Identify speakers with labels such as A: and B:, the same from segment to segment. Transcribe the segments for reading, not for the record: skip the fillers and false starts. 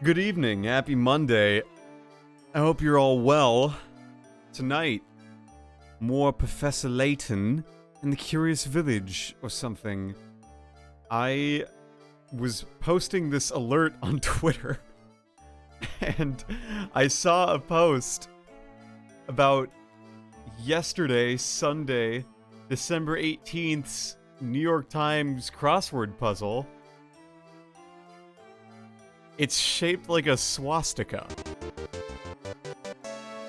A: Good evening, happy Monday. I hope you're all well. Tonight, more Professor Layton in the Curious Village or something. I was posting this alert on Twitter, and I saw a post about yesterday, Sunday, December 18th's New York Times crossword puzzle. It's shaped like a swastika.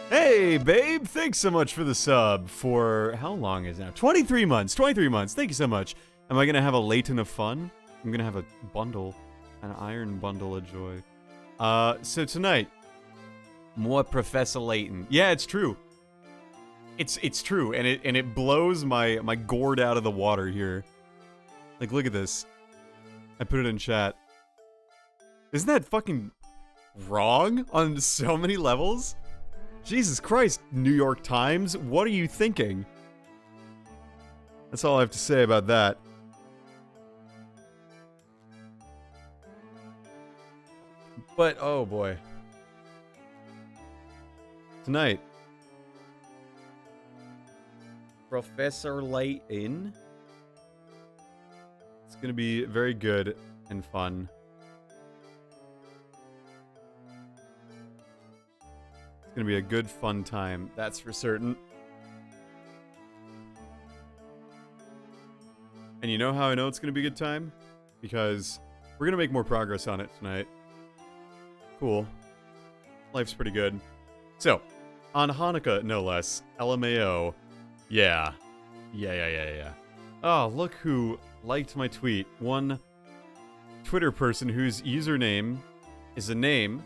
A: Hey, babe! Thanks so much for the sub for... how long is it now? 23 months! 23 months! Thank you so much! Am I gonna have a Layton of fun? I'm gonna have a bundle. An iron bundle of joy. So tonight... more Professor Layton. Yeah, it's true. It's true, and it blows my gourd out of the water here. Like, look at this. I put it in chat. Isn't that fucking wrong on so many levels? Jesus Christ, New York Times, what are you thinking? That's all I have to say about that. But, oh boy. Tonight, Professor Layton. It's gonna be very good and fun. It's gonna be a good, fun time, that's for certain. And you know how I know it's gonna be a good time? Because we're gonna make more progress on it tonight. Cool. Life's pretty good. So, on Hanukkah, no less, LMAO. Yeah. Yeah. Oh, look who liked my tweet. One Twitter person whose username is a name,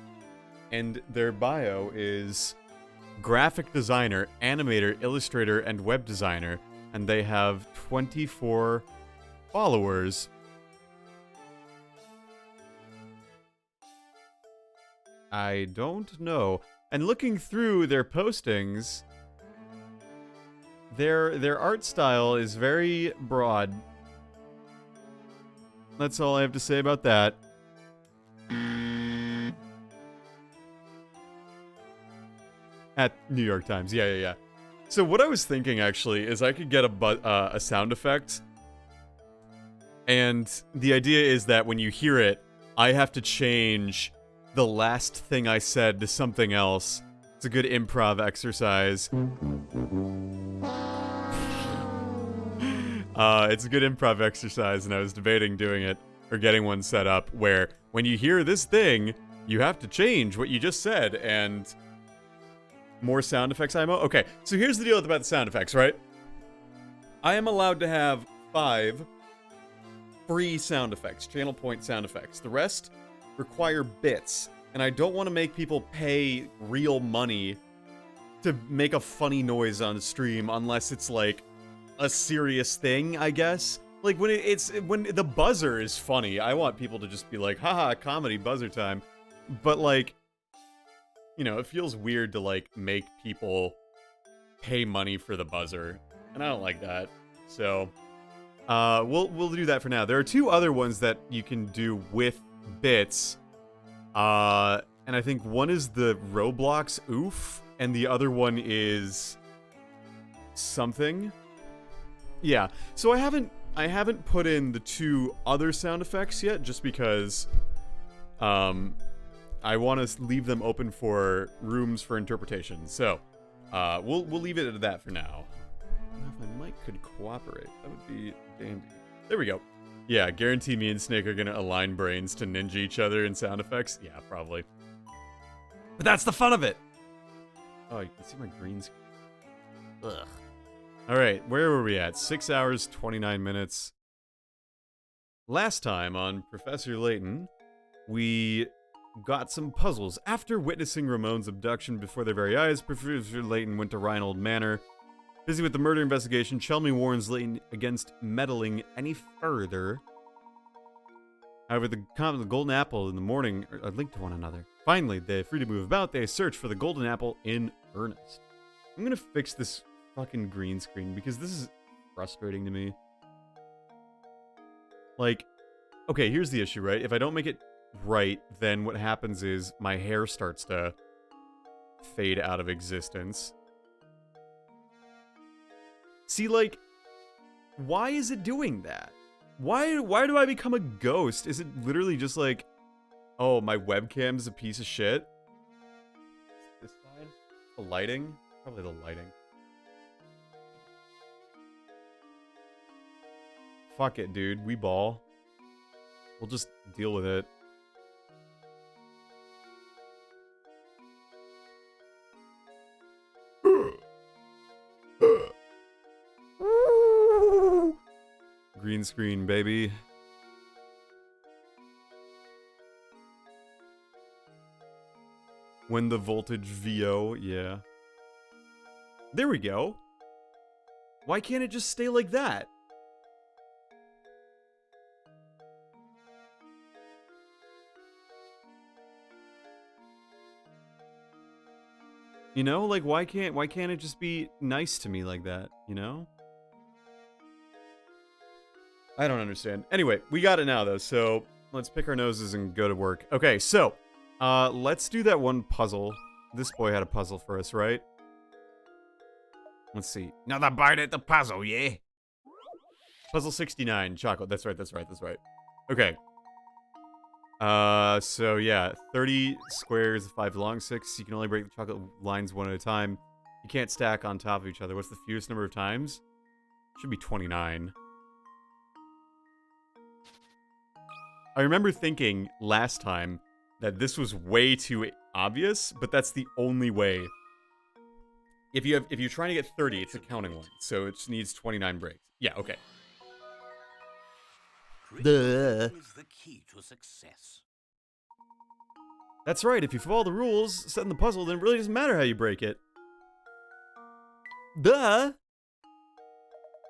A: and their bio is graphic designer, animator, illustrator, and web designer, and they have 24 followers. I don't know. And looking through their postings, their art style is very broad. That's all I have to say about that. At New York Times, yeah. So what I was thinking, actually, is I could get a sound effect. And the idea is that when you hear it, I have to change the last thing I said to something else. It's a good improv exercise. It's a good improv exercise, and I was debating doing it, or getting one set up, where when you hear this thing, you have to change what you just said, and... more sound effects, IMO? Okay, so here's the deal about the sound effects, right? I am allowed to have 5 free sound effects, channel point sound effects. The rest require bits, and I don't want to make people pay real money to make a funny noise on stream unless it's, like, a serious thing, I guess. Like, when the buzzer is funny, I want people to just be like, haha, comedy buzzer time. But, like... you know, it feels weird to, like, make people pay money for the buzzer. And I don't like that. So, we'll do that for now. There are 2 other ones that you can do with bits. And I think one is the Roblox oof, and the other one is... something. Yeah, so I haven't put in the 2 other sound effects yet, just because, I want to leave them open for rooms for interpretation. So, we'll leave it at that for now. If my mic could cooperate, that would be dandy. There we go. Yeah, guarantee me and Snake are gonna align brains to ninja each other in sound effects. Yeah, probably. But that's the fun of it! Oh, you can see my green screen. Ugh. Alright, where were we at? 6 hours, 29 minutes. Last time on Professor Layton, we... got some puzzles. After witnessing Ramon's abduction before their very eyes, Professor Layton went to Reinhold Manor. Busy with the murder investigation, Chelmy warns Layton against meddling any further. However, the golden apple in the morning are linked to one another. Finally, they're free to move about. They search for the golden apple in earnest. I'm gonna fix this fucking green screen because this is frustrating to me. Like, okay, here's the issue, right? If I don't make it right, then what happens is my hair starts to fade out of existence. See, like, why is it doing that? Why do I become a ghost? Is it literally just like, oh, my webcam's a piece of shit? This side? The lighting? Probably the lighting. Fuck it, dude. We ball. We'll just deal with it. Green screen, baby. When the voltage VO, yeah. There we go. Why can't it just stay like that? You know, like why can't it just be nice to me like that, you know? I don't understand. Anyway, we got it now though, so let's pick our noses and go to work. Okay, so let's do that one puzzle. This boy had a puzzle for us, right? Let's see.
B: Another bite at the puzzle, yeah?
A: Puzzle 69, chocolate. That's right. Okay. So yeah, 30 squares, 5 long, 6. You can only break the chocolate lines one at a time. You can't stack on top of each other. What's the fewest number of times? Should be 29. I remember thinking last time that this was way too obvious, but that's the only way. If you're trying to get 30, it's a counting one, so it just needs 29 breaks. Yeah, okay.
B: Duh. Is the key to success.
A: That's right, if you follow the rules set in the puzzle, then it really doesn't matter how you break it. Duh!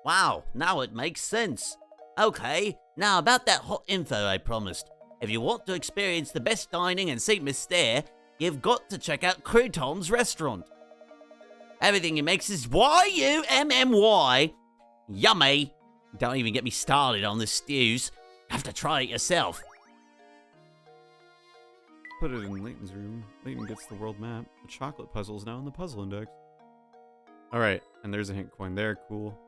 C: Wow, now it makes sense. Okay, now about that hot info I promised. If you want to experience the best dining in St. Mystere, you've got to check out Crouton's restaurant. Everything he makes is Y-U-M-M-Y. Yummy. Don't even get me started on the stews. Have to try it yourself.
A: Put it in Layton's room. Layton gets the world map. The chocolate puzzle is now in the puzzle index. Alright, and there's a hint coin there. Cool.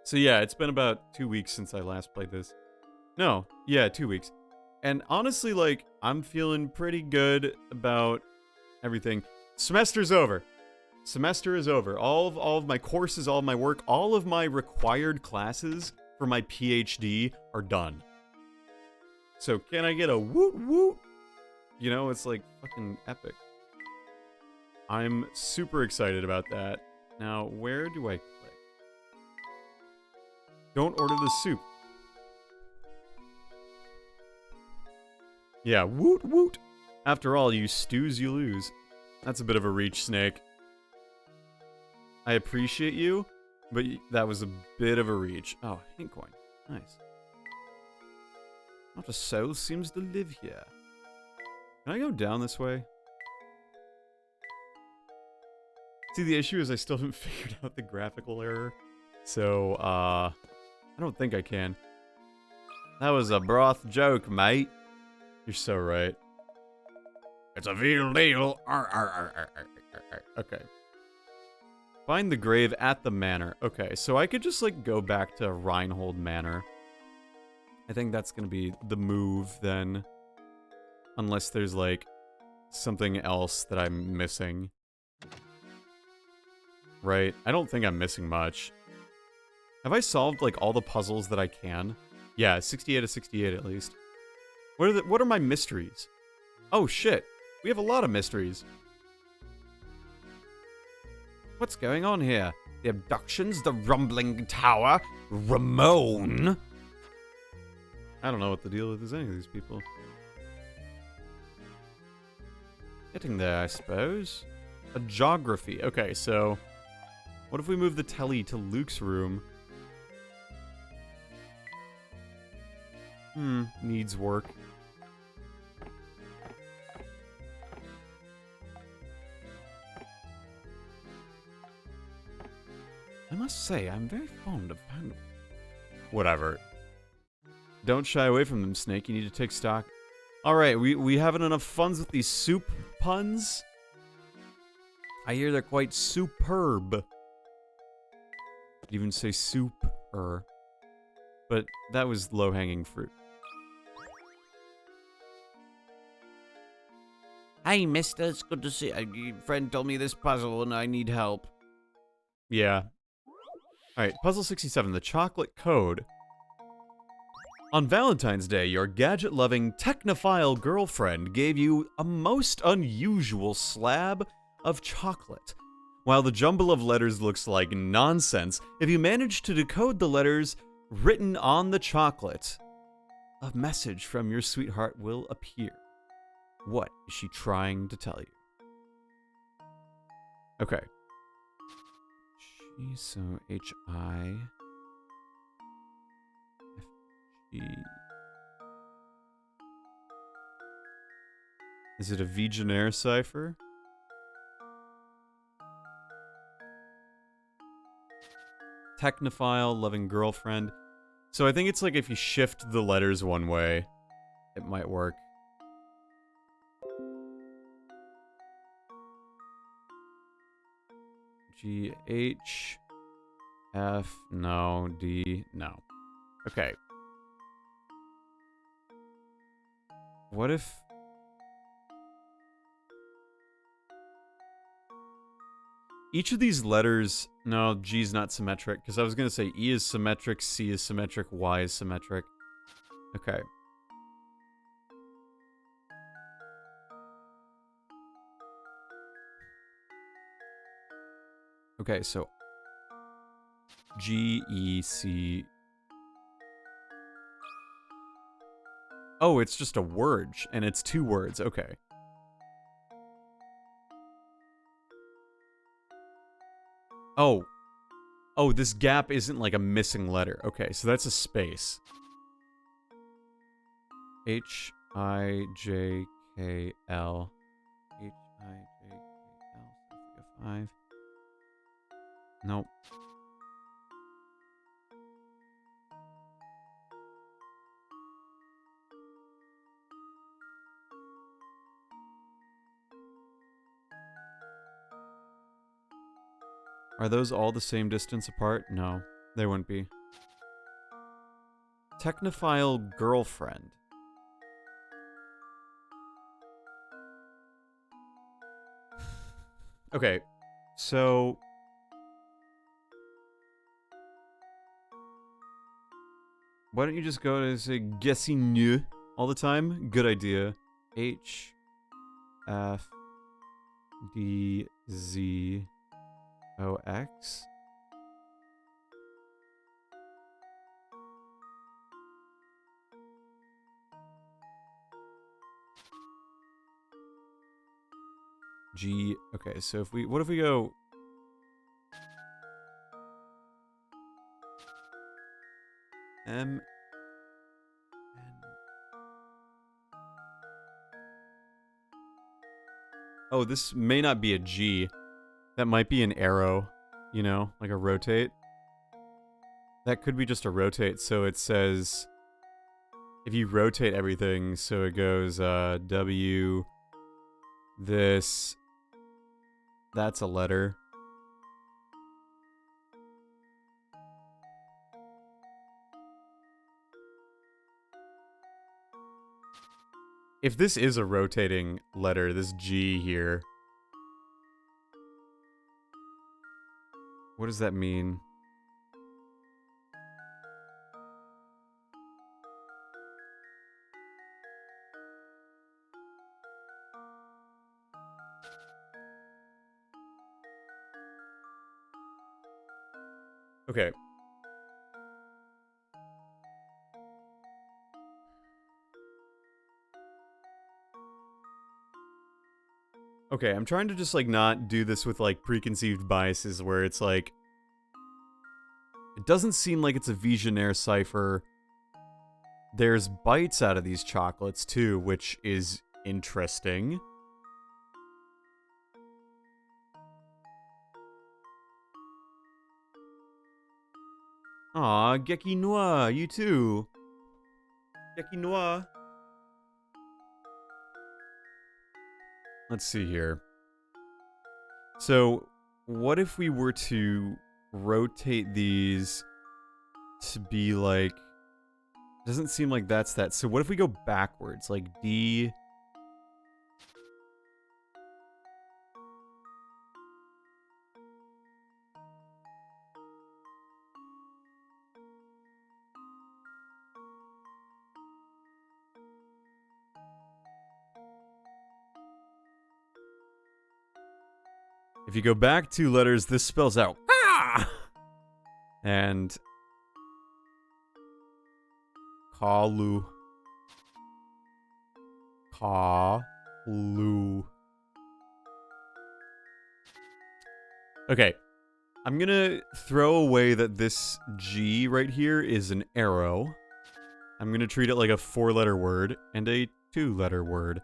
A: So yeah, it's been about 2 weeks since I last played this. No, yeah, 2 weeks. And honestly, like, I'm feeling pretty good about everything. Semester's over. Semester is over. All of my courses, all of my work, all of my required classes for my PhD are done. So can I get a woot woot? You know, it's like fucking epic. I'm super excited about that. Now, where do I click? Don't order the soup. Yeah, woot woot. After all, you stews, you lose. That's a bit of a reach, Snake. I appreciate you, but that was a bit of a reach. Oh, hint coin. Nice. Not a soul seems to live here. Can I go down this way? See, the issue is I still haven't figured out the graphical error. So, I don't think I can. That was a broth joke, mate. You're so right.
B: It's a real deal.
A: Okay. Find the grave at the manor. Okay, so I could just, like, go back to Reinhold Manor. I think that's gonna be the move, then. Unless there's, like, something else that I'm missing. Right? I don't think I'm missing much. Have I solved, like, all the puzzles that I can? Yeah, 68 of 68 at least. What are my mysteries? Oh, shit. We have a lot of mysteries. What's going on here? The abductions, the rumbling tower, Ramon. I don't know what the deal with any of these people. Getting there, I suppose. A geography. Okay, so what if we move the telly to Luke's room? Needs work. I must say, I'm very fond of Panda. Whatever. Don't shy away from them, Snake. You need to take stock. Alright, we having enough funs with these soup puns? I hear they're quite superb. I'd even say super. But that was low-hanging fruit.
C: Hey, mister, it's good to see you. Your friend told me this puzzle and I need help.
A: Yeah. Alright, puzzle 67, the chocolate code. On Valentine's Day, your gadget-loving technophile girlfriend gave you a most unusual slab of chocolate. While the jumble of letters looks like nonsense, if you manage to decode the letters written on the chocolate, a message from your sweetheart will appear. What is she trying to tell you? Okay. So H-I... F-G... Is it a Vigenère cipher? Technophile, loving girlfriend. So I think it's like if you shift the letters one way, it might work. G, H, F, no, D, no. Okay. What if... Each of these letters... No, G is not symmetric, because I was going to say E is symmetric, C is symmetric, Y is symmetric. Okay. Okay, so... G, E, C... Oh, it's just a word, and it's two words, okay. Oh. Oh, this gap isn't like a missing letter. Okay, so that's a space. H, I, J, K, L. H, I, J, K, L. 5. Nope. Are those all the same distance apart? No, they wouldn't be. Technophile girlfriend. Okay, so... Why don't you just go to say guessing all the time? Good idea. H, F, D, Z, O, X. G, okay, so if we, what if we go... M, N. Oh, this may not be a G. That might be an arrow, you know, like a rotate. That could be just a rotate, so it says... If you rotate everything, so it goes, W, this, that's a letter. If this is a rotating letter, this G here, what does that mean? Okay. Okay, I'm trying to just, like, not do this with, like, preconceived biases where it's, like... It doesn't seem like it's a Vigenère cipher. There's bites out of these chocolates, too, which is interesting. Aw, Geki Noir, you too. Geki Noir. Let's see here. So, what if we were to rotate these to be like... Doesn't seem like that's that. So what if we go backwards? Like D... If you go back 2 letters, this spells out ah! And Kalu. Kalu. Okay. I'm gonna throw away that this G right here is an arrow. I'm gonna treat it like a 4-letter word and a 2-letter word.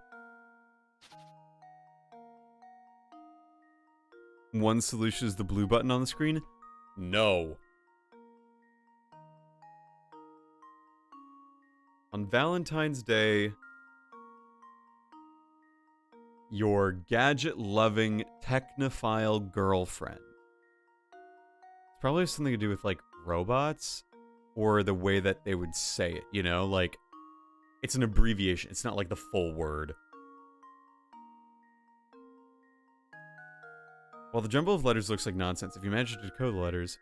A: One solution is the blue button on the screen? No. On Valentine's Day, your gadget-loving technophile girlfriend. It's probably something to do with, like, robots, or the way that they would say it, you know? Like, it's an abbreviation. It's not, like, the full word. While the jumble of letters looks like nonsense, if you manage to decode the letters...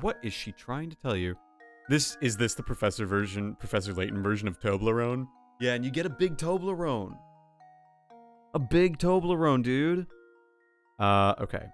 A: What is she trying to tell you? Is this the Professor Layton version of Toblerone? Yeah, and you get a big Toblerone. A big Toblerone, dude. Okay.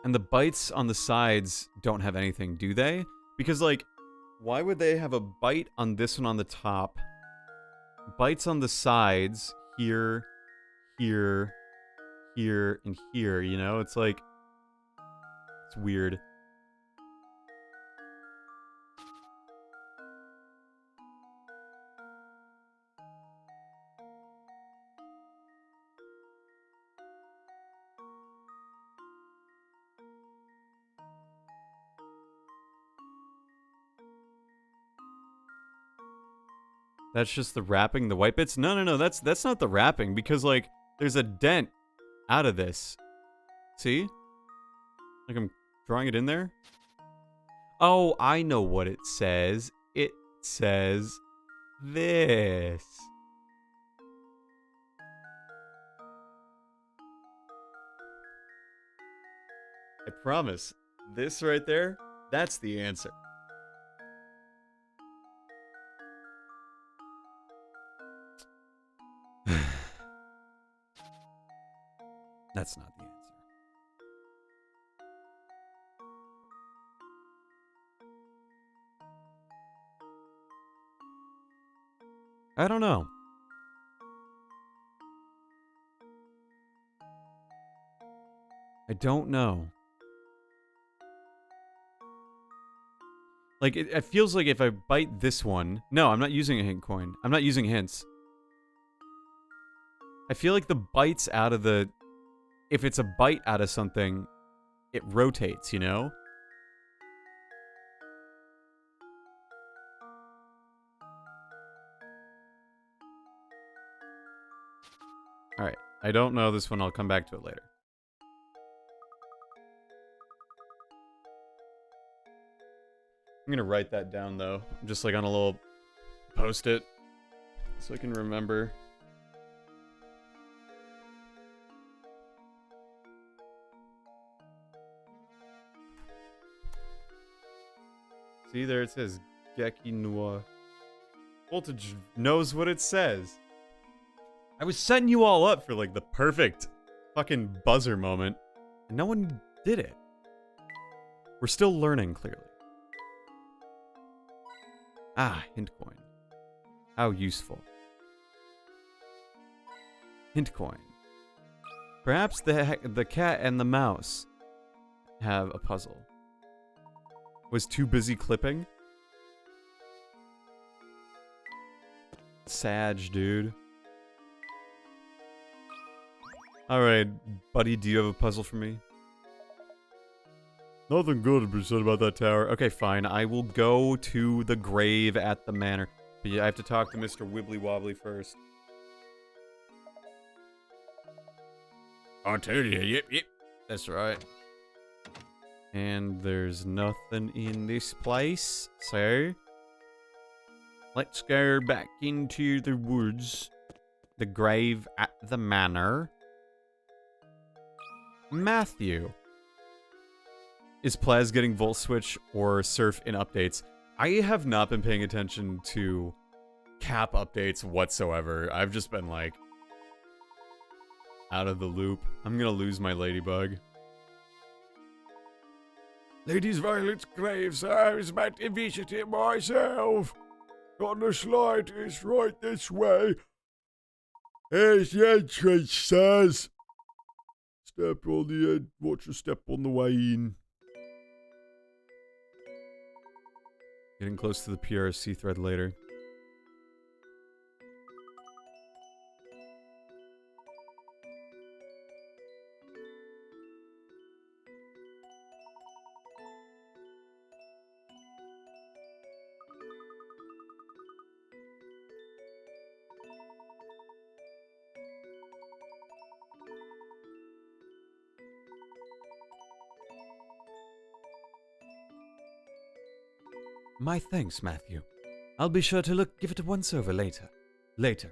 A: And the bites on the sides don't have anything, do they? Because, like, why would they have a bite on this one on the top? Bites on the sides, here, here, here, and here, you know? It's like... It's weird. That's just the wrapping, the white bits? No, that's not the wrapping, because, like, there's a dent out of this. See? Like, I'm drawing it in there? Oh, I know what it says. It says this. I promise, this right there, that's the answer. That's not the answer. I don't know. I don't know. Like, it feels like if I bite this one... No, I'm not using a hint coin. I'm not using hints. I feel like the bites out of the... If it's a bite out of something, it rotates, you know? Alright, I don't know this one. I'll come back to it later. I'm gonna write that down, though. Just like on a little post-it. So I can remember. See, there it says Geki Noir. Voltage knows what it says. I was setting you all up for, like, the perfect fucking buzzer moment, and no one did it. We're still learning, clearly. Ah, hint coin. How useful. Hint coin. Perhaps the cat and the mouse have a puzzle. was too busy clipping. Sag, dude. Alright, buddy, do you have a puzzle for me? Nothing good to be said about that tower. Okay, fine. I will go to the grave at the manor. But yeah, I have to talk to Mr. Wibbly Wobbly first.
B: I tell you, yep.
C: That's right.
A: And there's nothing in this place, so let's go back into the woods. The grave at the manor. Matthew. Is Plaz getting Volt Switch or Surf in updates? I have not been paying attention to cap updates whatsoever. I've just been like out of the loop. I'm gonna lose my ladybug.
B: Ladies Violet's grave, sir. I was about to visit it myself. Got the slightest right this way. Here's the entrance, sirs. Step on the end. Watch your step on the way in.
A: Getting close to the PRC thread later. My thanks, Matthew. I'll be sure to give it a once-over later. Later.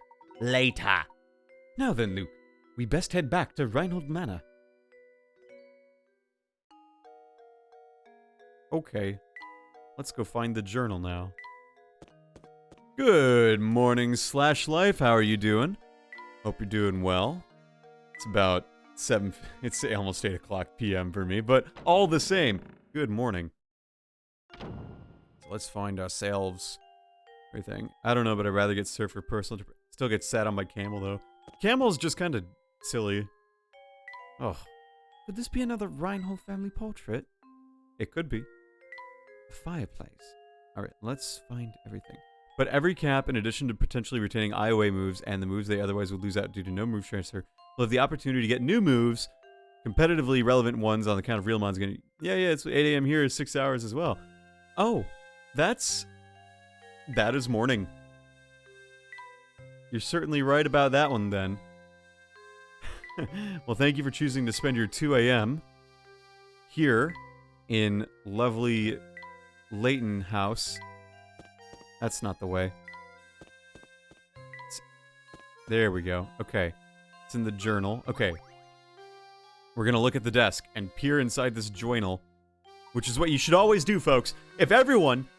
A: Now then, Luke, we best head back to Reinhold Manor. Okay. Let's go find the journal now. Good morning, /life. How are you doing? Hope you're doing well. It's about 7... It's almost 8 o'clock p.m. for me, but all the same, good morning. Let's find ourselves everything. I don't know, but I'd rather get Surf for personal. Still get sat on my camel, though. Camel's just kind of silly. Oh. Could this be another Reinhold family portrait? It could be. A fireplace. Alright, let's find everything. But every cap, in addition to potentially retaining IOA moves and the moves they otherwise would lose out due to no move transfer, will have the opportunity to get new moves, competitively relevant ones on the count of real mons. Yeah, it's 8 a.m. here, 6 hours as well. Oh. That is morning. You're certainly right about that one, then. Well, thank you for choosing to spend your 2 a.m. here in lovely Layton house. That's not the way. There we go. Okay. It's in the journal. Okay. We're gonna look at the desk and peer inside this journal, which is what you should always do, folks. If everyone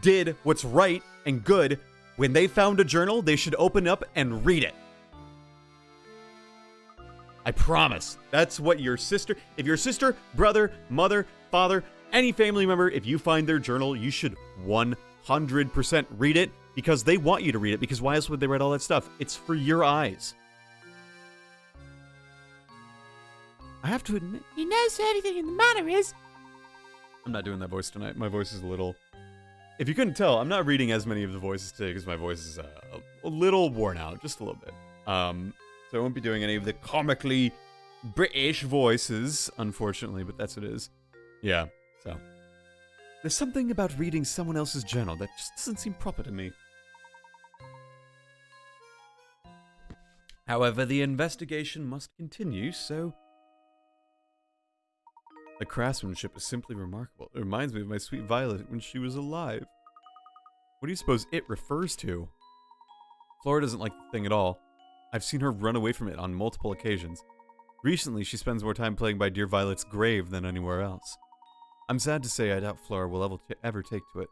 A: did what's right and good, when they found a journal, they should open up and read it. I promise. That's what your sister... If your sister, brother, mother, father, any family member, if you find their journal, you should 100% read it, because they want you to read it, because why else would they read all that stuff? It's for your eyes. I have to admit...
D: You know, so anything in the matter is...
A: I'm not doing that voice tonight. My voice is a little... If you couldn't tell, I'm not reading as many of the voices today because my voice is a little worn out. Just a little bit. So I won't be doing any of the comically British voices, unfortunately, but that's what it is. Yeah, so. There's something about reading someone else's journal that just doesn't seem proper to me. However, the investigation must continue, so... The craftsmanship is simply remarkable. It reminds me of my sweet Violet when she was alive. What do you suppose it refers to? Flora doesn't like the thing at all. I've seen her run away from it on multiple occasions. Recently, she spends more time playing by dear Violet's grave than anywhere else. I'm sad to say I doubt Flora will ever take to it.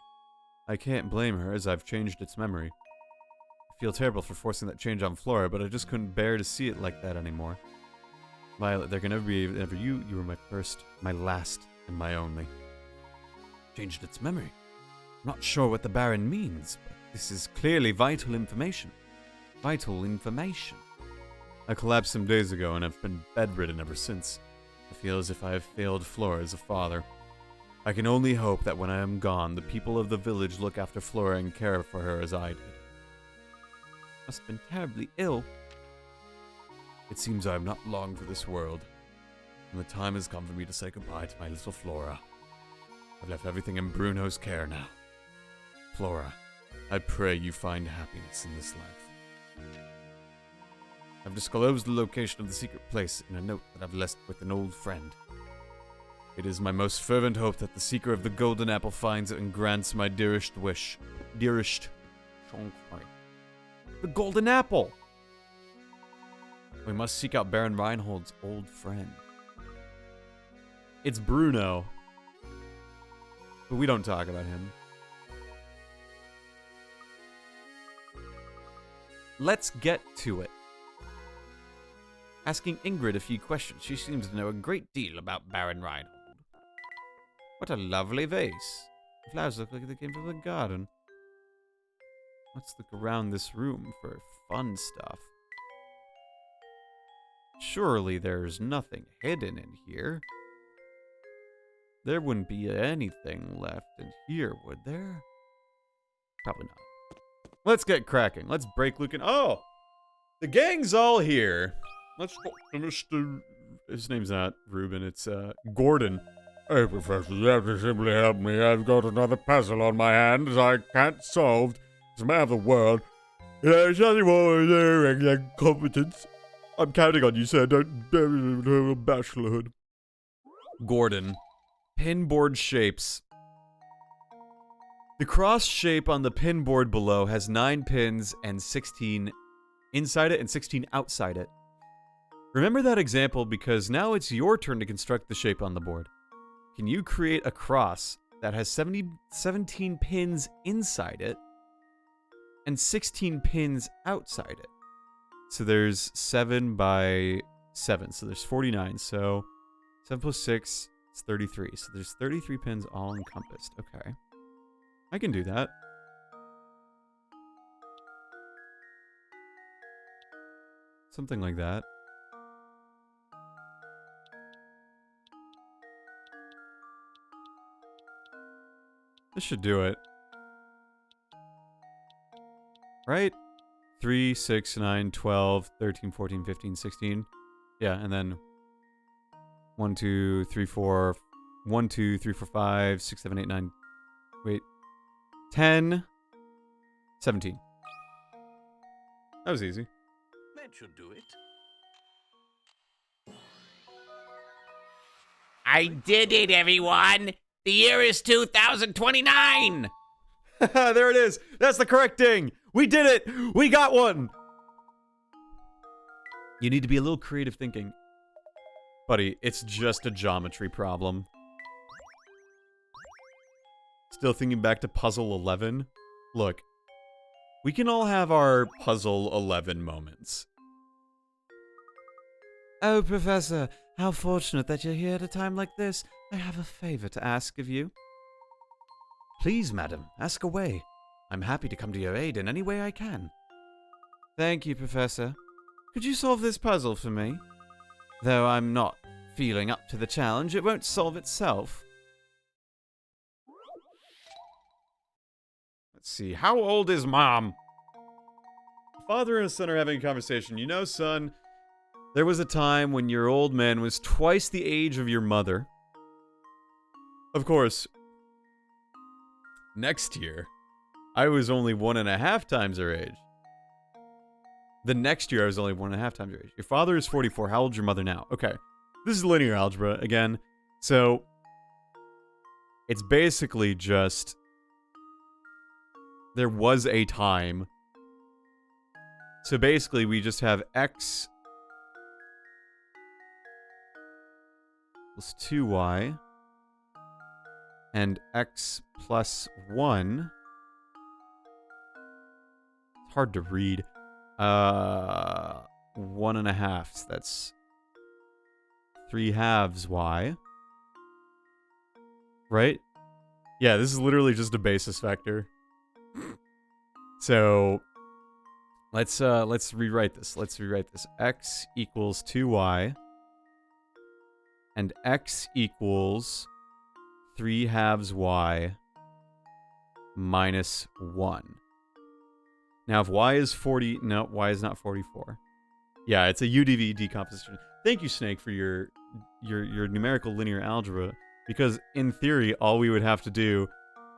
A: I can't blame her, as I've changed its memory. I feel terrible for forcing that change on Flora, but I just couldn't bear to see it like that anymore. Violet, there can never be ever you. You were my first, my last, and my only. Changed its memory. I'm not sure what the Baron means, but this is clearly vital information. Vital information. I collapsed some days ago and have been bedridden ever since. I feel as if I have failed Flora as a father. I can only hope that when I am gone, the people of the village look after Flora and care for her as I did. Must have been terribly ill. It seems I am not long for this world, and the time has come for me to say goodbye to my little Flora. I've left everything in Bruno's care now. Flora, I pray you find happiness in this life. I've disclosed the location of the secret place in a note that I've left with an old friend. It is my most fervent hope that the seeker of the golden apple finds it and grants my dearest wish. Dearest. The golden apple! We must seek out Baron Reinhold's old friend. It's Bruno. But we don't talk about him. Let's get to it. Asking Ingrid a few questions. She seems to know a great deal about Baron Reinhold. What a lovely vase. The flowers look like they came from the garden. Let's look around this room for fun stuff. Surely there's nothing hidden in here. There wouldn't be anything left in here, would there? Probably not. Let's get cracking. Let's break Lucan. Oh! The gang's all here. Let's talk to Mr. His name's not Ruben, it's Gordon.
B: Hey, Professor, you have to simply help me. I've got another puzzle on my hands I can't solve. It's a matter of the world. There's nothing more than competence. I'm counting on you, sir. Don't bachelorhood.
A: Gordon. Pinboard shapes. The cross shape on the pinboard below has 9 pins and 16 inside it and 16 outside it. Remember that example because now it's your turn to construct the shape on the board. Can you create a cross that has 17 pins inside it and 16 pins outside it? So there's 7 by 7, so there's 49. So 7 plus 6 is 33. So there's 33 pins all encompassed. Okay. I can do that. Something like that. This should do it. Right? 3, 6, 9, 12, 13, 14, 15, 16. Yeah, and then 1, 2, 3, 4, 1, 2, 3, 4, 5, 6, 7, 8, 9. Wait. 10, 17. That was easy.
E: That should do it.
C: I did it, everyone! The year is 2029!
A: There it is. That's the correct thing. We did it. We got one. You need to be a little creative thinking. Buddy, it's just a geometry problem. Still thinking back to puzzle 11? Look, we can all have our puzzle 11 moments. Oh, Professor, how fortunate that you're here at a time like this. I have a favor to ask of you. Please, madam, ask away. I'm happy to come to your aid in any way I can. Thank you, Professor. Could you solve this puzzle for me? Though I'm not feeling up to the challenge, it won't solve itself. Let's see, how old is Mom? Father and son are having a conversation. You know, son, there was a time when your old man was twice the age of your mother. Of course, next year, I was only 1.5 times her age. The next year, I was only 1.5 times her age. Your father is 44. How old's your mother now? Okay. This is linear algebra again. So, it's basically just... There was a time. So basically, we just have x equals 2y. And x plus 1. It's hard to read. 1.5. So that's 3 halves y. Right? Yeah, this is literally just a basis vector. So let's rewrite this. Let's rewrite this. X equals 2y. And x equals 3/2 y minus 1. Now, if y is 40... No, y is not 44. Yeah, it's a UDV decomposition. Thank you, Snake, for your numerical linear algebra. Because, in theory, all we would have to do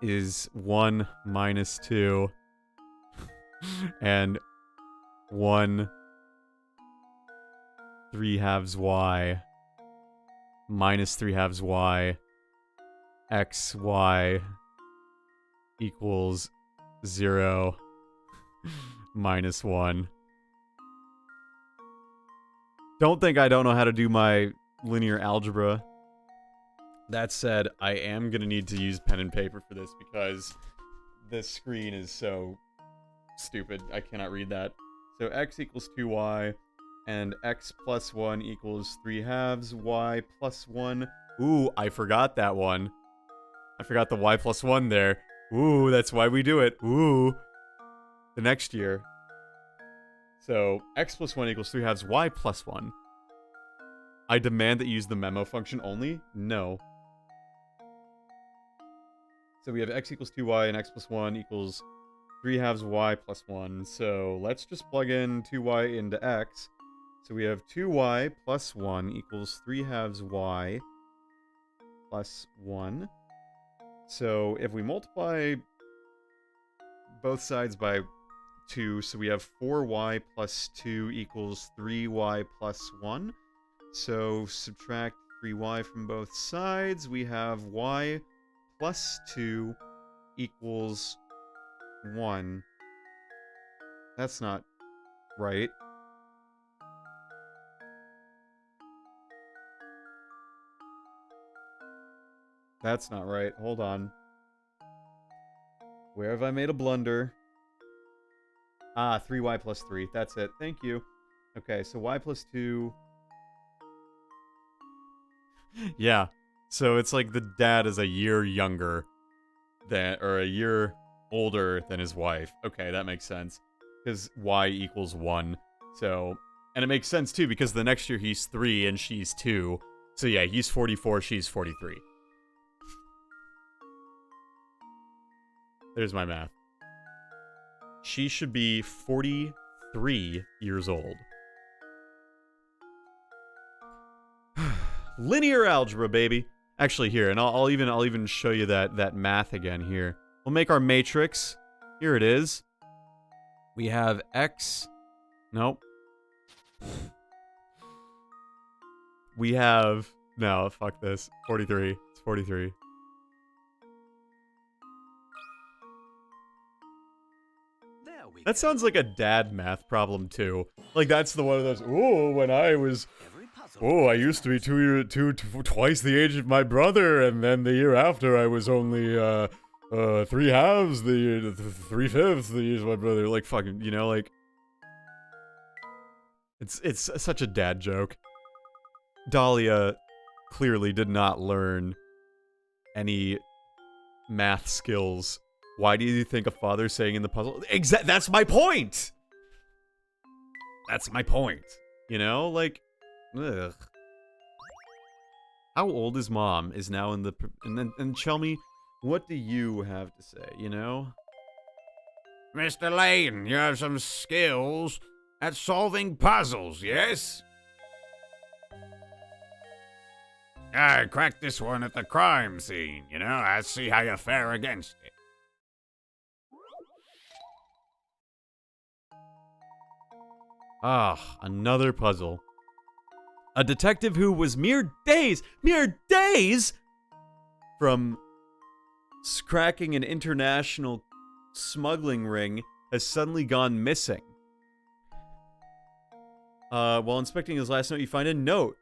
A: is 1 minus 2 and 1 3/2 y minus 3/2 y x y equals 0 minus 1. Don't think I don't know how to do my linear algebra. That said, I am going to need to use pen and paper for this because this screen is so stupid. I cannot read that. So x equals 2y, and x plus 1 equals 3/2 y plus 1. Ooh, I forgot that one. I forgot the y plus 1 there. Ooh, that's why we do it. Ooh. The next year. So, x plus 1 equals 3/2 y plus 1. I demand that you use the memo function only? No. So we have x equals 2y and x plus 1 equals 3/2 y plus 1. So let's just plug in 2y into x. So we have 2y plus 1 equals 3/2 y plus 1. So if we multiply both sides by 2, so we have 4y plus 2 equals 3y plus 1. So subtract 3y from both sides. We have y plus 2 equals 1. That's not right. That's not right. Hold on. Where have I made a blunder? Ah, 3y plus 3. That's it. Thank you. Okay, so y plus 2... Yeah. So it's like the dad is a year younger than, or a year older than his wife. Okay, that makes sense. Because y equals 1. So, and it makes sense too, because the next year he's 3 and she's 2. So yeah, he's 44, she's 43. There's my math. She should be 43 years old. Linear algebra, baby. Actually, here, and I'll even show you that math again here. We'll make our matrix. Here it is. We have x. Nope. We have, no, fuck this. 43. It's 43. That sounds like a dad math problem too. Like that's the one of those. Oh, when I was. Oh, I used to be twice the age of my brother, and then the year after I was only 3/2 the 3/5 the age of my brother. Like fucking, you know, like. It's such a dad joke. Dahlia clearly did not learn any math skills. Why do you think a father's saying in the puzzle? That's my point! That's my point. You know? Like, ugh. How old is mom is now in the... And tell me, what do you have to say, you know?
B: Mr. Layton, you have some skills at solving puzzles, yes? I cracked this one at the crime scene, you know? I see how you fare against it.
A: Ah, another puzzle. A detective who was mere days from cracking an international smuggling ring has suddenly gone missing. While inspecting his last note, you find a note.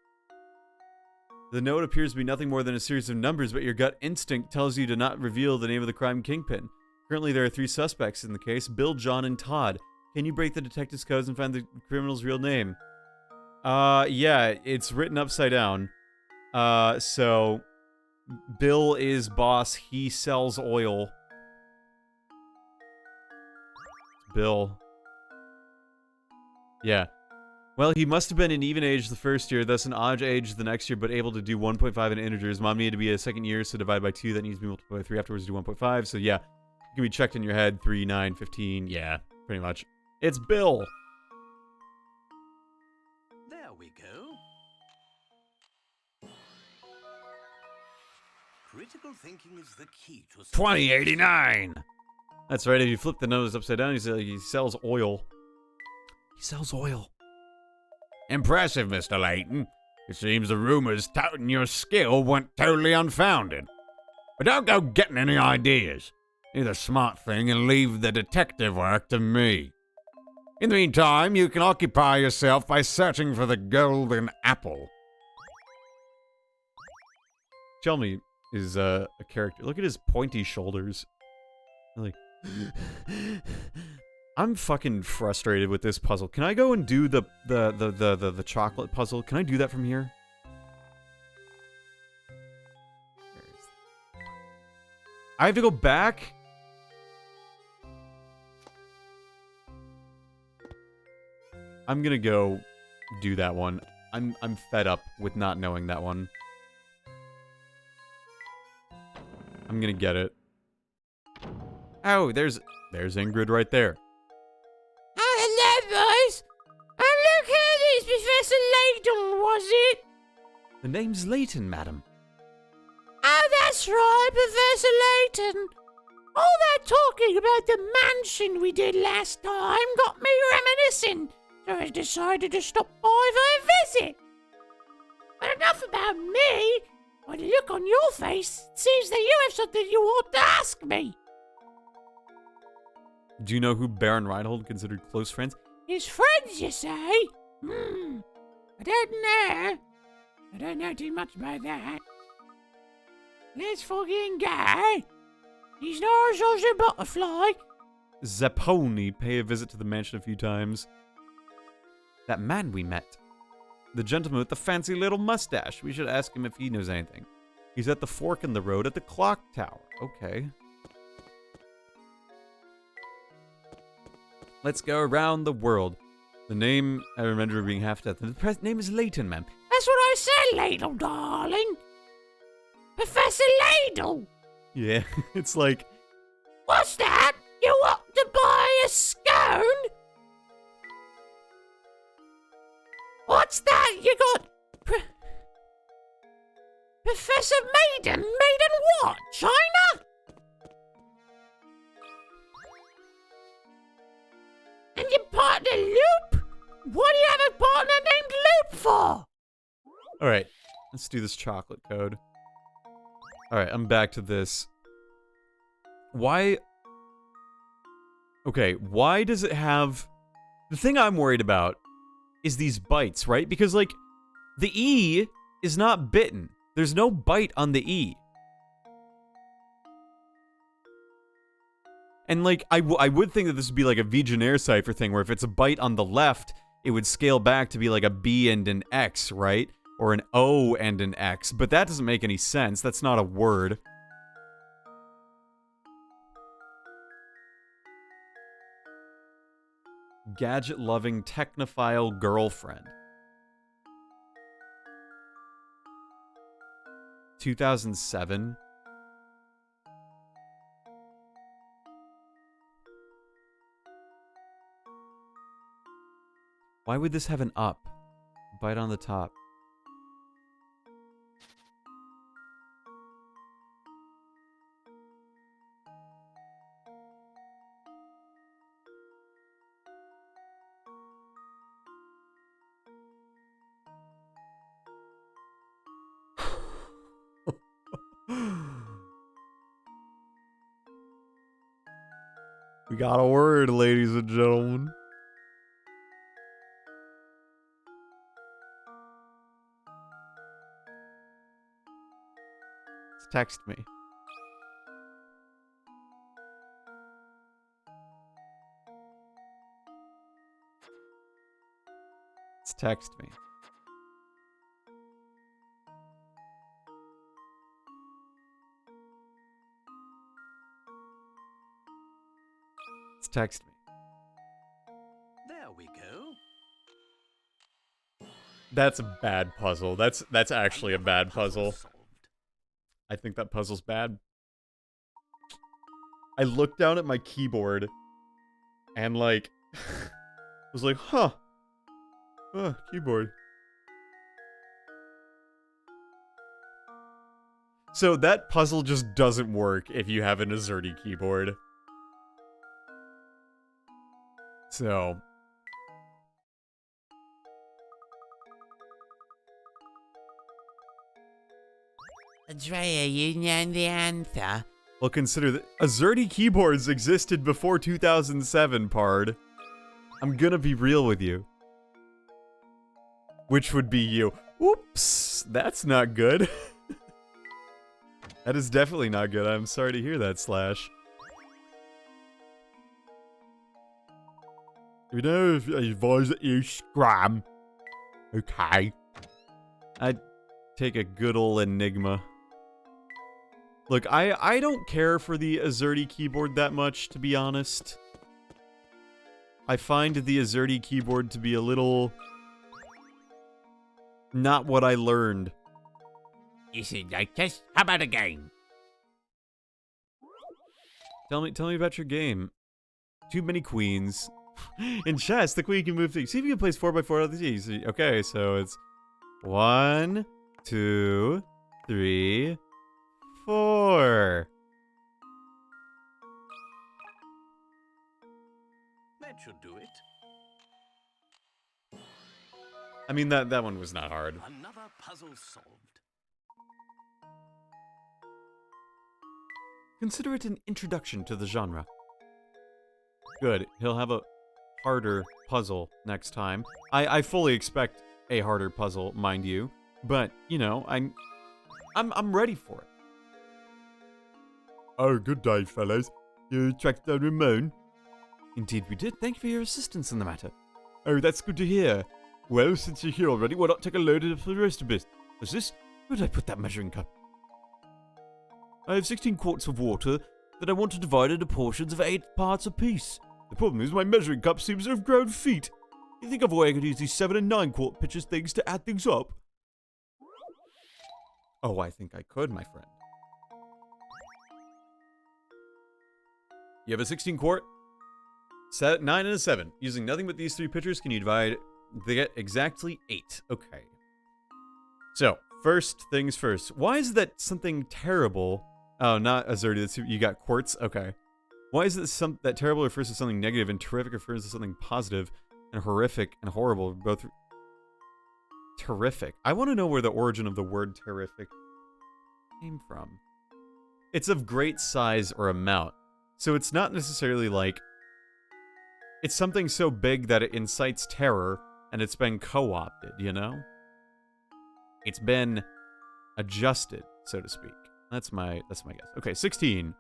A: The note appears to be nothing more than a series of numbers, but your gut instinct tells you to not reveal the name of the crime kingpin. Currently, there are 3 suspects in the case: Bill, John, and Todd. Can you break the detective's codes and find the criminal's real name? Yeah, it's written upside down. So Bill is boss, he sells oil. Bill. Yeah. Well, he must have been an even age the first year, thus an odd age the next year, but able to do 1.5 in integers. Mom needed to be a second year, so divide by 2. That needs to be multiplied by 3. Afterwards, do 1.5. So yeah, it can be checked in your head. 3, 9, 15. Yeah, pretty much. It's Bill.
E: There we go. Critical thinking is the key to
A: 2089. That's right. If you flip the nose upside down, he sells oil. He sells oil.
B: Impressive, Mr. Layton. It seems the rumors touting your skill weren't totally unfounded. But don't go getting any ideas. Do the smart thing and leave the detective work to me. In the meantime, you can occupy yourself by searching for the golden apple.
A: Chelmy is a character. Look at his pointy shoulders. Like, I'm fucking frustrated with this puzzle. Can I go and do the chocolate puzzle? Can I do that from here? I have to go back? I'm gonna go do that one. I'm fed up with not knowing that one. I'm gonna get it. Oh, there's Ingrid right there.
D: Oh, hello, boys. Oh, look who it is, Professor Layton, was it?
A: The name's Layton, madam.
D: Oh, that's right, Professor Layton. All that talking about the mansion we did last time got me reminiscing, so I decided to stop by for a visit. But enough about me. By the look on your face, it seems that you have something you want to ask me.
A: Do you know who Baron Reinhold considered close friends?
D: His friends, you say? I don't know. I don't know too much about that. Let's fucking go. He's not a social butterfly.
A: Zapponi pay a visit to the mansion a few times. That man we met. The gentleman with the fancy little mustache. We should ask him if he knows anything. He's at the fork in the road at the clock tower. Okay. Let's go around the world. The name, I remember being half death. The name is Layton, ma'am.
D: That's what I said, Ladle, darling. Professor Ladle.
A: Yeah, it's like...
D: What's that? You want to buy a scone? What's that? You got... Professor Maiden? Maiden what? China? And your partner Loop? What do you have a partner named Loop for?
A: Alright, let's do this chocolate code. Alright, I'm back to this. Why... Okay, why does it have... The thing I'm worried about is these bites, right? Because, like, the E is not bitten. There's no bite on the E. And, like, I would think that this would be, like, a Vigenaire cipher thing, where if it's a bite on the left, it would scale back to be, like, a B and an X, right? Or an O and an X. But that doesn't make any sense. That's not a word. Gadget-loving technophile girlfriend. 2007. Why would this have an up? Bite on the top. We got a word, ladies and gentlemen. Text me. Text me. Text me.
E: There we go.
A: That's a bad puzzle. That's actually a bad puzzle. I think that puzzle's bad. I looked down at my keyboard and like was like, huh. Keyboard. So that puzzle just doesn't work if you have an AZERTY keyboard. So
D: Andrea, you know the answer.
A: well, consider that AZERTY keyboards existed before 2007, Pard. I'm gonna be real with you. Which would be you. Oops, that's not good. That is definitely not good. I'm sorry to hear that, Slash.
B: You know, if I advise that you scram. Okay.
A: I'd take a good ol' Enigma. Look, I don't care for the AZERTY keyboard that much, to be honest. I find the AZERTY keyboard to be a little... not what I learned.
D: You should notice. How about a game?
A: Tell me about your game. Too many queens. In chess, the queen can move things. See if you can place 4x4 on the keys. Okay, so it's 1, 2, 3, 4.
E: That should do it.
A: I mean, that one was not hard.
E: Another puzzle solved.
A: Consider it an introduction to the genre. Good. He'll have a harder puzzle next time. I fully expect a harder puzzle, mind you, but you know, I'm ready for it.
B: Oh, good day, fellas. You tracked down Ramon?
A: Indeed, we did. Thank you for your assistance in the matter.
B: Oh, that's good to hear. Well, since you're here already, why not take a load of the rest of it?
A: What's this? Where did I put that measuring cup?
B: I have 16 quarts of water that I want to divide into portions of 8 parts apiece. The problem is my measuring cup seems to have grown feet. You think of a way I could use these 7 and 9 quart pitchers things to add things up?
A: Oh, I think I could, my friend. You have a 16 quart, 9 and a 7. Using nothing but these 3 pitchers, can you divide? They get exactly 8. Okay. So, first things first. Why is that something terrible? Oh, not AZERTY. That's, you got quartz? Okay. Why is it that terrible refers to something negative and terrific refers to something positive, and horrific and horrible both terrific? I want to know where the origin of the word terrific came from. It's of great size or amount. So it's not necessarily like it's something so big that it incites terror and it's been co-opted, you know? It's been adjusted, so to speak. That's my guess. Okay, 16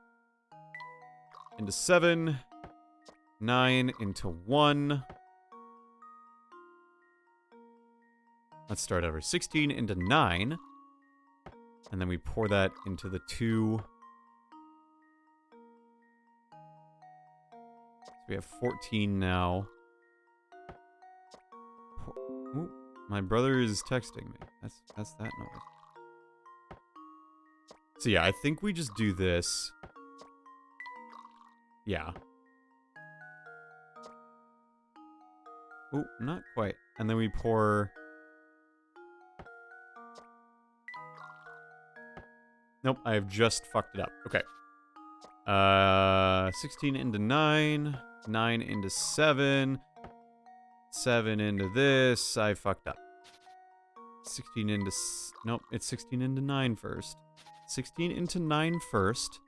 A: into 7, 9 into 1. Let's start over. 16 into 9. And then we pour that into the 2. So we have 14 now. Ooh, my brother is texting me. That's that noise. So yeah, I think we just do this. Yeah. Oh, not quite. And then we pour... Nope, I have just fucked it up. Okay. 16 into 9. 9 into 7. 7 into this. I fucked up. 16 into... Nope, it's 16 into 9 first. 16 into 9 first.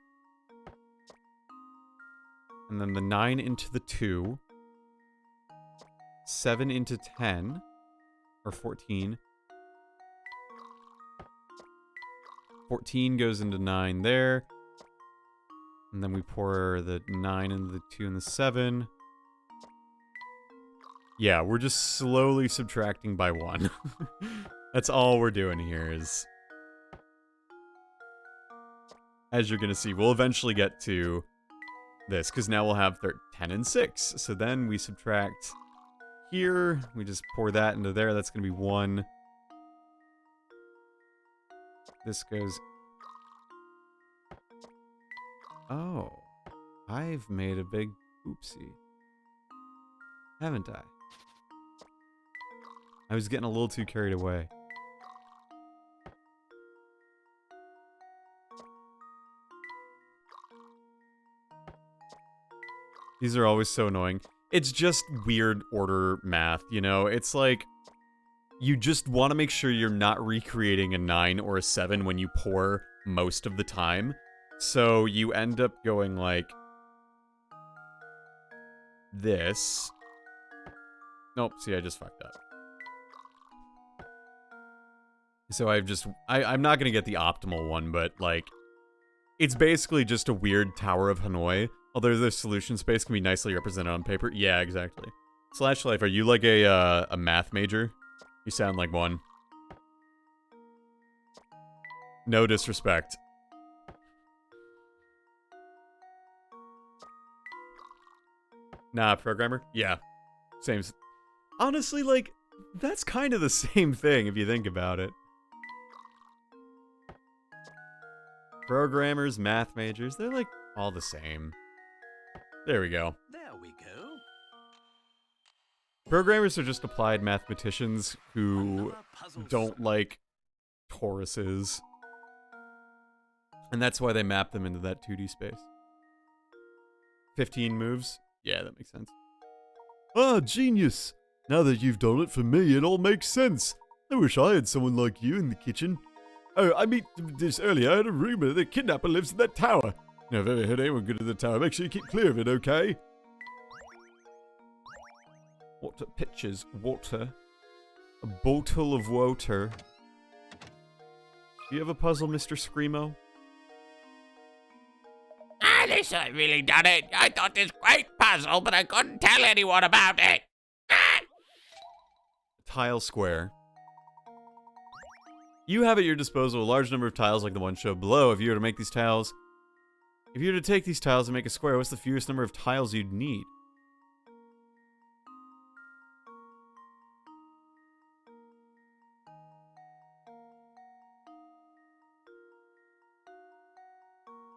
A: And then the 9 into the 2. 7 into 10. Or 14. 14 goes into 9 there. And then we pour the 9 into the 2 and the 7. Yeah, we're just slowly subtracting by 1. That's all we're doing here is... As you're gonna see, we'll eventually get to this, because now we'll have 10 and 6. So then we subtract here, we just pour that into there, that's gonna be 1. this goes... Oh. I've made a big oopsie. Haven't I? I was getting a little too carried away. These are always so annoying. It's just weird order math, you know? It's like, you just want to make sure you're not recreating a 9 or a 7 when you pour most of the time. So you end up going like this. Nope, see, I just fucked up. So I'm not going to get the optimal one, but like, it's basically just a weird Tower of Hanoi. Although the solution space can be nicely represented on paper. Yeah, exactly. Slash Life, are you like a math major? You sound like one. No disrespect. Nah, programmer? Yeah. Same. Honestly, like, that's kind of the same thing if you think about it. Programmers, math majors, they're like all the same. There we go.
E: There we go.
A: Programmers are just applied mathematicians who don't like toruses. And that's why they map them into that 2D space. 15 moves? Yeah, that makes sense.
B: Ah, genius! Now that you've done it for me, it all makes sense. I wish I had someone like you in the kitchen. Oh, I mean, this earlier I had a rumor that the kidnapper lives in that tower. Now, if I've ever heard anyone go to the tower, make sure you keep clear of it, okay?
A: Water, pitchers, water. A bottle of water. Do you have a puzzle, Mr. Screamo?
D: At least I really done it. I thought this great puzzle, but I couldn't tell anyone about it.
A: Tile square. You have at your disposal a large number of tiles like the one shown below. If you were to make these tiles... If you were to take these tiles and make a square, what's the fewest number of tiles you'd need?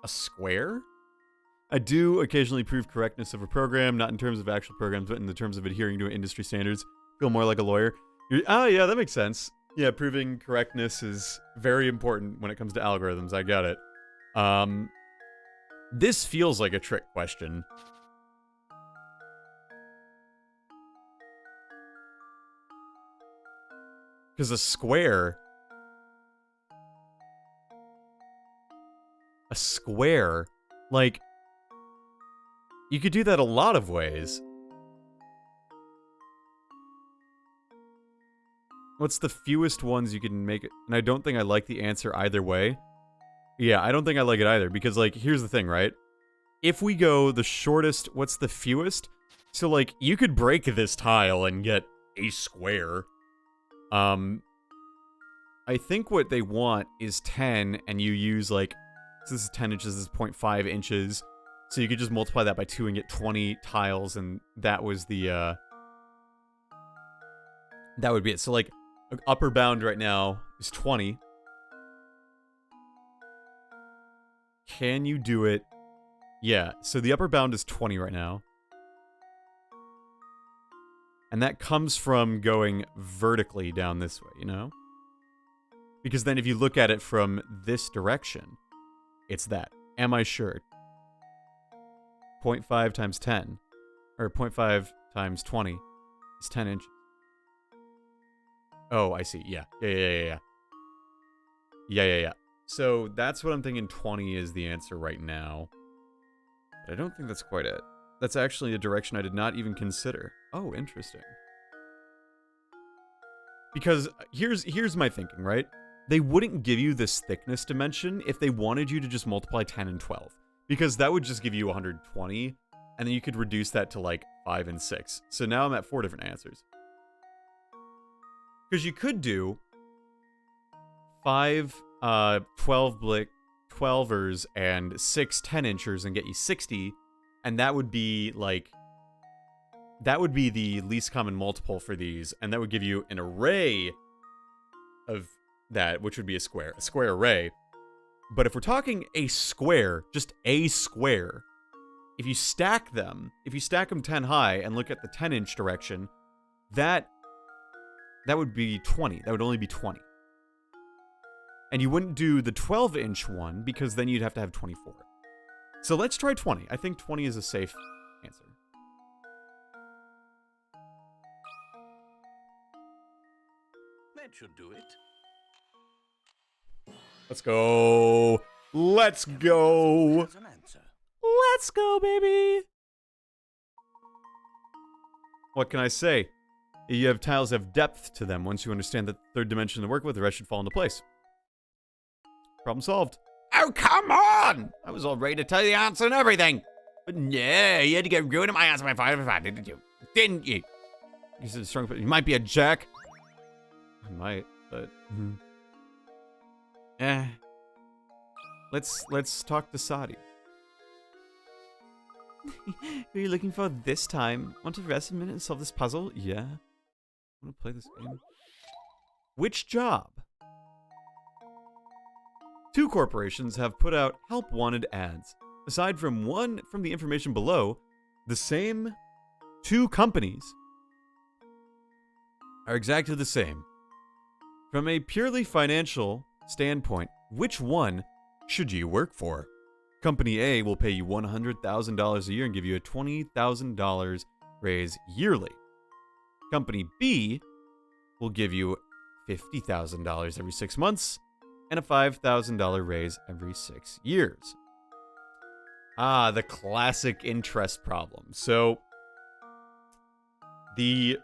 A: A square? I do occasionally prove correctness of a program, not in terms of actual programs, but in the terms of adhering to industry standards. Feel more like a lawyer. Oh, yeah, that makes sense. Yeah, proving correctness is very important when it comes to algorithms. I got it. This feels like a trick question. Because a square... A square... Like... You could do that a lot of ways. What's the fewest ones you can make it? And I don't think I like the answer either way. Yeah, I don't think I like it either, because, like, here's the thing, right? If we go the shortest, what's the fewest? So, like, you could break this tile and get a square. I think what they want is 10, and you use, like, so this is 10 inches, this is 0.5 inches. So you could just multiply that by 2 and get 20 tiles, and that was the, that would be it. So, like, upper bound right now is 20. Can you do it? Yeah, so the upper bound is 20 right now. And that comes from going vertically down this way, you know? Because then if you look at it from this direction, it's that. Am I sure? 0.5 times 10, or 0.5 times 20 is 10 inches. Oh, I see. Yeah. Yeah. So that's what I'm thinking 20 is the answer right now. But I don't think that's quite it. That's actually a direction I did not even consider. Oh, interesting. Because here's my thinking, right? They wouldn't give you this thickness dimension if they wanted you to just multiply 10 and 12. Because that would just give you 120, and then you could reduce that to like 5 and 6. So now I'm at 4 different answers. Because you could do 5 12ers and 6 10-inchers and get you 60, and that would be like... That would be the least common multiple for these, and that would give you an array of that, which would be a square array. But if we're talking a square, just a square, if you stack them 10 high and look at the 10-inch direction, that would be 20. That would only be 20. And you wouldn't do the 12-inch one because then you'd have to have 24. So let's try 20. I think 20 is a safe answer.
E: That should do it.
A: Let's go. Let's go.
E: As an answer.
A: Let's go, baby. What can I say? You have tiles have depth to them. Once you understand the third dimension to work with, the rest should fall into place. Problem solved.
C: Oh, come on! I was all ready to tell you the answer and everything. But yeah, you had to get ruining my answer by 5 of 5, didn't you? Didn't you?
A: You said strong, but you might be a jack. I might, but let's talk to Sadi. Who are you looking for this time? Want to rest a minute and solve this puzzle? Yeah. Want to play this game? Which job? 2 corporations have put out help wanted ads. Aside from one from the information below, the same 2 companies are exactly the same. From a purely financial standpoint, which one should you work for? Company A will pay you $100,000 a year and give you a $20,000 raise yearly. Company B will give you $50,000 every 6 months and a $5,000 raise every 6 years. Ah, the classic interest problem. So, the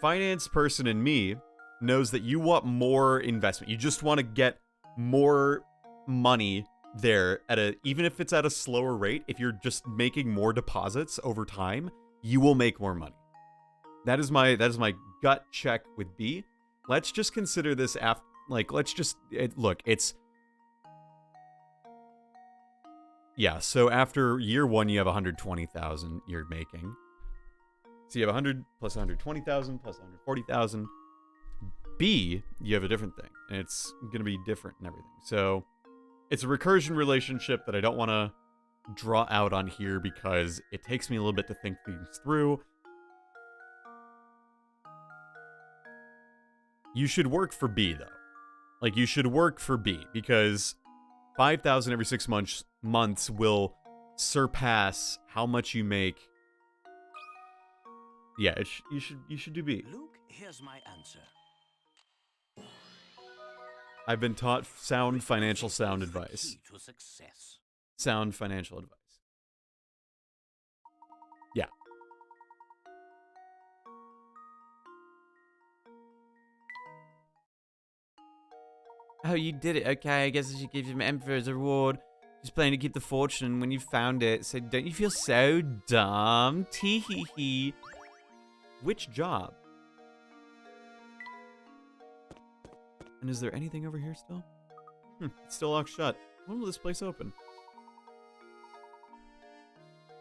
A: finance person in me knows that you want more investment. You just want to get more money there even if it's at a slower rate. If you're just making more deposits over time, you will make more money. That is my gut check with B. Let's just consider this so after year 1 you have 120,000 you're making. So you have 100 plus 120,000 plus 140,000. B, you have a different thing, and it's going to be different and everything. So it's a recursion relationship that I don't want to draw out on here because it takes me a little bit to think things through. You should work for B, though. Like, you should work for B, because 5,000 every 6 months will surpass how much you make. Yeah, you should do B.
E: Luke, here's my answer.
A: I've been taught sound financial advice.
E: Key to success.
A: Sound financial advice. Yeah. Oh, you did it. Okay, I guess I should give him Emperor's Award. Just planning to keep the fortune when you found it. So don't you feel so dumb? Tee-hee-hee. Which job? And is there anything over here still? It's still locked shut. When will this place open?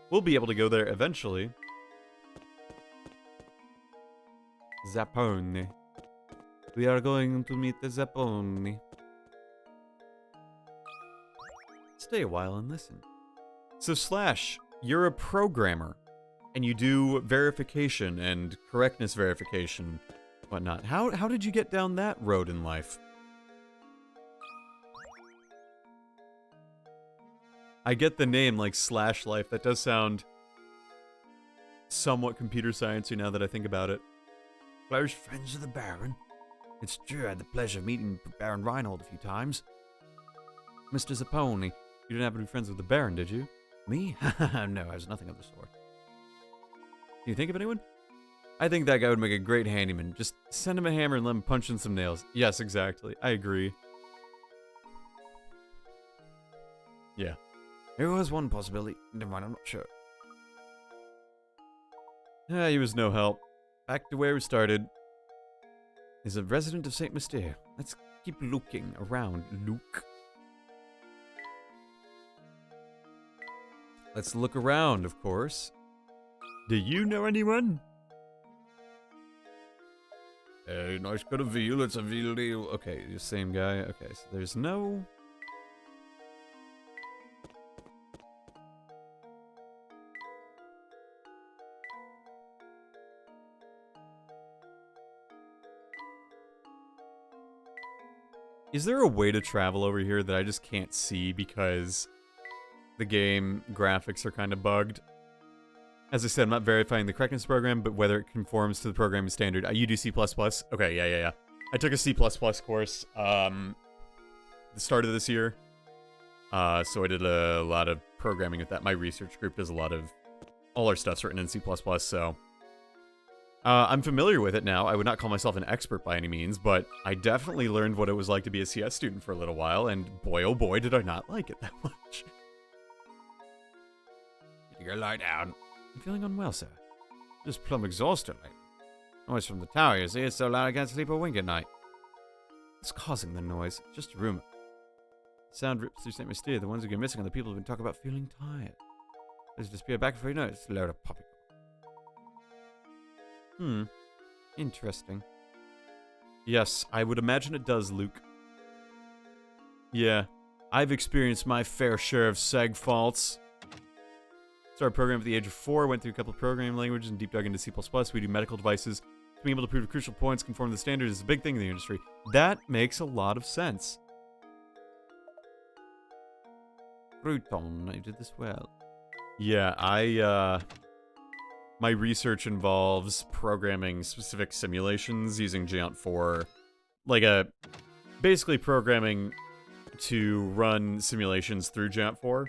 A: We'll be able to go there eventually. Zappone. We are going to meet the Zappone. Stay a while and listen. So Slash, you're a programmer, and you do verification and correctness verification, whatnot. How did you get down that road in life? I get the name, like, Slash Life. That does sound somewhat computer sciencey now that I think about it. Close friends of the Baron. It's true, I had the pleasure of meeting Baron Reinhold a few times. Mr. Zappone, you didn't happen to be friends with the Baron, did you? Me? No, I was nothing of the sort. Can you think of anyone? I think that guy would make a great handyman. Just send him a hammer and let him punch in some nails. Yes, exactly. I agree. Yeah. There was one possibility. Never mind, I'm not sure. He was no help. Back to where we started. He's a resident of St. Mystere. Let's keep looking around, Luke. Let's look around, of course. Do you know anyone?
B: A nice cut of veal, it's a veal deal.
A: Okay, the same guy. Okay, so there's no... Is there a way to travel over here that I just can't see because the game graphics are kind of bugged? As I said, I'm not verifying the correctness program, but whether it conforms to the programming standard. You do C++? Okay, yeah. I took a C++ course the start of this year. So I did a lot of programming with that. My research group does a lot of... All our stuff's written in C++, so... I'm familiar with it now. I would not call myself an expert by any means, but I definitely learned what it was like to be a CS student for a little while, and boy oh boy did I not like it that much.
B: Getting your lie down.
A: I'm feeling unwell, sir.
B: Just plumb exhausted, like. Noise from the tower, you see? It's so loud I can't sleep or wink at night.
A: What's causing the noise? Just a rumor. The sound rips through St. Mystere. The ones who get missing are the people who've been talking about feeling tired.
B: Let's just be back before you know it. It's a load of poppycock.
A: Interesting. Yes, I would imagine it does, Luke. Yeah, I've experienced my fair share of seg faults. Started programming at the age of 4, went through a couple of programming languages and deep dug into C++. We do medical devices. Being able to prove crucial points, conform to the standards is a big thing in the industry. That makes a lot of sense.
B: Bruton, you did this well.
A: Yeah, my research involves programming specific simulations using Geant 4, basically programming to run simulations through Geant 4,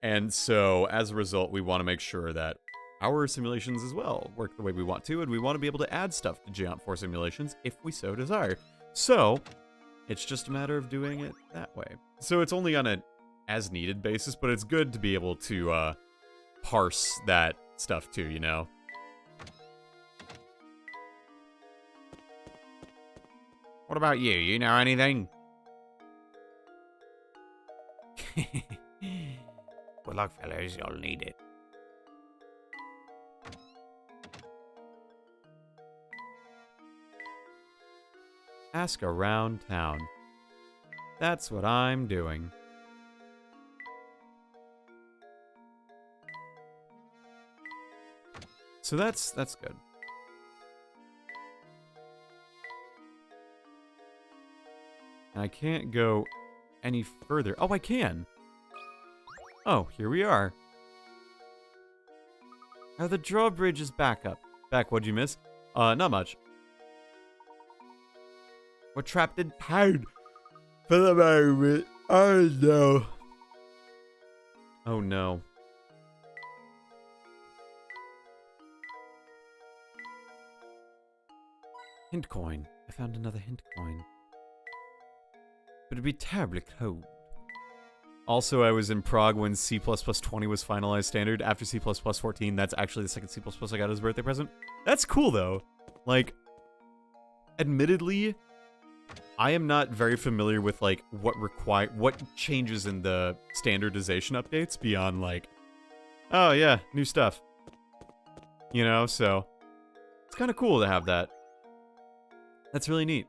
A: and so as a result, we want to make sure that our simulations as well work the way we want to, and we want to be able to add stuff to Geant 4 simulations if we so desire. So, it's just a matter of doing it that way. So it's only on an as-needed basis, but it's good to be able to parse that stuff too, you know?
B: What about you? You know anything? Good luck, fellas. You'll need it.
A: Ask around town. That's what I'm doing. So that's good. And I can't go any further. Oh, I can. Oh, here we are. Oh, the drawbridge is back up. Back, what'd you miss? Not much. We're trapped in town for the moment. Oh no. Oh no. Hint coin. I found another hint coin. But it'd be terribly cold. Also, I was in Prague when C++ 20 was finalized standard. After C++ 14, that's actually the second C++ I got as a birthday present. That's cool, though. Like, admittedly, I am not very familiar with, like, what changes in the standardization updates beyond, like, oh, yeah, new stuff. You know, so it's kind of cool to have that. That's really neat.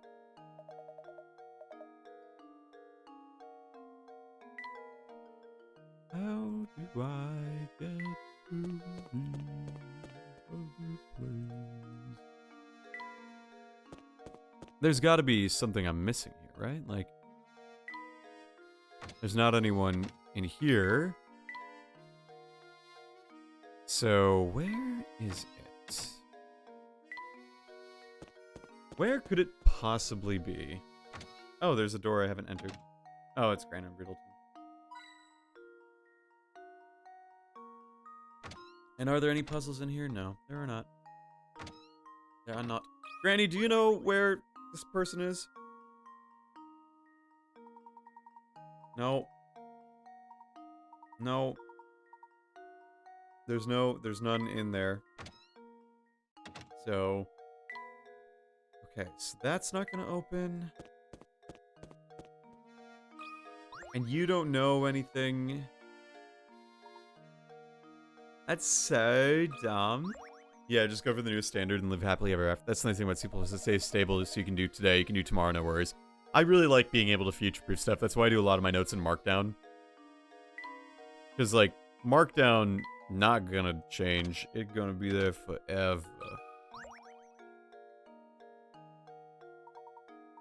A: How do I get to the other place? There's got to be something I'm missing here, right? Like, there's not anyone in here. So, where is it? Where could it possibly be? Oh, there's a door I haven't entered. Oh, it's Granite Riddleton. And are there any puzzles in here? No, there are not. There are not. Granny, do you know where this person is? No. No. There's none in there. So... Okay, so that's not gonna open. And you don't know anything. That's so dumb. Yeah, just go for the newest standard and live happily ever after. That's the nice thing about C++. It stays stable, so you can do today, you can do tomorrow, no worries. I really like being able to future-proof stuff. That's why I do a lot of my notes in Markdown. Because, like, Markdown, not gonna change. It's gonna be there forever.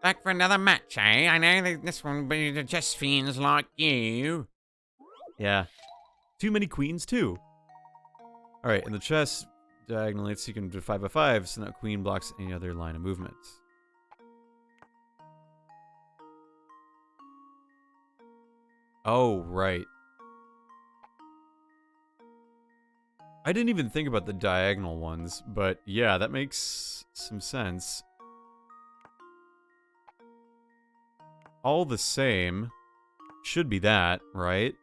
D: Back for another match, eh? I know that this one will be the chess fiends like you.
A: Yeah. Too many queens, too. Alright, in the chess, diagonally, so you can do 5x5, so that queen blocks any other line of movement. Oh, right. I didn't even think about the diagonal ones, but yeah, that makes some sense. All the same, should be that, right?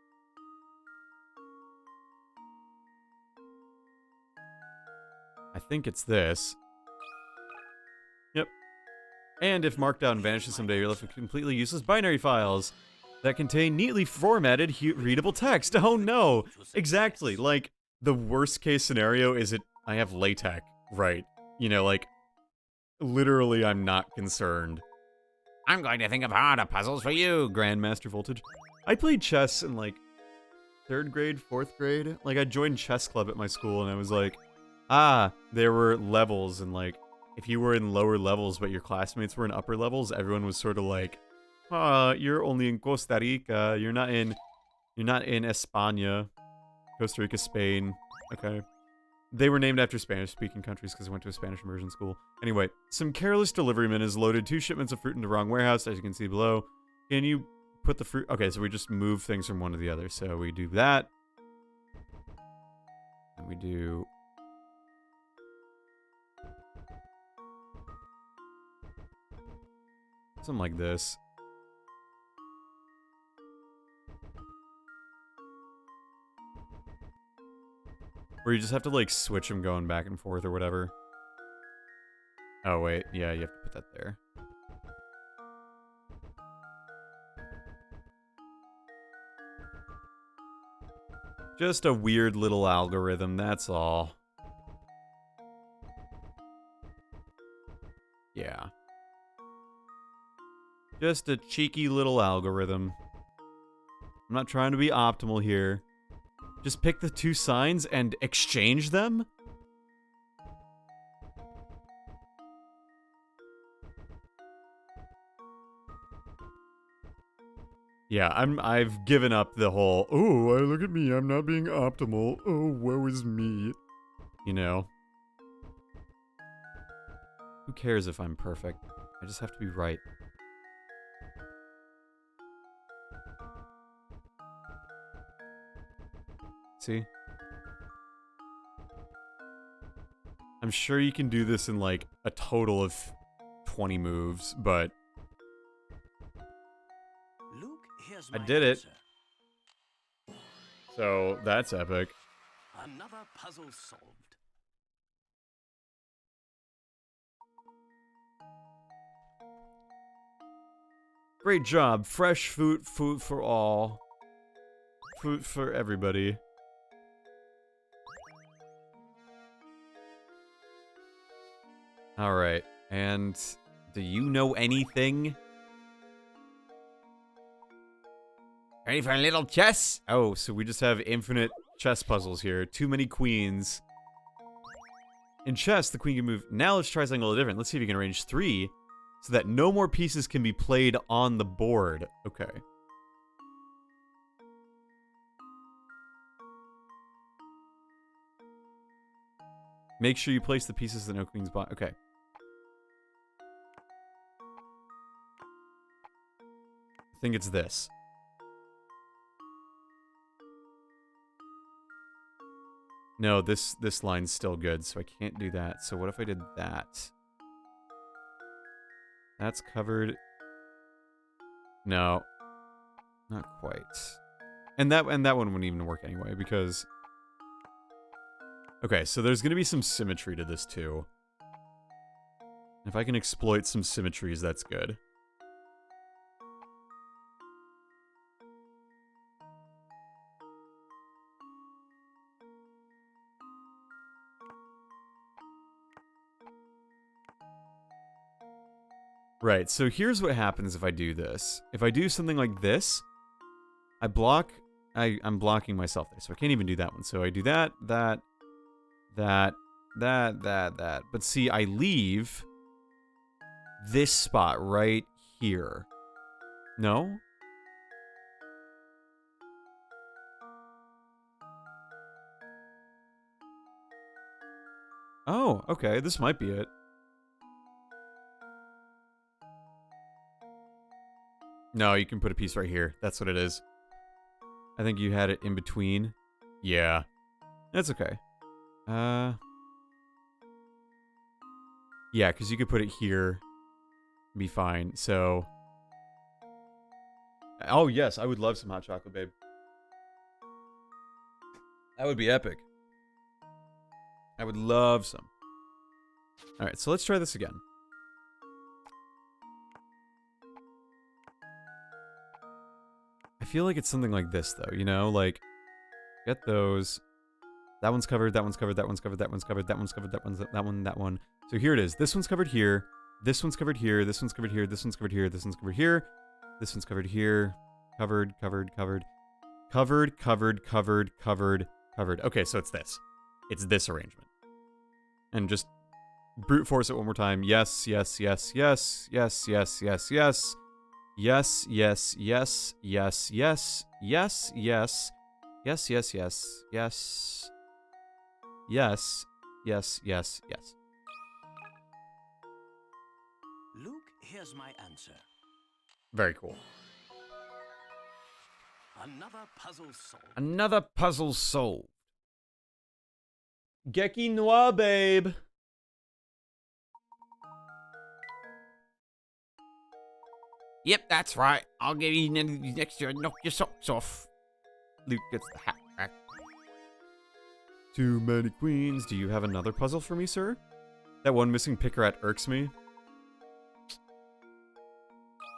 A: I think it's this. Yep. And if Markdown vanishes someday, you're left with completely useless binary files that contain neatly formatted, readable text. Oh no! Exactly. Like, the worst case scenario is I have LaTeX, right? You know, like, literally I'm not concerned.
D: I'm going to think of harder puzzles for you,
A: Grandmaster Voltage. I played chess in, like, 3rd grade, 4th grade. Like, I joined chess club at my school, and I was like, there were levels, and, like, if you were in lower levels but your classmates were in upper levels, everyone was sort of like, you're only in Costa Rica, you're not in España, Costa Rica, Spain. Okay. They were named after Spanish-speaking countries because I went to a Spanish immersion school. Anyway, some careless deliveryman has loaded 2 shipments of fruit in the wrong warehouse, as you can see below. Can you put the fruit... Okay, so we just move things from one to the other. So we do that. And we do... something like this. Where you just have to, like, switch them going back and forth or whatever. Oh, wait. Yeah, you have to put that there. Just a weird little algorithm, that's all. Yeah. Just a cheeky little algorithm. I'm not trying to be optimal here. Just pick the 2 signs and exchange them? Yeah, I've given up the whole, oh, look at me, I'm not being optimal. Oh, woe is me. You know? Who cares if I'm perfect? I just have to be right. See? I'm sure you can do this in, like, a total of 20 moves, but...
E: Luke, here's
A: I
E: my
A: did it.
E: answer.
A: So, that's epic.
E: Another puzzle solved.
A: Great job. Fresh food for all. Food for everybody. Alright, and do you know anything?
D: Ready for a little chess?
A: Oh, so we just have infinite chess puzzles here. Too many queens. In chess, the queen can move. Now let's try something a little different. Let's see if you can arrange 3 so that no more pieces can be played on the board. Okay. Make sure you place the pieces that no queens block. Okay. I think it's this. No, this line's still good, so I can't do that. So what if I did that? That's covered. No. Not quite. And that one wouldn't even work anyway, because... Okay, so there's gonna be some symmetry to this, too. If I can exploit some symmetries, that's good. Right, so here's what happens if I do this. If I do something like this, I block... I'm blocking myself there, so I can't even do that one. So I do that. But see, I leave this spot right here. No? Oh, okay, this might be it. No, you can put a piece right here. That's what it is. I think you had it in between. Yeah. That's okay. Yeah, because you could put it here. Be fine. So... Oh, yes, I would love some hot chocolate, babe. That would be epic. I would love some. Alright, so let's try this again. I feel like it's something like this, though, you know? Like, get those. That one's covered, that one's covered, that one's covered, that one's covered, that one's covered, that one's that one. So here it is. This one's covered here. This one's covered here. This one's covered here. This one's covered here. This one's covered here. This one's covered here. Covered, covered, covered. Covered, covered, covered, covered, covered. Okay, so it's this. It's this arrangement. And just brute force it one more time. Yes, yes, yes, yes, yes, yes, yes, yes. Yes, yes, yes, yes, yes, yes, yes, yes, yes, yes, yes, yes, yes, yes, yes.
E: Luke, here's my answer.
A: Very cool.
E: Another puzzle solved.
A: Another puzzle solved. Geki Noir, babe.
C: Yep, that's right. I'll give you next year and knock your socks off.
A: Luke gets the hat back. Too many queens. Do you have another puzzle for me, sir? That one missing picarat irks me.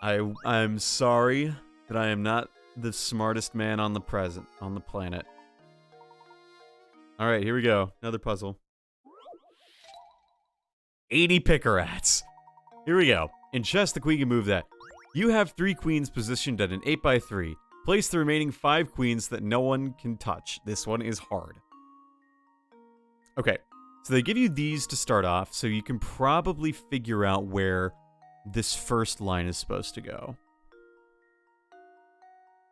A: I'm sorry that I am not the smartest man on the planet. All right, here we go. Another puzzle. 80 picarats. Here we go. In chess, the queen can move that. You have 3 queens positioned at an 8x3. Place the remaining 5 queens that no one can touch. This one is hard. Okay, so they give you these to start off, so you can probably figure out where this first line is supposed to go.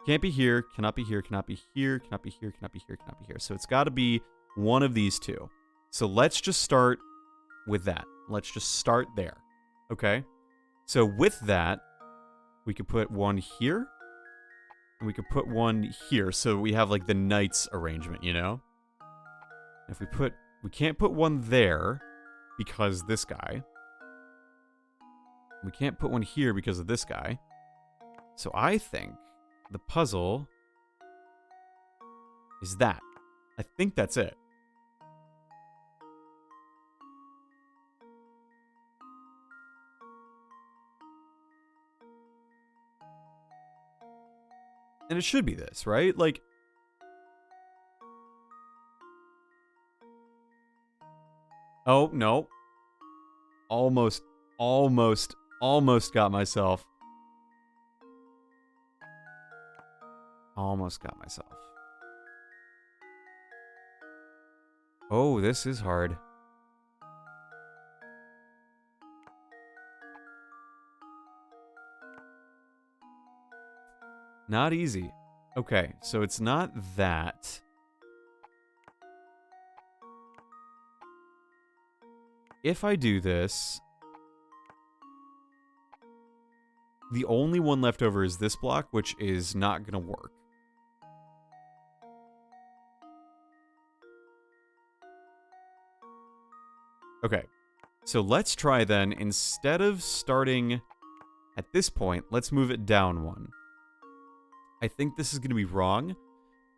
A: Can't be here, cannot be here, cannot be here, cannot be here, cannot be here, cannot be here. So it's got to be one of these two. So let's just start with that. Let's just start there. Okay? So with that, we could put one here. And we could put one here. So we have like the knights arrangement, you know? If we can't put one there because this guy. We can't put one here because of this guy. So I think the puzzle is that. I think that's it. And it should be this, right? Like... Oh, no. Almost got myself. Almost got myself. Oh, this is hard. Not easy. Okay, so it's not that. If I do this, the only one left over is this block, which is not going to work. Okay, so let's try then, instead of starting at this point, let's move it down one. I think this is going to be wrong.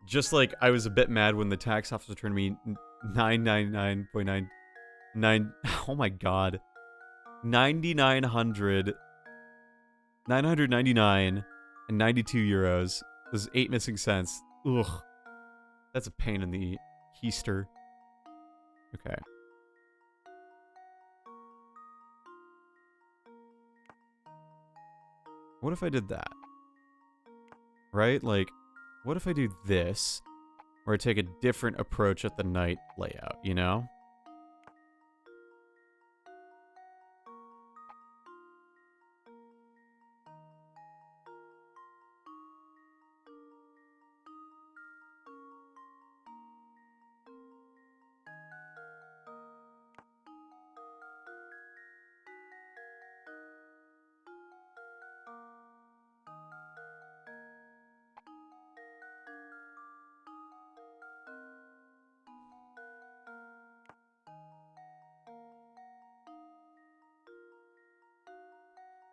A: Just like I was a bit mad when the tax officer turned me 999.99. Oh my god. 999 and 92 euros. Those 8 missing cents. Ugh. That's a pain in the keister. Okay. What if I did that? Right? Like, what if I do this, or I take a different approach at the night layout, you know?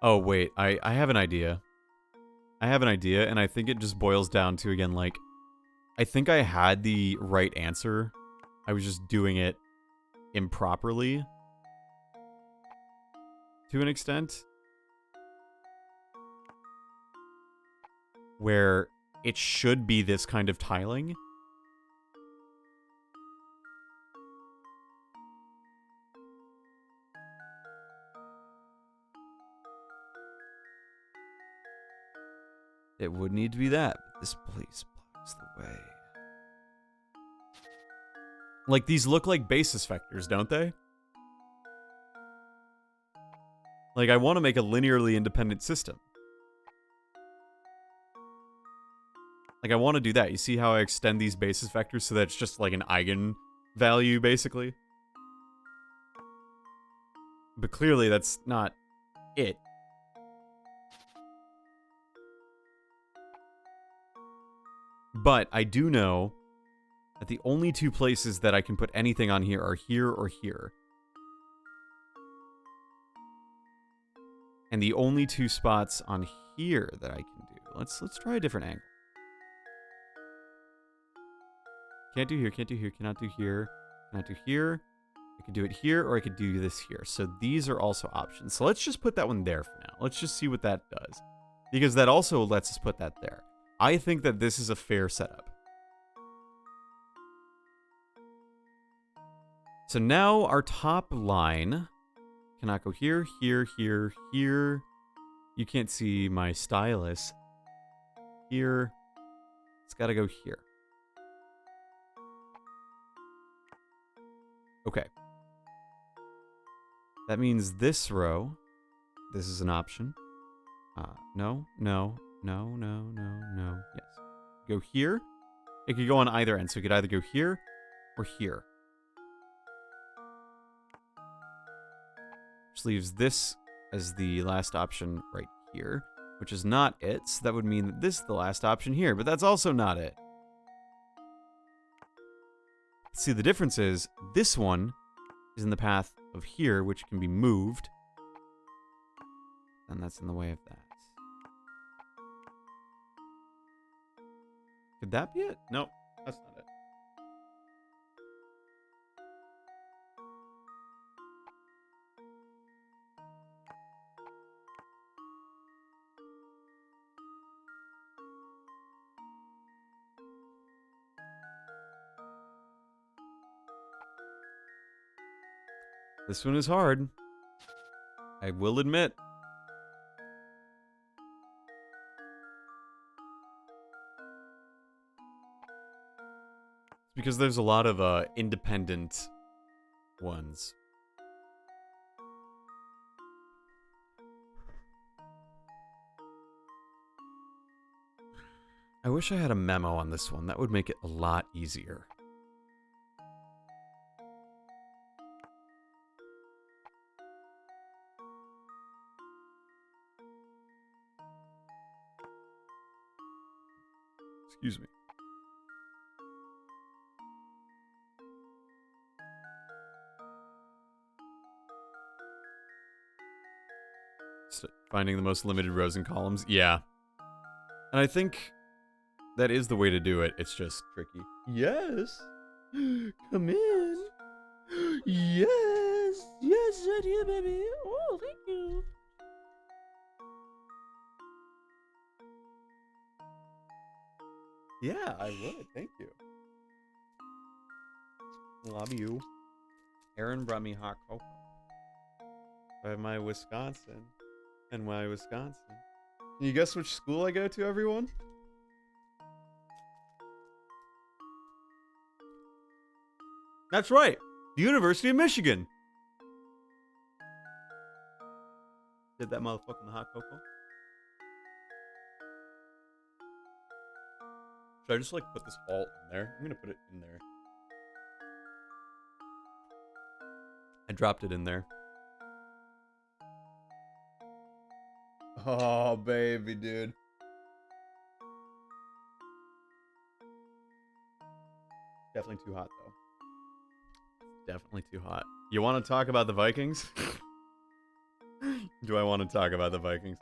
A: Oh, wait, I have an idea. I have an idea, and I think it just boils down to, again, like, I think I had the right answer. I was just doing it improperly. To an extent. Where it should be this kind of tiling. It would need to be that, but this place blocks the way. Like, these look like basis vectors, don't they? Like, I want to make a linearly independent system. Like, I want to do that. You see how I extend these basis vectors so that it's just like an eigenvalue, basically? But clearly, that's not it. But I do know that the only two places that I can put anything on here are here or here. And the only two spots on here that I can do. Let's try a different angle. Can't do here, can't do here, cannot do here, cannot do here. I could do it here, or I could do this here. So these are also options. So let's just put that one there for now. Let's just see what that does. Because that also lets us put that there. I think that this is a fair setup. So now our top line cannot go here, here, here, here. You can't see my stylus. Here. It's got to go here. Okay. That means this row, this is an option. No, no, no, no, no, no. Yes. Go here. It could go on either end, so it could either go here or here. Which leaves this as the last option right here, which is not it. So that would mean that this is the last option here, but that's also not it. See, the difference is this one is in the path of here, which can be moved. And that's in the way of that. Could that be it? No, that's not it. This one is hard. I will admit. It's because there's a lot of independent ones. I wish I had a memo on this one. That would make it a lot easier. Excuse me. Finding the most limited rows and columns. Yeah. And I think that is the way to do it. It's just tricky. Yes. Come in. Yes. Yes, right here, baby. Oh, thank you. Yeah, I would. Thank you. Love you. Aaron brought me hot cocoa. By my Wisconsin. And my Wisconsin. Can you guess which school I go to, everyone? That's right. The University of Michigan. Did that motherfucker in the hot cocoa? Should I just like put this all in there? I'm gonna put it in there. I dropped it in there. Oh, baby, dude. Definitely too hot, though. Definitely too hot. You want to talk about the Vikings? Do I want to talk about the Vikings?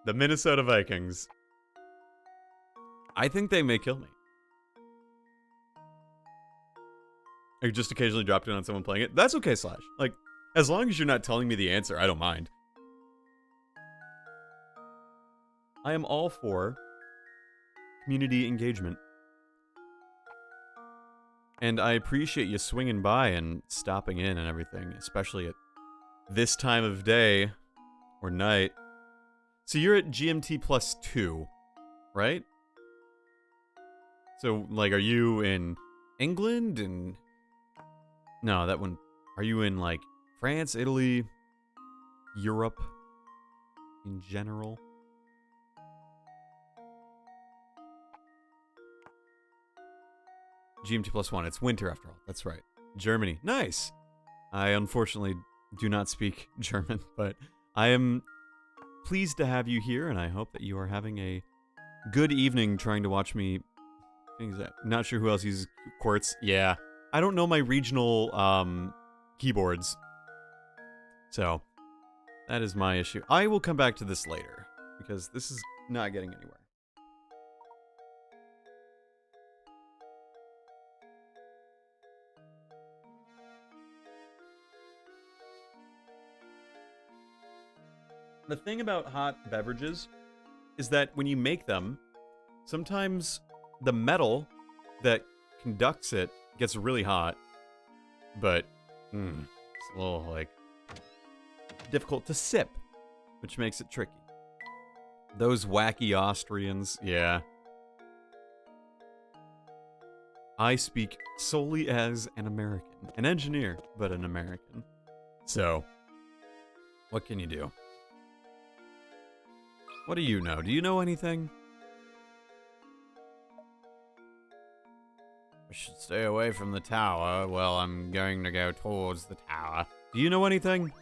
A: The Minnesota Vikings. I think they may kill me. I just occasionally dropped in on someone playing it. That's okay, Slash. Like, as long as you're not telling me the answer, I don't mind. I am all for community engagement. And I appreciate you swinging by and stopping in and everything, especially at this time of day or night. So you're at GMT +2, right? So, like, are you in England and... No, that one... Are you in, like, France, Italy, Europe in general? GMT +1. It's winter after all. That's right. Germany. Nice. I unfortunately do not speak German, but I am pleased to have you here, and I hope that you are having a good evening trying to watch me. Not sure who else uses Quartz. Yeah. I don't know my regional keyboards. So, that is my issue. I will come back to this later, because this is not getting anywhere. The thing about hot beverages is that when you make them, sometimes the metal that conducts it gets really hot, but it's a little, like, difficult to sip, which makes it tricky. Those wacky Austrians, yeah. I speak solely as an American. An engineer, but an American. So, what can you do? What do you know? Do you know anything? I should stay away from the tower. Well, I'm going to go towards the tower. Do you know anything?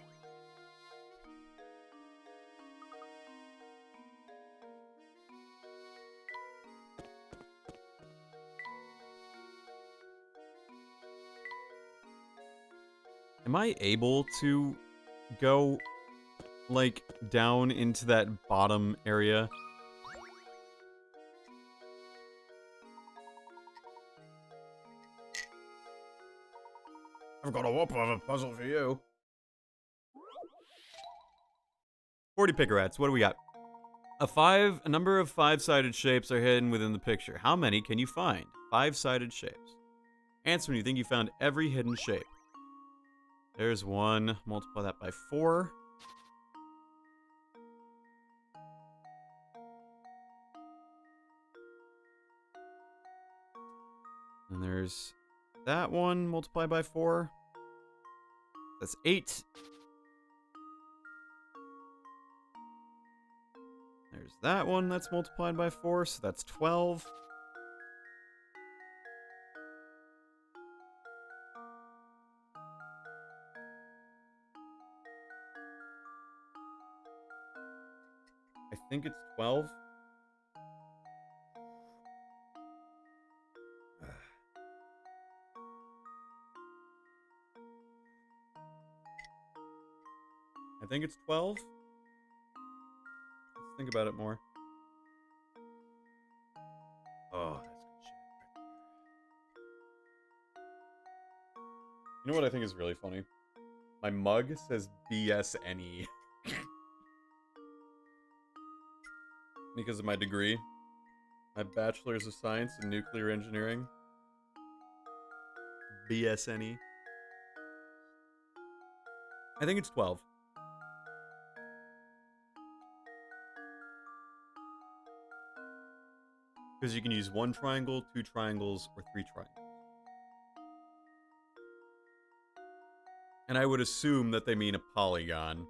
A: Am I able to go, like, down into that bottom area? I've got a whoop of a puzzle for you. 40 Pickerats, what do we got? A number of 5-sided shapes are hidden within the picture. How many can you find? 5-sided shapes. Answer when you think you found every hidden shape. There's one. Multiply that by 4. And there's that one. Multiply by 4. That's 8. There's that one. That's multiplied by 4. So that's 12. I think it's 12. I think it's 12. Let's think about it more. Oh, that's good shit. You know what I think is really funny? My mug says BSNE. Because of my degree. My Bachelor's of Science in Nuclear Engineering. BSNE. I think it's 12. Because you can use 1 triangle, 2 triangles, or 3 triangles. And I would assume that they mean a polygon.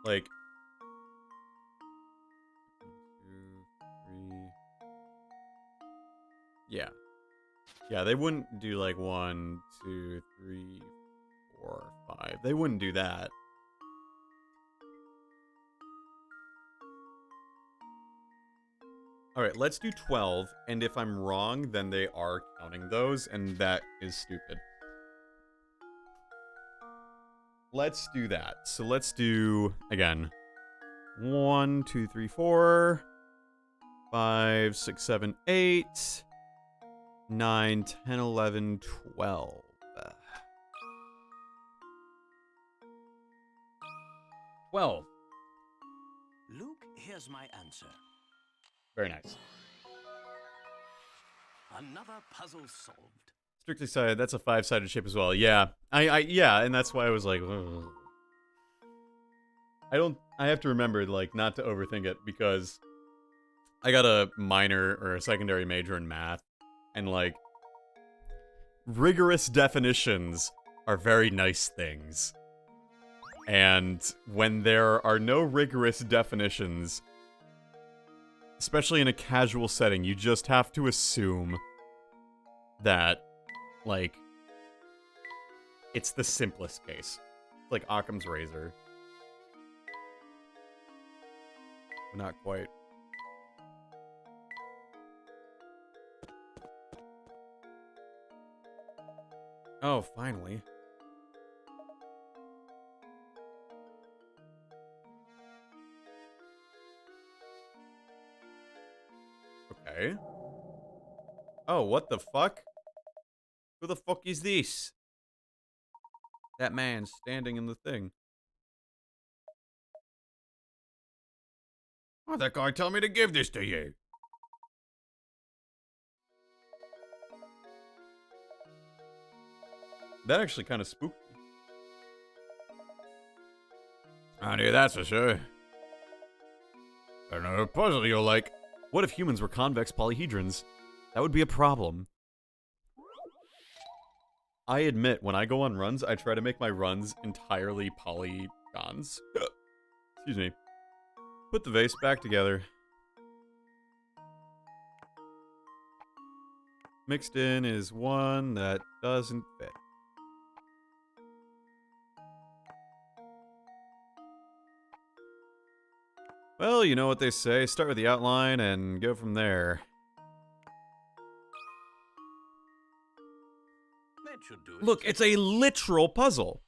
A: Like... 1, 2, 3... Yeah. Yeah, they wouldn't do like 1, 2, 3, 4, 5. They wouldn't do that. Alright, let's do 12, and if I'm wrong, then they are counting those, and that is stupid. Let's do that. So let's do, again, 1, 2, 3, 4, 5, 6, 7, 8, 9, 10, 11, 12. 12.
E: Luke, here's my answer.
A: Very nice.
E: Another puzzle solved.
A: Strictly sided, that's a 5-sided shape as well. Yeah. Yeah, and that's why I was like, ugh. I have to remember, like, not to overthink it, because I got a minor or a secondary major in math, and, like, rigorous definitions are very nice things. And when there are no rigorous definitions, especially in a casual setting, you just have to assume that, like, it's the simplest case. It's like Occam's razor. Not quite. Oh, finally. Okay. Oh, what the fuck? Who the fuck is this? That man standing in the thing. Oh, that guy told me to give this to you. That actually kind of spooked me. I knew that's for sure. Another puzzle you'll like. What if humans were convex polyhedrons? That would be a problem. I admit, when I go on runs, I try to make my runs entirely polygons. Excuse me. Put the vase back together. Mixed in is one that doesn't fit. Well, you know what they say. Start with the outline and go from there.
E: That should do it.
A: Look, it's a literal puzzle.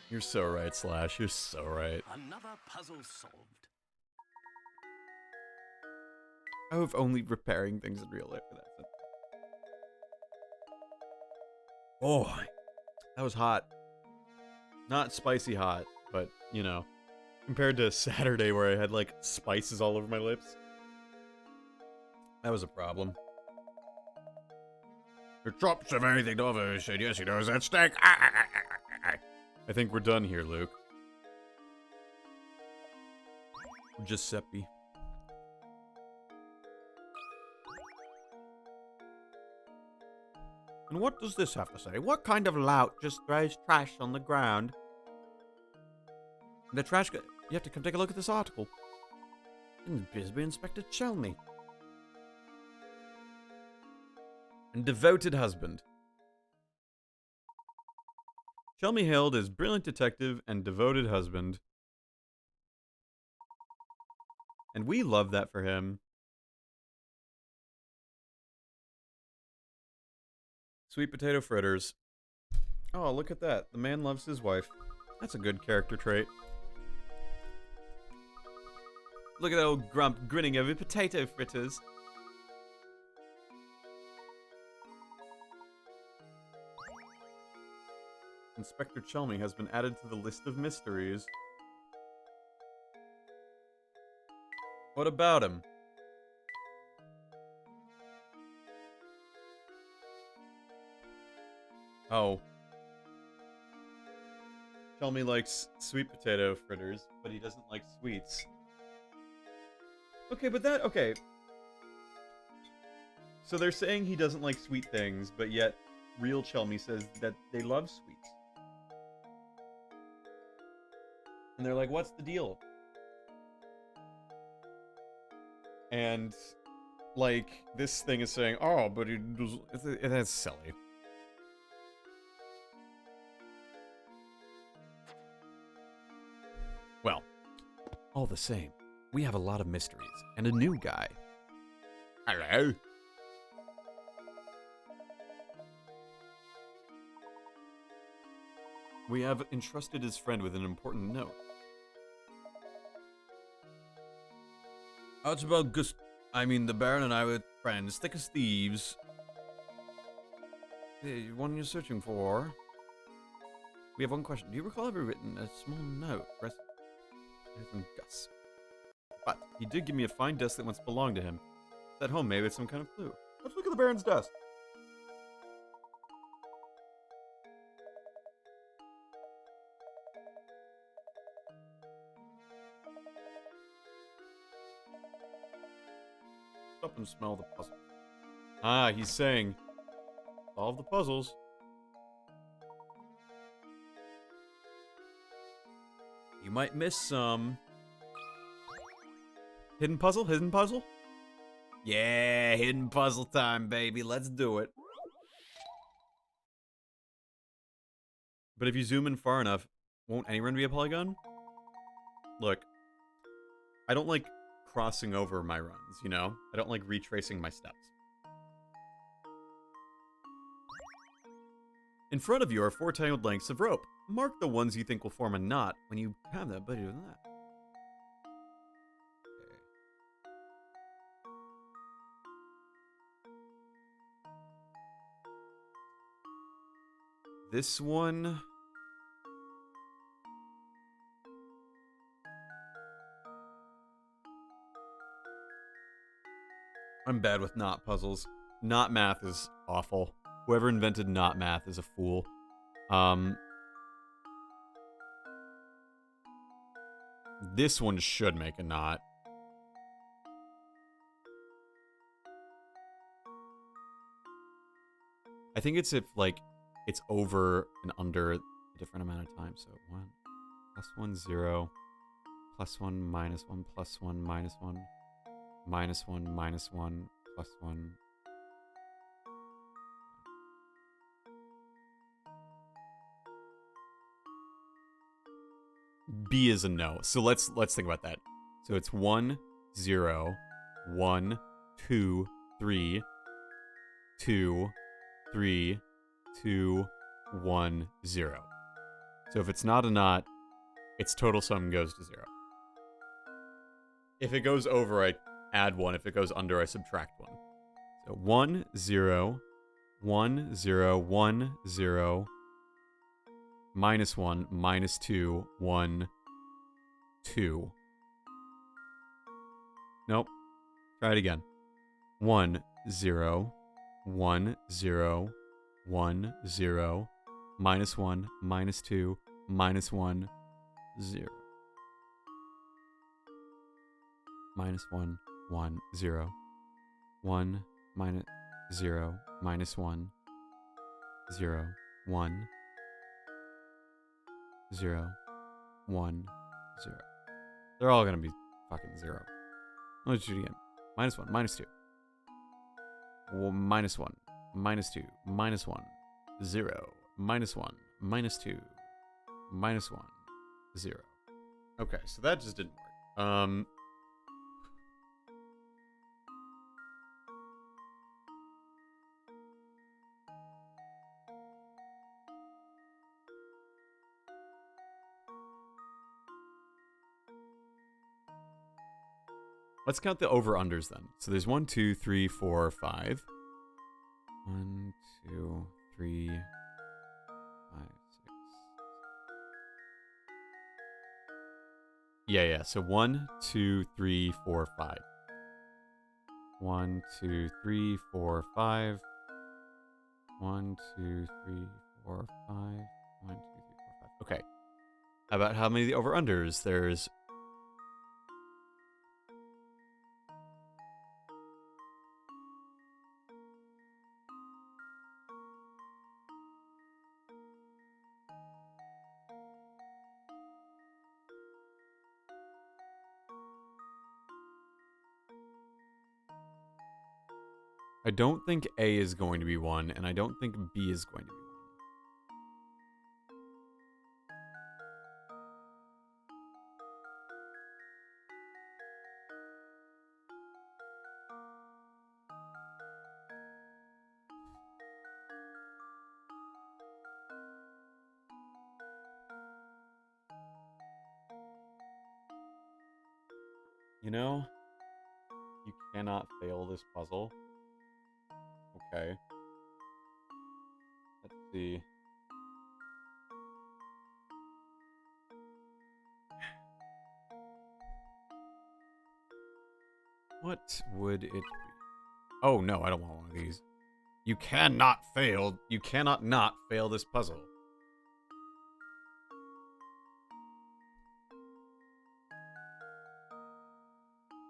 A: You're so right, Slash. You're so right.
E: Another puzzle solved.
A: Oh, if only repairing things in real life for that. Oh, that was hot. Not spicy hot, but, you know, compared to Saturday where I had, like, spices all over my lips. That was a problem. The drops of anything over, said, yes, he knows that steak. I think we're done here, Luke. Giuseppe. And what does this have to say? What kind of lout just throws trash on the ground? The trash... You have to come take a look at this article. And Bisbee Inspector Chelney. And devoted husband. Chelmy hailed as brilliant detective and devoted husband. And we love that for him. Sweet potato fritters. Oh, look at that. The man loves his wife. That's a good character trait. Look at that old grump grinning over potato fritters. Inspector Chelmy has been added to the list of mysteries. What about him? Oh. Chelmy likes sweet potato fritters, but he doesn't like sweets. Okay, but that... Okay. So they're saying he doesn't like sweet things, but yet real Chelmy says that they love sweets. And they're like, what's the deal? And, like, this thing is saying, oh, but it does... That's silly. Well, all the same, we have a lot of mysteries and a new guy. Hello? We have entrusted his friend with an important note. It's about the Baron and I were friends, thick as thieves. The one you're searching for. We have one question. Do you recall ever written a small note from Gus? But he did give me a fine desk that once belonged to him. It's at home, maybe it's some kind of clue. Let's look at the Baron's desk. Stop and smell the puzzle. Ah, he's saying, solve the puzzles. You might miss some. Hidden puzzle? Hidden puzzle? Yeah, hidden puzzle time, baby. Let's do it. But if you zoom in far enough, won't any run be a polygon? Look, I don't like crossing over my runs, you know? I don't like retracing my steps. In front of you are 4 tangled lengths of rope. Mark the ones you think will form a knot when you have that, but even that. Okay. This one... I'm bad with knot puzzles. Knot math is awful. Whoever invented knot math is a fool. This one should make a knot. I think it's if, like, it's over and under a different amount of time. So 1, +1, 0, +1, -1, +1, -1, -1, -1, +1. B is a no. So let's think about that. So it's 1, 0, 1, 2, 3, 2, 3, 2, 1, 0. So if it's not a knot, its total sum goes to 0. If it goes over, I add 1. If it goes under, I subtract 1. So 1, 0, 1, 0, 1, 0, -1, -2, 1, 2. Nope. Try it again. 1, 0, 1, 0, 1, 0, -1, -2, -1, 0. -1, 1, 0. 1, -0, -1, 0, 1, 0, 1, 0. They're all gonna be fucking 0. Let's do it again. -1, -2. -1, -2, -1, 0, -1, -2, -1, 0. Okay, so that just didn't work. Let's count the over-unders then. So there's 1, 2, 3, 4, 5. 1, 2, 3, 5, 6. Yeah. So 1, 2, 3, 4, 5. 1, 2, 3, 4, 5. 1, 2, 3, 4, 5. 1, 2, 3, 4, 5. Okay. How about how many over-unders? There's I don't think A is going to be 1, and I don't think B is going to be 1. You know, you cannot fail this puzzle. Okay. Let's see. What would it be? Oh no, I don't want one of these. You cannot fail. You cannot not fail this puzzle.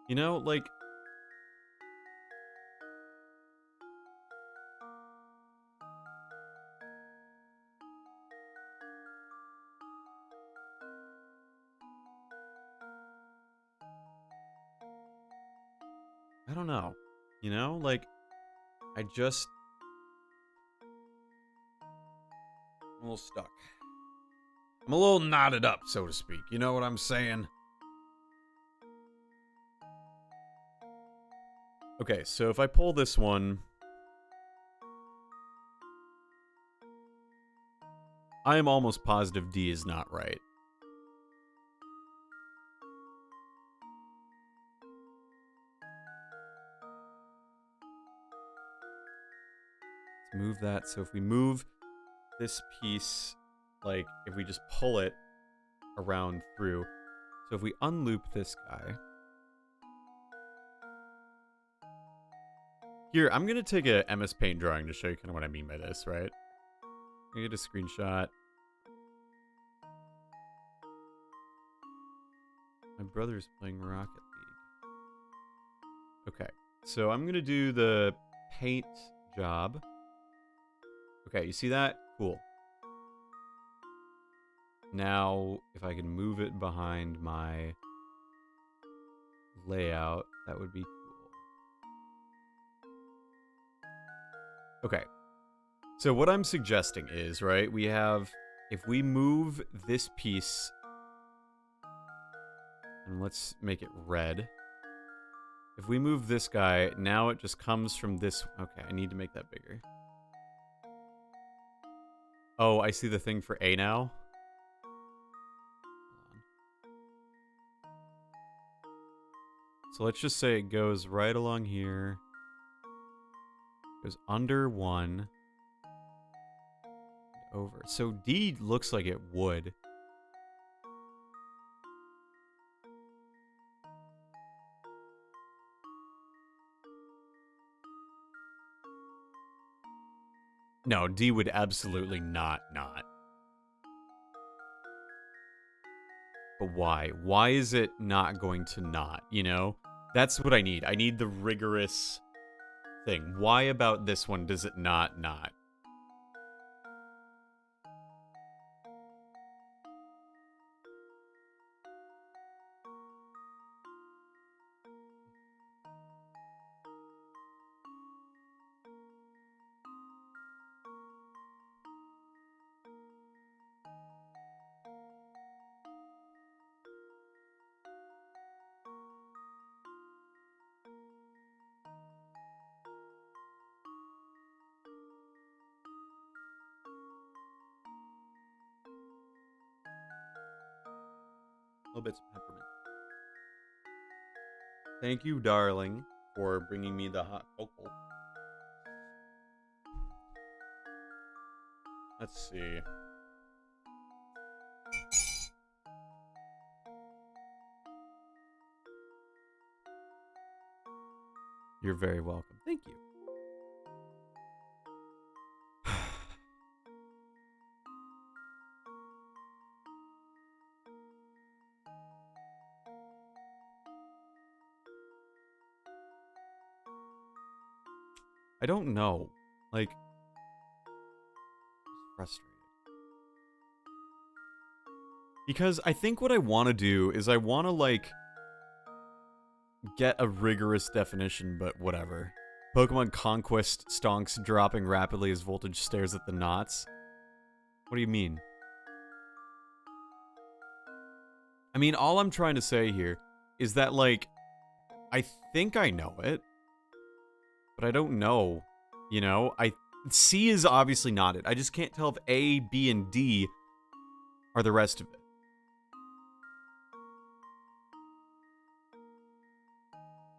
A: You know, like... I don't know. You know, like... I'm a little stuck. I'm a little knotted up, so to speak. You know what I'm saying? Okay, so if I pull this one... I am almost positive D is not right. Let's move that. So if we move this piece, like, if we just pull it around through. So if we unloop this guy. Here, I'm going to take a MS Paint drawing to show you kind of what I mean by this, right? I get a screenshot. My brother's playing Rocket League. Okay, so I'm going to do the paint job. Okay, you see that? Cool. Now, if I can move it behind my layout, that would be cool. Okay. So what I'm suggesting is, right, we have, if we move this piece, and let's make it red. If we move this guy, now it just comes from this. Okay, I need to make that bigger. Oh, I see the thing for A now. So let's just say it goes right along here. Goes under 1. Over. So D looks like it would. No, D would absolutely not. But why? Why is it not going to not, you know? That's what I need. I need the rigorous thing. Why about this one does it not? Little bits of peppermint. Thank you, darling, for bringing me the hot cocoa. Let's see. You're very welcome. Thank you. I don't know. Like, I'm frustrated. Because I think what I want to do is I want to, like, get a rigorous definition, but whatever. Pokemon Conquest stonks dropping rapidly as Voltage stares at the knots. What do you mean? I mean, all I'm trying to say here is that, like, I think I know it, but I don't know. You know? C is obviously not it. I just can't tell if A, B, and D are the rest of it.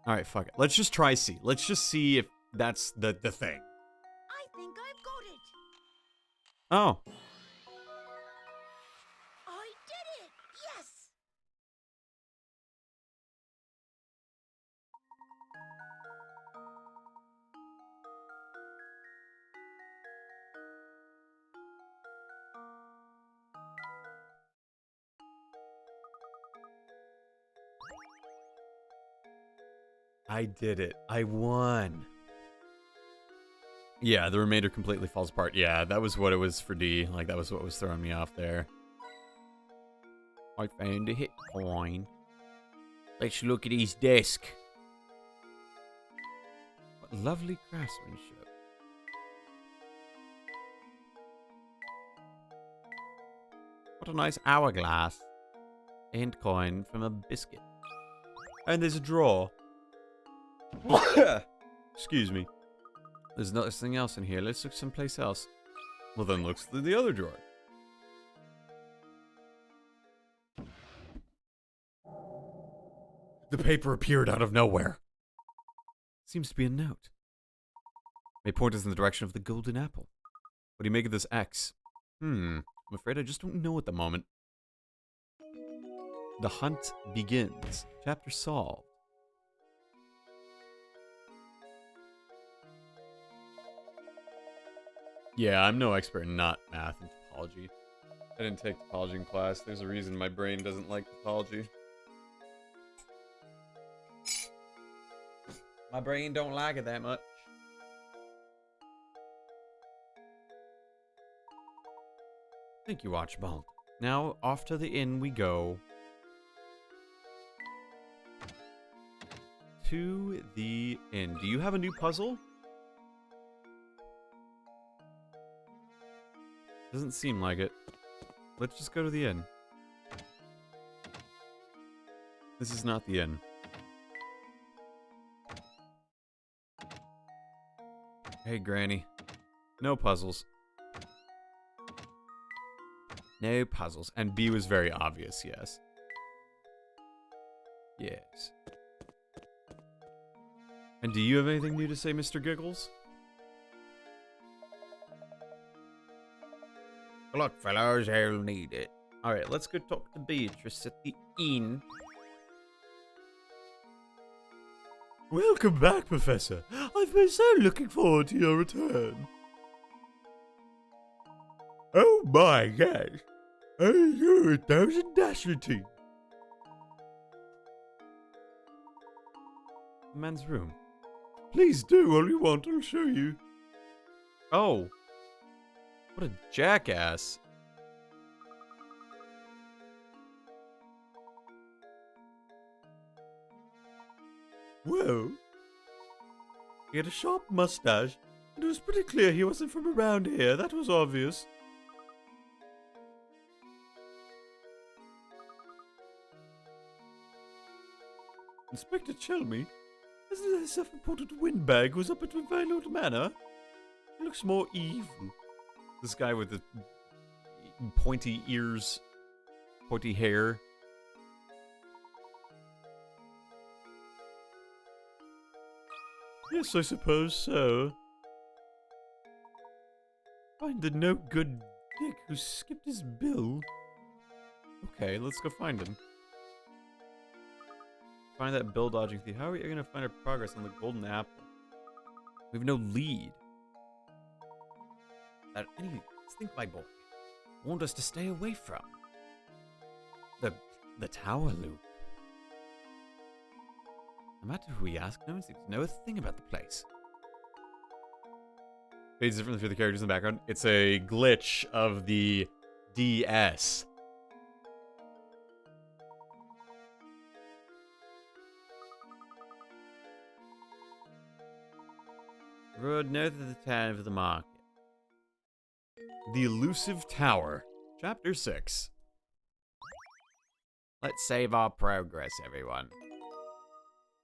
A: Alright, fuck it. Let's just try C. Let's just see if that's the thing.
F: I think I've got it.
A: Oh.
F: I did it. Yes.
A: I did it. I won. Yeah, the remainder completely falls apart. Yeah, that was what it was for D. Like, that was what was throwing me off there. I found a hit coin. Let's look at his desk. What lovely craftsmanship. What a nice hourglass. And coin from a biscuit. And there's a drawer. Excuse me. There's nothing else in here. Let's look someplace else. Well, then looks through the other drawer. The paper appeared out of nowhere. Seems to be a note. May point us in the direction of the golden apple. What do you make of this X? I'm afraid I just don't know at the moment. The hunt begins. Chapter solved. Yeah, I'm no expert in math and topology. I didn't take topology in class. There's a reason my brain doesn't like topology. My brain don't like it that much. Thank you, Archibald. Now, off to the inn we go. To the inn. Do you have a new puzzle? Doesn't seem like it. Let's just go to the inn. This is not the inn. Hey, Granny. No puzzles. No puzzles. And B was very obvious, yes. Yes. And do you have anything new to say, Mr. Giggles? Look, fellows, I'll need it. Alright, let's go talk to Beatrice at the inn. Welcome back, Professor. I've been so looking forward to your return.
B: Oh my gosh. You're 1,000 Dasherty.
A: The man's room.
B: Please do all you want, I'll show you.
A: Oh. What a jackass.
B: Well, he had a sharp mustache, and it was pretty clear he wasn't from around here. That was obvious. Inspector Chelmy, isn't it a self-reported windbag who's up at Violet Manor? He looks more evil.
A: This guy with the pointy ears, pointy hair.
B: Yes, I suppose so. Find the no good dick who skipped his bill.
A: Okay, let's go find him. Find that bill dodging thief. How are we going to find our progress on the golden apple? We have no lead. That any think my boy warned us to stay away from the tower loop. No matter who we ask, no one seems to know a thing about the place. Fades differently for the characters in the background. It's a glitch of the DS. Road north of the town of the market. The Elusive Tower. Chapter 6. Let's save our progress, everyone.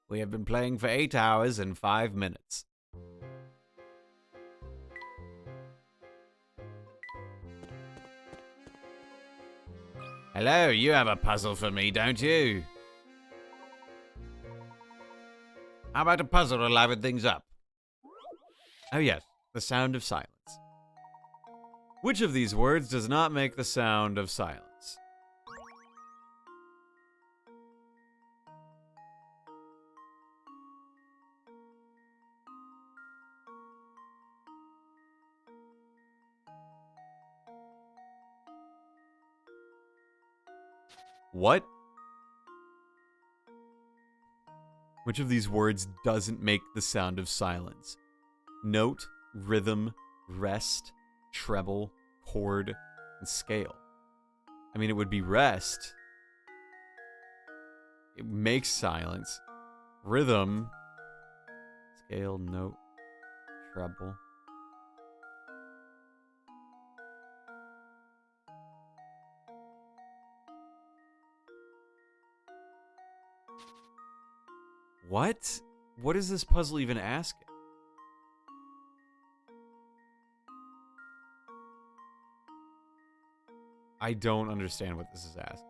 A: We have been playing for 8 hours and 5 minutes. Hello, you have a puzzle for me, don't you? How about a puzzle to liven things up? Oh yes, the sound of silence. Which of these words does not make the sound of silence? What? Which of these words doesn't make the sound of silence? Note, rhythm, rest, treble, chord, and scale. I mean, it would be rest. It makes silence. Rhythm, scale, note, treble. What? What is this puzzle even asking? I don't understand what this is asking.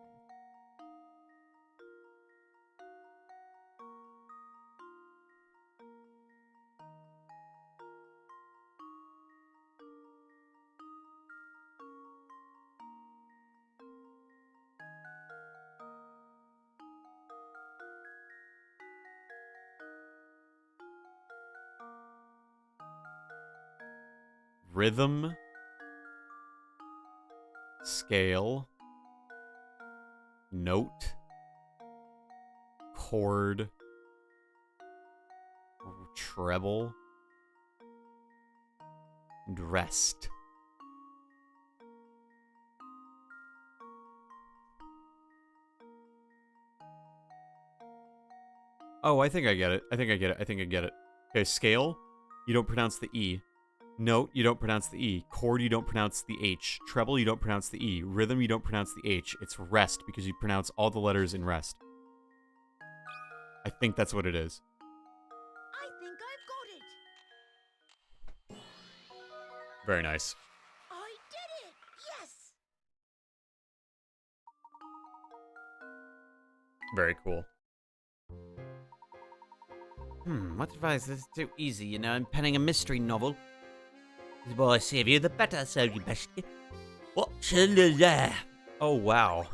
A: Rhythm, scale, note, chord, treble, and rest. Oh, I think I get it. I think I get it. Okay, scale, you don't pronounce the E. Note, you don't pronounce the E. Chord, you don't pronounce the H. Treble, you don't pronounce the E. Rhythm, you don't pronounce the H. It's rest because you pronounce all the letters in rest. I think that's what it is.
F: I think I've got it.
A: Very nice.
F: I did it. Yes.
A: Very cool.
C: What advice? This is too easy, you know. I'm penning a mystery novel. The more I see of you, the better, so you best... What's in there?
A: Oh, wow.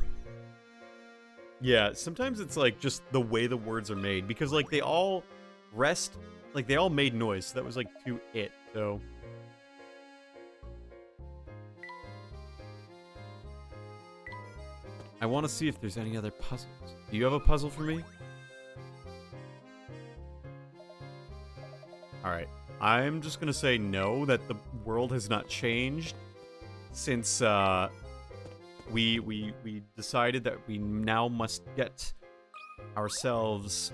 A: Yeah, sometimes it's like just the way the words are made because like they all rest, like they all made noise. So that was like to it, so... I want to see if there's any other puzzles. Do you have a puzzle for me? Alright. I'm just gonna say no, that the world has not changed since we decided that we now must get ourselves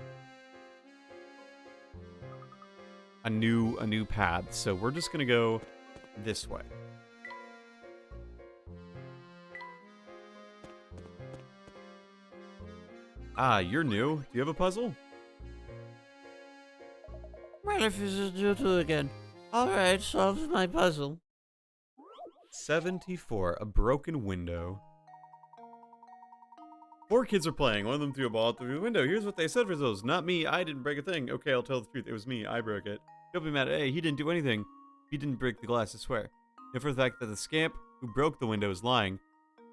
A: a new path. So we're just gonna go this way. Ah, you're new. Do you have a puzzle?
C: Well, if this is you two again. Alright, solves my puzzle.
A: 74, a broken window. 4 kids are playing. One of them threw a ball through the window. Here's what they said for those. Not me. I didn't break a thing. Okay, I'll tell the truth. It was me. I broke it. Don't be mad at A. He didn't do anything. He didn't break the glass, I swear. And for the fact that the scamp who broke the window is lying.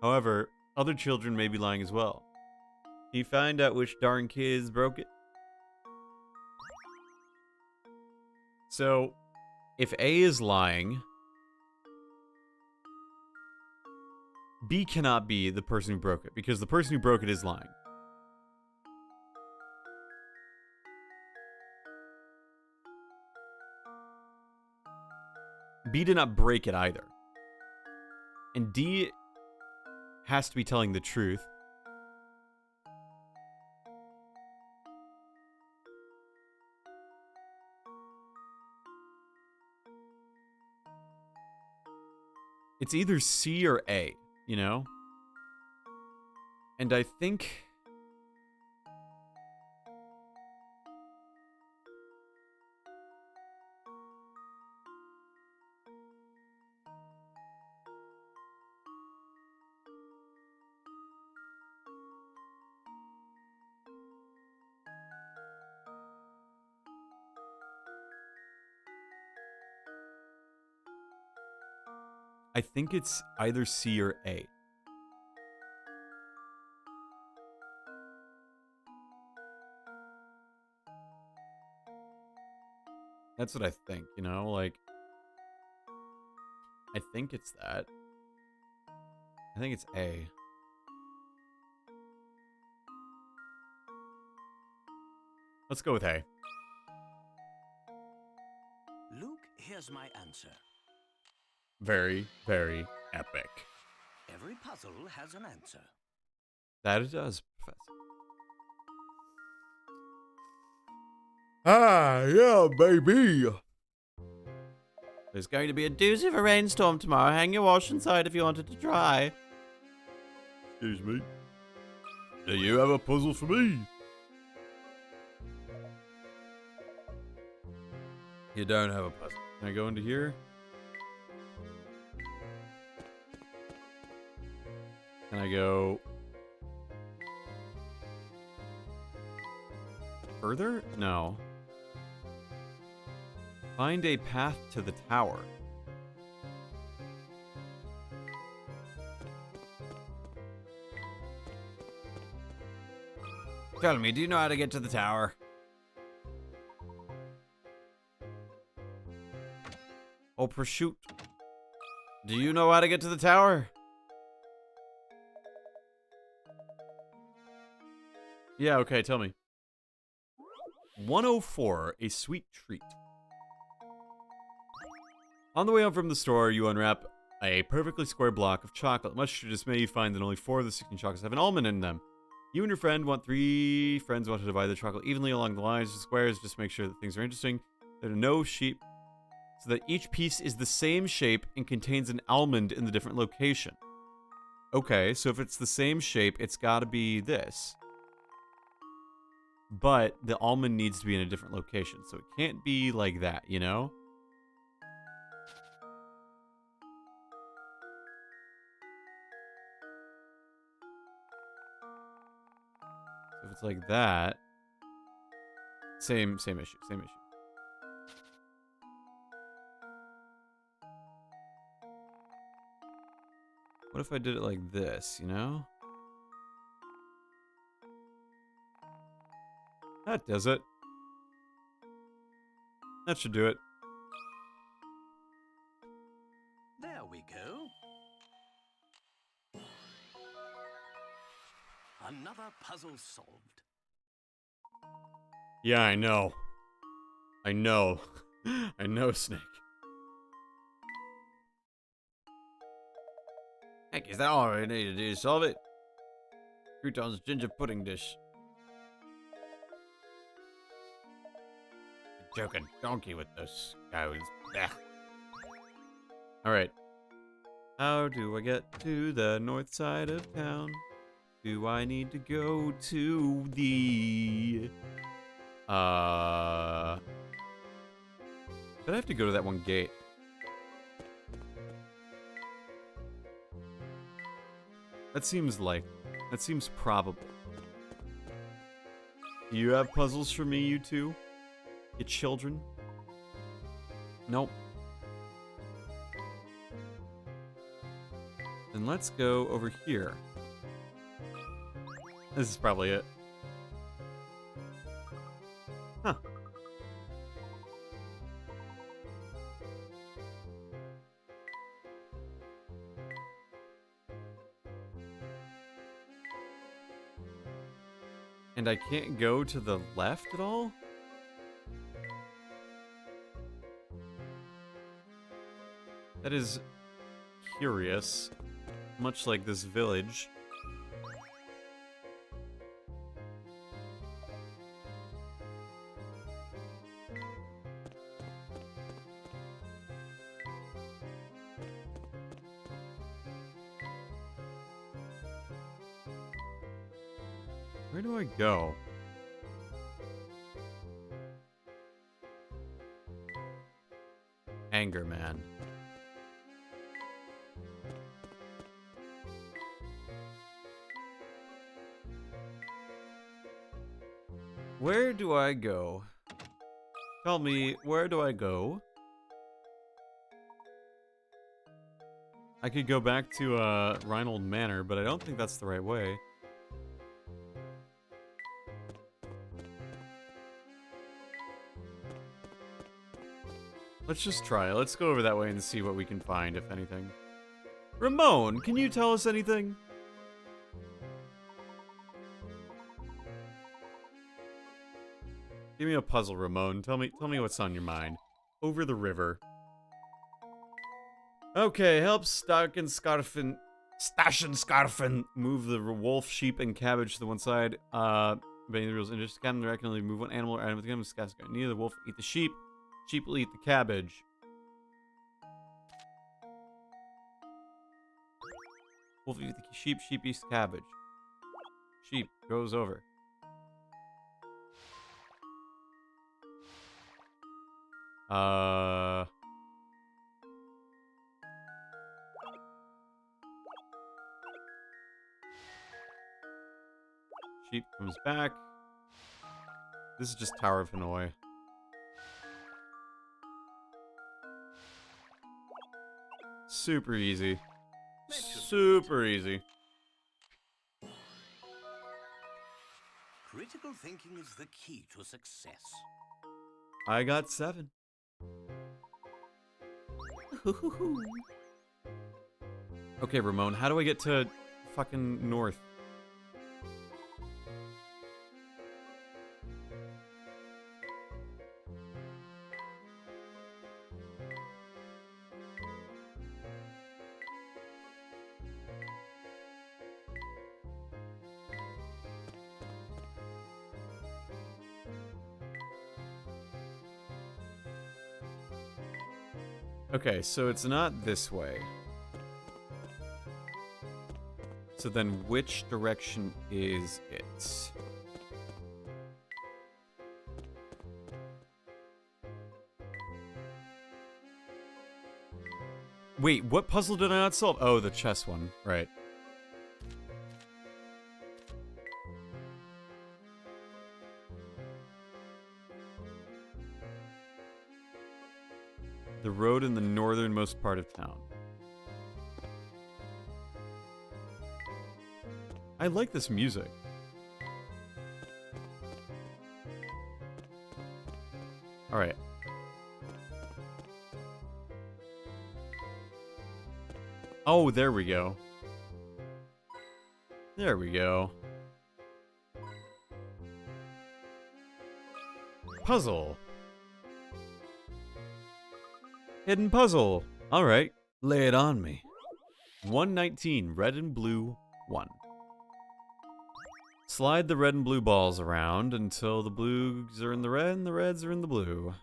A: However, other children may be lying as well. Can you find out which darn kids broke it? So, if A is lying, B cannot be the person who broke it, because the person who broke it is lying. B did not break it either. And D has to be telling the truth. It's either C or A, you know? And I think... I think it's either C or A. That's what I think, you know? Like, I think it's that. I think it's A. Let's go with A.
E: Luke, here's my answer.
A: Very, very epic.
E: Every puzzle has an answer.
A: That it does, Professor.
B: Ah, yeah, baby.
C: There's going to be a doozy of a rainstorm tomorrow. Hang your wash inside if you wanted to dry.
B: Excuse me. Do you have a puzzle for me?
A: You don't have a puzzle. Can I go into here? Can I go further? No. Find a path to the tower.
C: Tell me, do you know how to get to the tower? Oh, prosciutto. Do you know how to get to the tower?
A: Yeah, okay, tell me. 104, a sweet treat. On the way home from the store, you unwrap a perfectly square block of chocolate. Much to your dismay, you find that only 4 of the 16 chocolates have an almond in them. You and your friend want 3 friends want to divide the chocolate evenly along the lines of squares. Just make sure that things are interesting. There are no sheep, so that each piece is the same shape and contains an almond in the different location. Okay, so if it's the same shape, it's got to be this. But the almond needs to be in a different location, so it can't be like that, you know? So if it's like that, same issue. What if I did it like this, you know? That does it. That should do it.
E: There we go. Another puzzle solved.
A: Yeah, I know. I know. I know, Snake.
C: Heck, is that all I need to do to solve it? Crouton's ginger pudding dish. Joking donkey with those cows.
A: Alright. How do I get to the north side of town? Do I need to go to the... But I have to go to that one gate. That seems probable. Do you have puzzles for me, you two? You children? Nope. Then let's go over here. This is probably it. Huh. And I can't go to the left at all? That is curious. Much like this village. Where do I go? Anger Man. Where do I go? Tell me, where do I go? I could go back to Reinhold Manor, but I don't think that's the right way. Let's just try. Let's go over that way and see what we can find, if anything. Ramon, can you tell us anything? Give me a puzzle, Ramon. Tell me what's on your mind. Over the river. Okay, help Stash and Scarfin move the wolf, sheep, and cabbage to the one side. Obeying the rules. And just can only move one animal or item with the cabbage. Neither the wolf eat the sheep. Sheep will eat the cabbage. Wolf eats the sheep. Sheep eats the cabbage. Sheep goes over. Sheep comes back. This is just Tower of Hanoi. Super easy. Super easy.
E: Critical thinking is the key to success.
A: I got 7. Okay, Ramon, how do I get to fucking north? Okay, so it's not this way. So then which direction is it? Wait, what puzzle did I not solve? Oh, the chess one, right. The road in the northernmost part of town. I like this music. Alright. Oh, there we go. There we go. Puzzle. Hidden puzzle. Alright, lay it on me. 119, red and blue, 1. Slide the red and blue balls around until the blues are in the red and the reds are in the blue.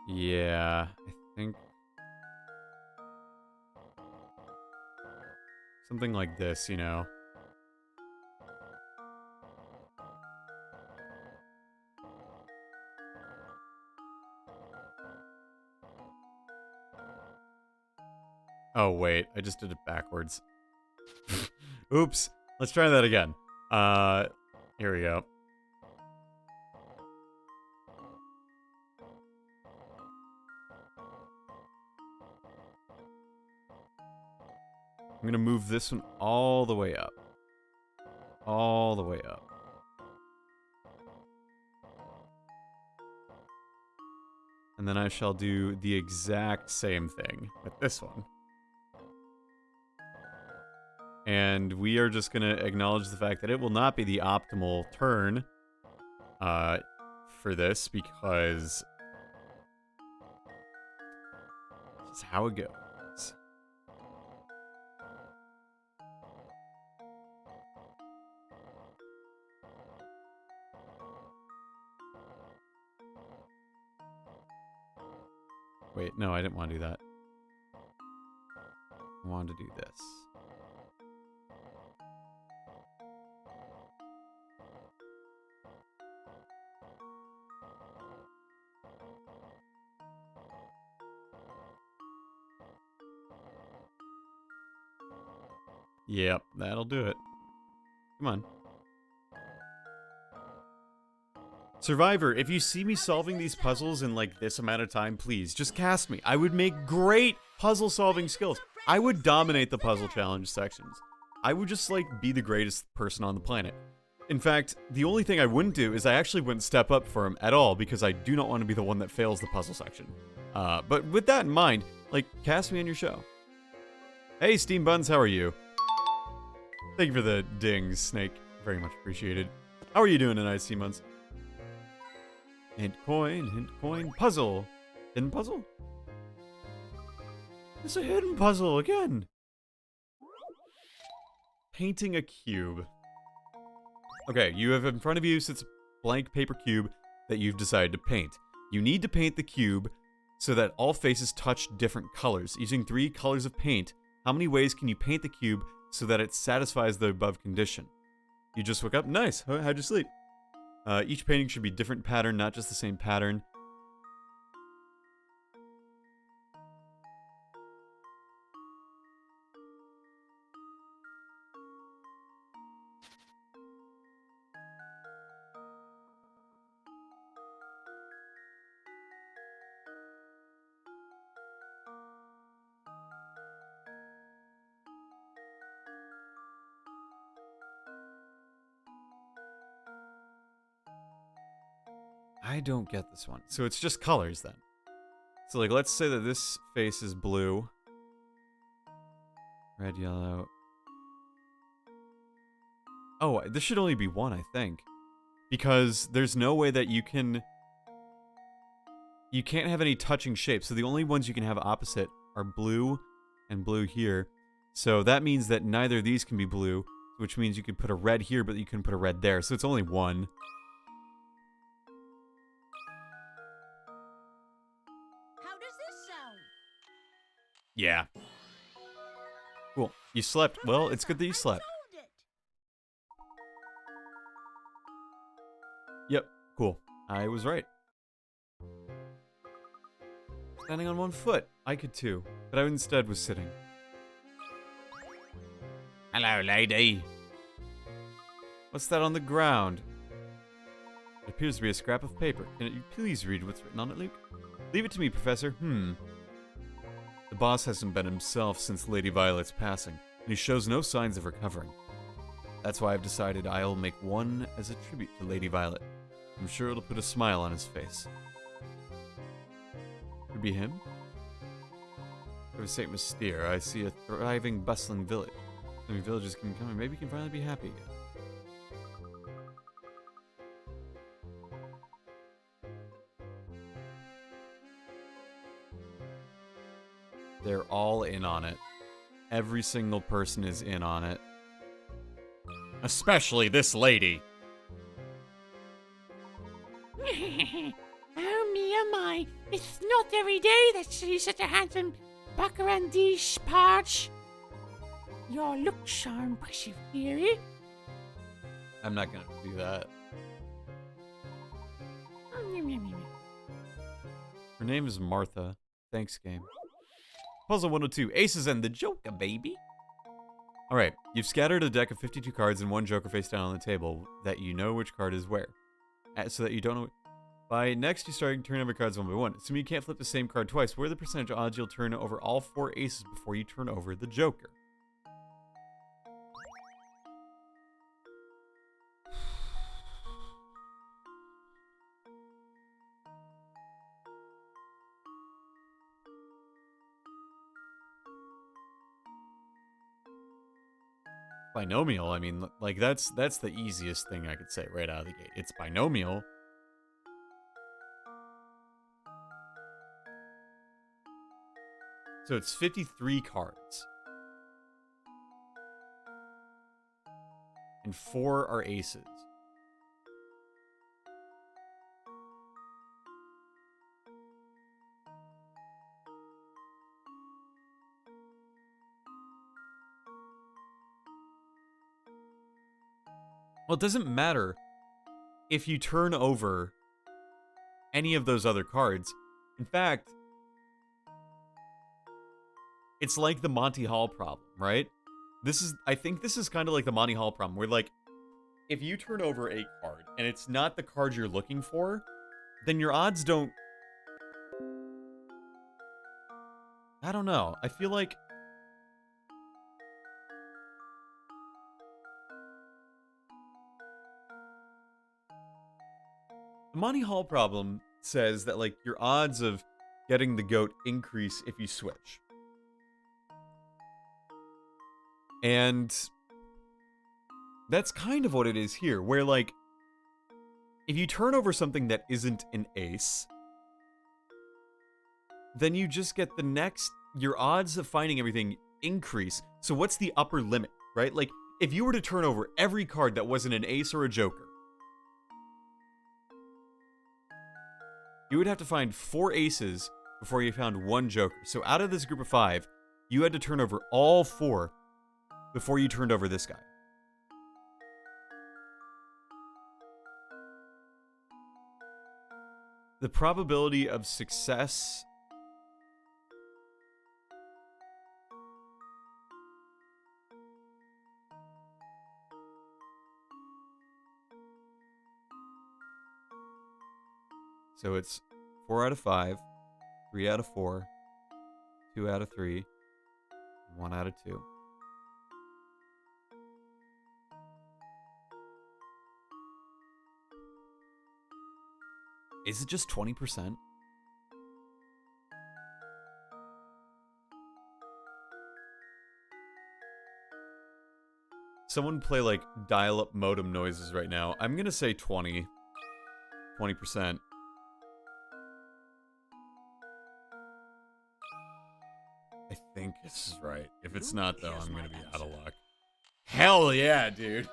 A: Yeah, I think something like this, you know. Oh, wait, I just did it backwards. Oops, let's try that again. Here we go. I'm gonna move this one all the way up. All the way up. And then I shall do the exact same thing with this one. And we are just gonna acknowledge the fact that it will not be the optimal turn for this, because this is how it goes. Wait, no, I didn't want to do that. I wanted to do this. Yep, that'll do it. Come on. Survivor, if you see me solving these puzzles in like this amount of time, please just cast me. I would make great puzzle solving skills. I would dominate the puzzle challenge sections. I would just like be the greatest person on the planet. In fact, the only thing I wouldn't do is I actually wouldn't step up for him at all because I do not want to be the one that fails the puzzle section. But with that in mind, like, cast me on your show. Hey, Steam Buns, how are you? Thank you for the dings, Snake. Very much appreciated. How are you doing tonight, Steam Buns? Hint coin, puzzle. Hidden puzzle? It's a hidden puzzle again. Painting a cube. Okay, you have in front of you sits a blank paper cube that you've decided to paint. You need to paint the cube so that all faces touch different colors. Using 3 colors of paint, how many ways can you paint the cube so that it satisfies the above condition? You just woke up? Nice. How'd you sleep? Each painting should be different pattern, not just the same pattern. I don't get this one. So it's just colors then. So like, let's say that this face is blue. Red, yellow. Oh, this should only be one, I think. Because there's no way that you can... You can't have any touching shapes. So the only ones you can have opposite are blue and blue here. So that means that neither of these can be blue, which means you could put a red here, but you couldn't put a red there. So it's only one.
F: How does this sound?
A: Yeah. Cool. You slept. Well, it's good that you
F: I
A: slept.
F: solved it.
A: Yep. Cool. I was right. Standing on one foot. I could too. But I instead was sitting.
C: Hello, lady.
A: What's that on the ground? It appears to be a scrap of paper. Can you please read what's written on it, Luke? Leave it to me, Professor. The boss hasn't been himself since Lady Violet's passing, and he shows no signs of recovering. That's why I've decided I'll make one as a tribute to Lady Violet. I'm sure it'll put a smile on his face. Could be him? Of St. Mystere, I see a thriving, bustling village. So many villages can come and maybe he can finally be happy again. They're all in on it. Every single person is in on it. Especially this lady.
D: Oh me, oh my. It's not every day that she's such a handsome buckaroo parch. Your looks are impressive, dearie.
A: I'm not gonna do that. Her name is Martha. Thanks, game. Puzzle 102. Aces and the Joker, baby. Alright, you've scattered a deck of 52 cards and one Joker face down on the table that you know which card is where. So that you don't know... By next, you start turning over cards one by one. Assuming you can't flip the same card twice, what are the percentage odds you'll turn over all 4 aces before you turn over the Joker? Binomial, I mean, like, that's the easiest thing I could say right out of the gate. It's binomial. So it's 53 cards. And 4 are aces. Well, it doesn't matter if you turn over any of those other cards. In fact, it's like the Monty Hall problem, right? I think this is kind of like the Monty Hall problem, where like, if you turn over a card and it's not the card you're looking for, then your odds don't... I don't know. I feel like... The Monty Hall problem says that, like, your odds of getting the goat increase if you switch. And that's kind of what it is here, where, like, if you turn over something that isn't an ace, then you just get the next... Your odds of finding everything increase. So what's the upper limit, right? Like, if you were to turn over every card that wasn't an ace or a joker, you would have to find 4 aces before you found 1 joker. So out of this group of 5, you had to turn over all 4 before you turned over this guy. The probability of success... So it's 4 out of 5, 3 out of 4, 2 out of 3, 1 out of 2. Is it just 20%? Someone play like dial-up modem noises right now. I'm gonna say 20%. I think this is right. If it's not, though, I'm gonna be out of luck. Hell yeah, dude.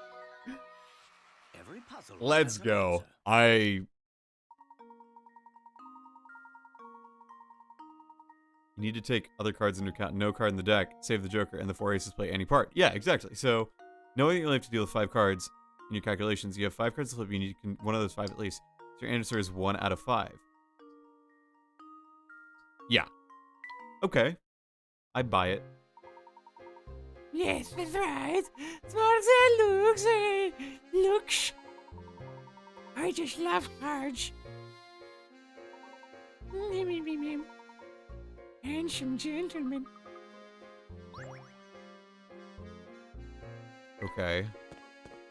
E: Every puzzle
A: Let's
E: has an
A: go.
E: answer.
A: You need to take other cards into account. No card in the deck. Save the joker, and the 4 aces play any part. Yeah, exactly. So, knowing you only have to deal with 5 cards in your calculations, you have 5 cards to flip. You need one of those 5 at least. So your answer is 1 out of 5. Yeah. Okay. I buy it.
D: Yes, that's right. Smart and looks. I just love cards. Handsome gentleman.
A: Okay.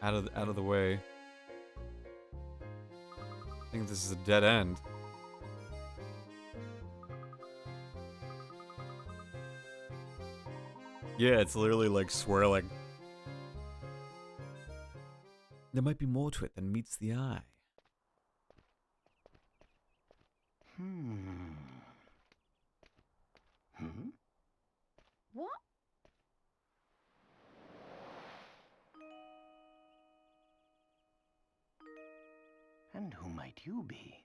A: Out of the way. I think this is a dead end. Yeah, it's literally like swirling. There might be more to it than meets the eye.
F: What?
E: And who might you be?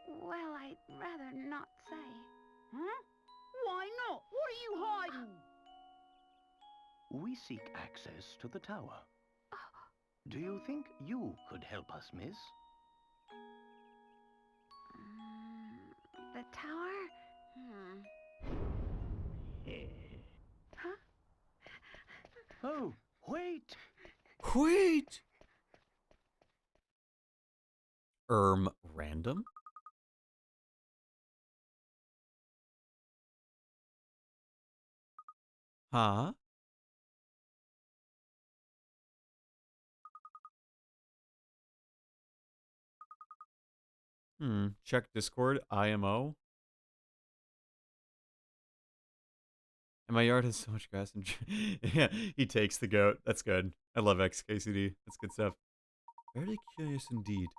F: Well, I'd rather not say. Huh? Why not? What are you hiding?
E: We seek access to the tower. Do you think you could help us, miss?
F: The tower? Huh?
E: Oh, wait!
A: Wait! Random? Huh? Check Discord, IMO. And my yard has so much grass and yeah, he takes the goat. That's good. I love XKCD. That's good stuff. Very curious indeed.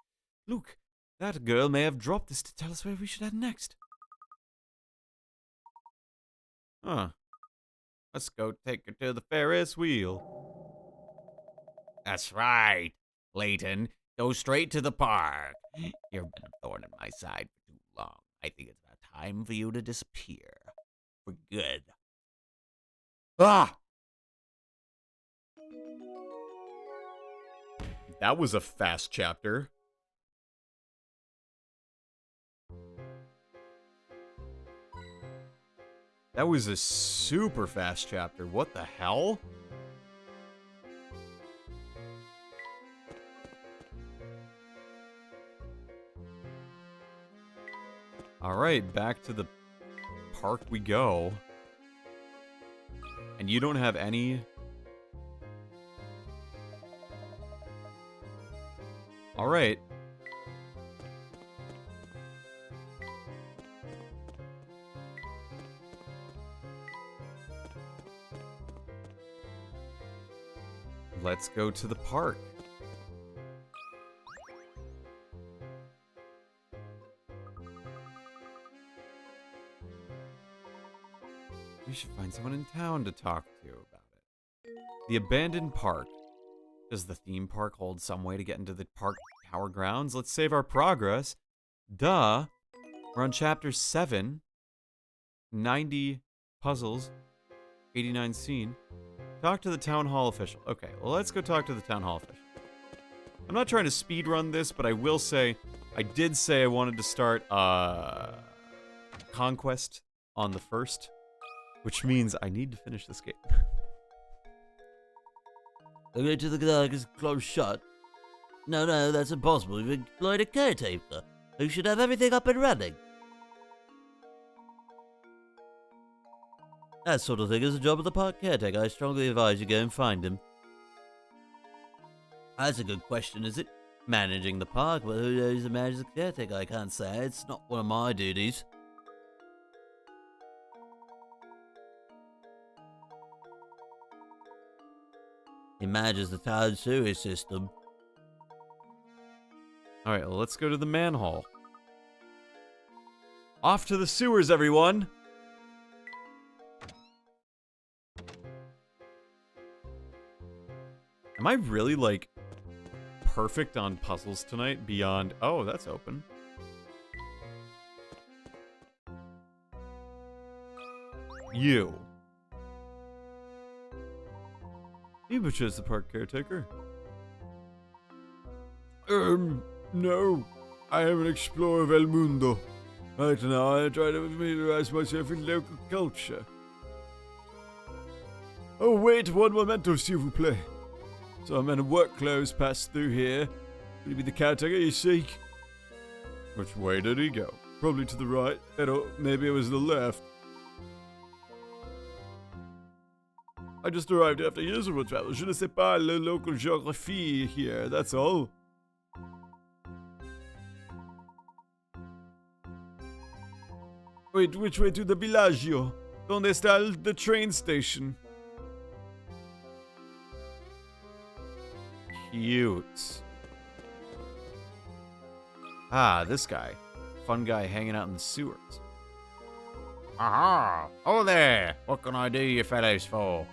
A: Look, that girl may have dropped this to tell us where we should head next. Huh. Let's go take her to the Ferris wheel. That's right, Layton. Go straight to the park. You've been a thorn in my side for too long. I think it's about time for you to disappear. For good. Ah! that was a fast chapter. That was a super fast chapter. What the hell? Alright, back to the park we go. And you don't have any... Alright. Let's go to the park. We should find someone in town to talk to about it. The abandoned park. Does the theme park hold some way to get into the park tower grounds? Let's save our progress. Duh. We're on chapter 7. 90 puzzles. 89 scene. Talk to the town hall official. Okay, well, let's go talk to the town hall official. I'm not trying to speed run this, but I will say, I did say I wanted to start Conquest on the 1st, which means I need to finish this game.
C: The gate to the dark is closed shut. No, that's impossible. We've employed a caretaker who should have everything up and running. That sort of thing is the job of the park caretaker. I strongly advise you go and find him. That's a good question, is it? Managing the park, but who knows who manages the caretaker? I can't say. It's not one of my duties. He manages the town sewage system.
A: Alright, well, let's go to the manhole. Off to the sewers, everyone! Am I really, like, perfect on puzzles tonight beyond... Oh, that's open. You. You chose the park caretaker.
B: No. I am an explorer of El Mundo. Right now, I try to familiarize myself with local culture. Oh, wait, one momento, s'il vous plaît. So a man in work clothes passed through here. Will he be the caretaker you seek?
A: Which way did he go?
B: Probably to the right. Or maybe it was the left. I just arrived after years of road travel. Je ne sais pas la local geography here, that's all. Wait, which way to the villaggio? Donde está the train station?
A: Cute. Ah, this guy. Fun guy hanging out in the sewers.
G: Aha! Oh there! What can I do you fellows for?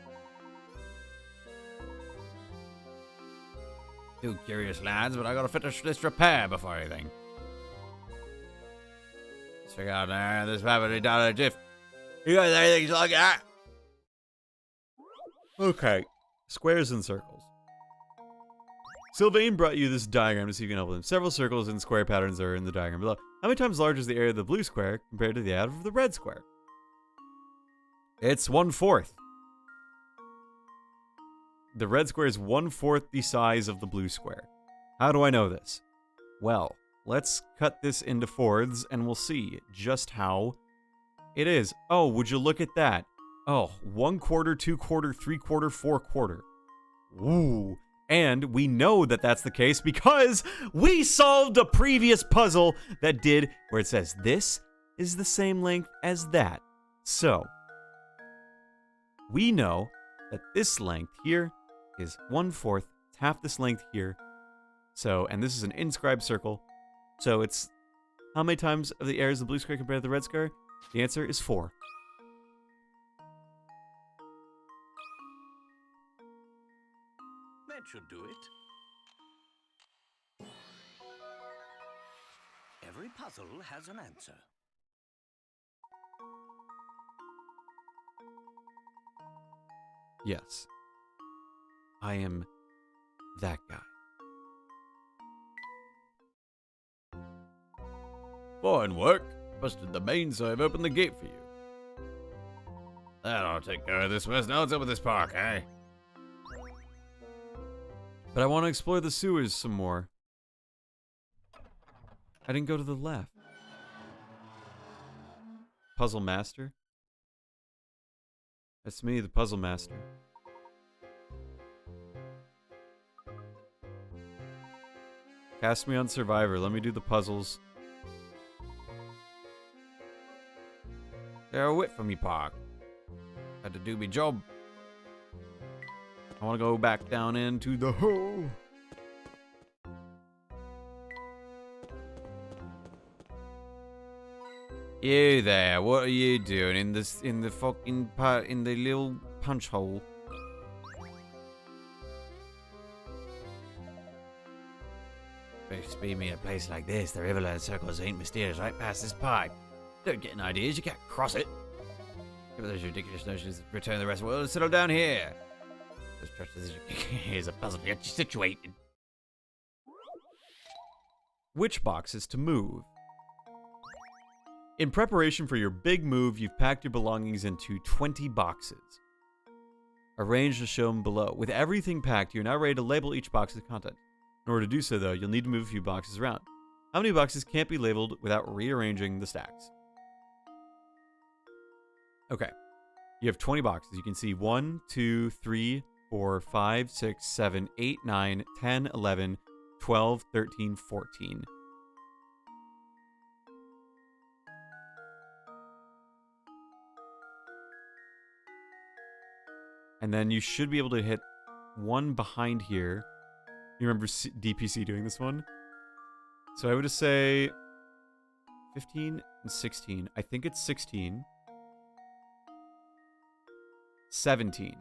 G: Too curious, lads, but I gotta finish this repair before anything. Let's figure out there, this probably done a jiff. You guys anything like that?
A: Okay. Squares and circles. Sylvain brought you this diagram to see if you can help with him. Several circles and square patterns are in the diagram below. How many times larger is the area of the blue square compared to the area of the red square? It's 1/4. The red square is 1/4 the size of the blue square. How do I know this? Well, let's cut this into fourths and we'll see just how it is. Oh, would you look at that? Oh, 1/4, 2/4, 3/4, 4/4. Ooh. And we know that that's the case because we solved a previous puzzle that did where it says this is the same length as that. So, we know that this length here is 1/4. It's half this length here. So, and this is an inscribed circle. So it's how many times of the areas of the blue square compared to the red square? The answer is 4.
E: That should do it. Every puzzle has an answer.
A: Yes. I am that guy.
G: Fine work. Busted the main, so I've opened the gate for you. That'll take care of this mess. Now what's up with this park, eh?
A: But I want to explore the sewers some more. I didn't go to the left. Puzzle Master? That's me, the Puzzle Master. Cast me on Survivor. Let me do the puzzles.
G: They're a whip from me park. Had to do me job.
A: I want to go back down into the hole.
G: You there, what are you doing in the fucking part, in the little punch hole? Best be me a place like this, the Riverland circles ain't mysterious right past this pipe. Don't get any ideas, you can't cross it. Give those ridiculous notions, return the rest of the world and settle down here. This precious is a puzzle to get you situated.
A: Which boxes to move? In preparation for your big move, you've packed your belongings into 20 boxes. Arranged as shown below. With everything packed, you're now ready to label each box with content. In order to do so, though, you'll need to move a few boxes around. How many boxes can't be labeled without rearranging the stacks? Okay. You have 20 boxes. You can see 1, 2, 3, 4, 5, 6, 7, 8, 9, 10, 11, 12, 13, 14. And then you should be able to hit one behind here. You remember DPC doing this one? So I would just say 15 and 16. I think it's 16. 17.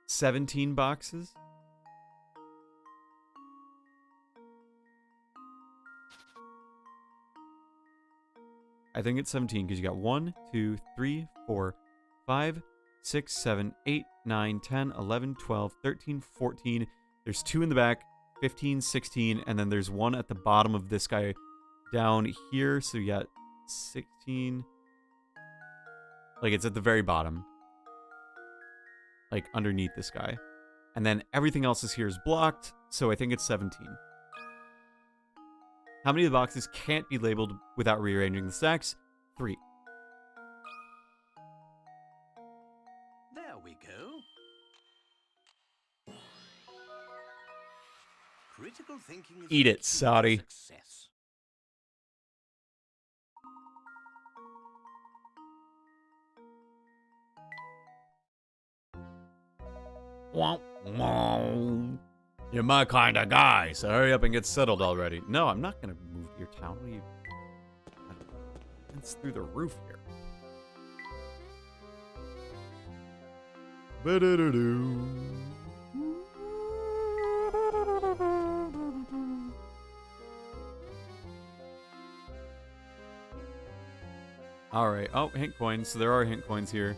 A: 17 boxes? I think it's 17 because you got 1, 2, 3, 4, 5, 6, 7, 8, 9, 10, 11, 12, 13, 14. There's 2 in the back, 15, 16, and then there's 1 at the bottom of this guy down here. So you got 16. Like, it's at the very bottom. Like, underneath this guy. And then everything else is here is blocked, so I think it's 17. How many of the boxes can't be labeled without rearranging the stacks? 3.
E: There we go. Critical thinking is
A: Eat
E: the
A: it,
E: key to
A: Saudi.
E: success.
A: You're my kind of guy, so hurry up and get settled already. No, I'm not gonna move to your town. What are you? It's through the roof here. Alright. Oh, hint coins. So there are hint coins here.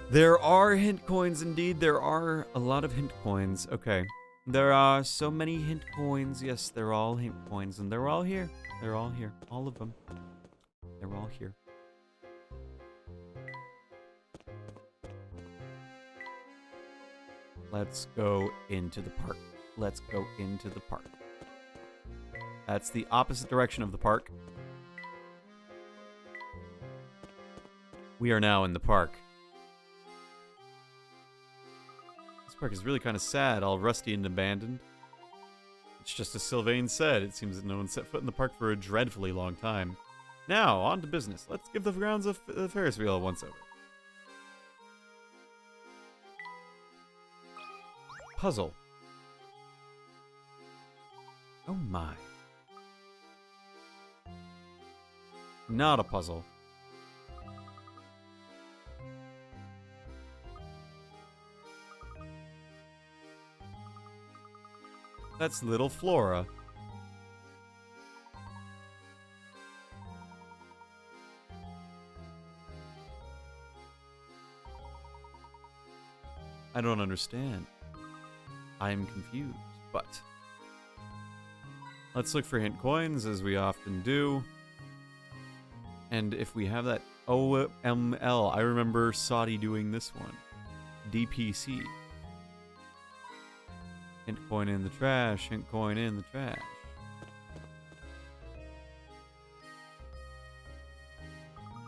A: There are hint coins indeed. There are a lot of hint coins. Okay. There are so many hint coins. Yes, they're all hint coins. And they're all here. They're all here. All of them. They're all here. Let's go into the park. Let's go into the park. That's the opposite direction of the park. We are now in the park. This park is really kind of sad, all rusty and abandoned. It's just as Sylvain said, it seems that no one set foot in the park for a dreadfully long time. Now, on to business. Let's give the grounds of the Ferris wheel a once-over. Puzzle. Oh my. Not a puzzle. That's little Flora. I don't understand. I am confused, but Let's look for hint coins, as we often do. And if we have that OML, I remember Saudi doing this one. DPC. Hint coin in the trash, hint coin in the trash.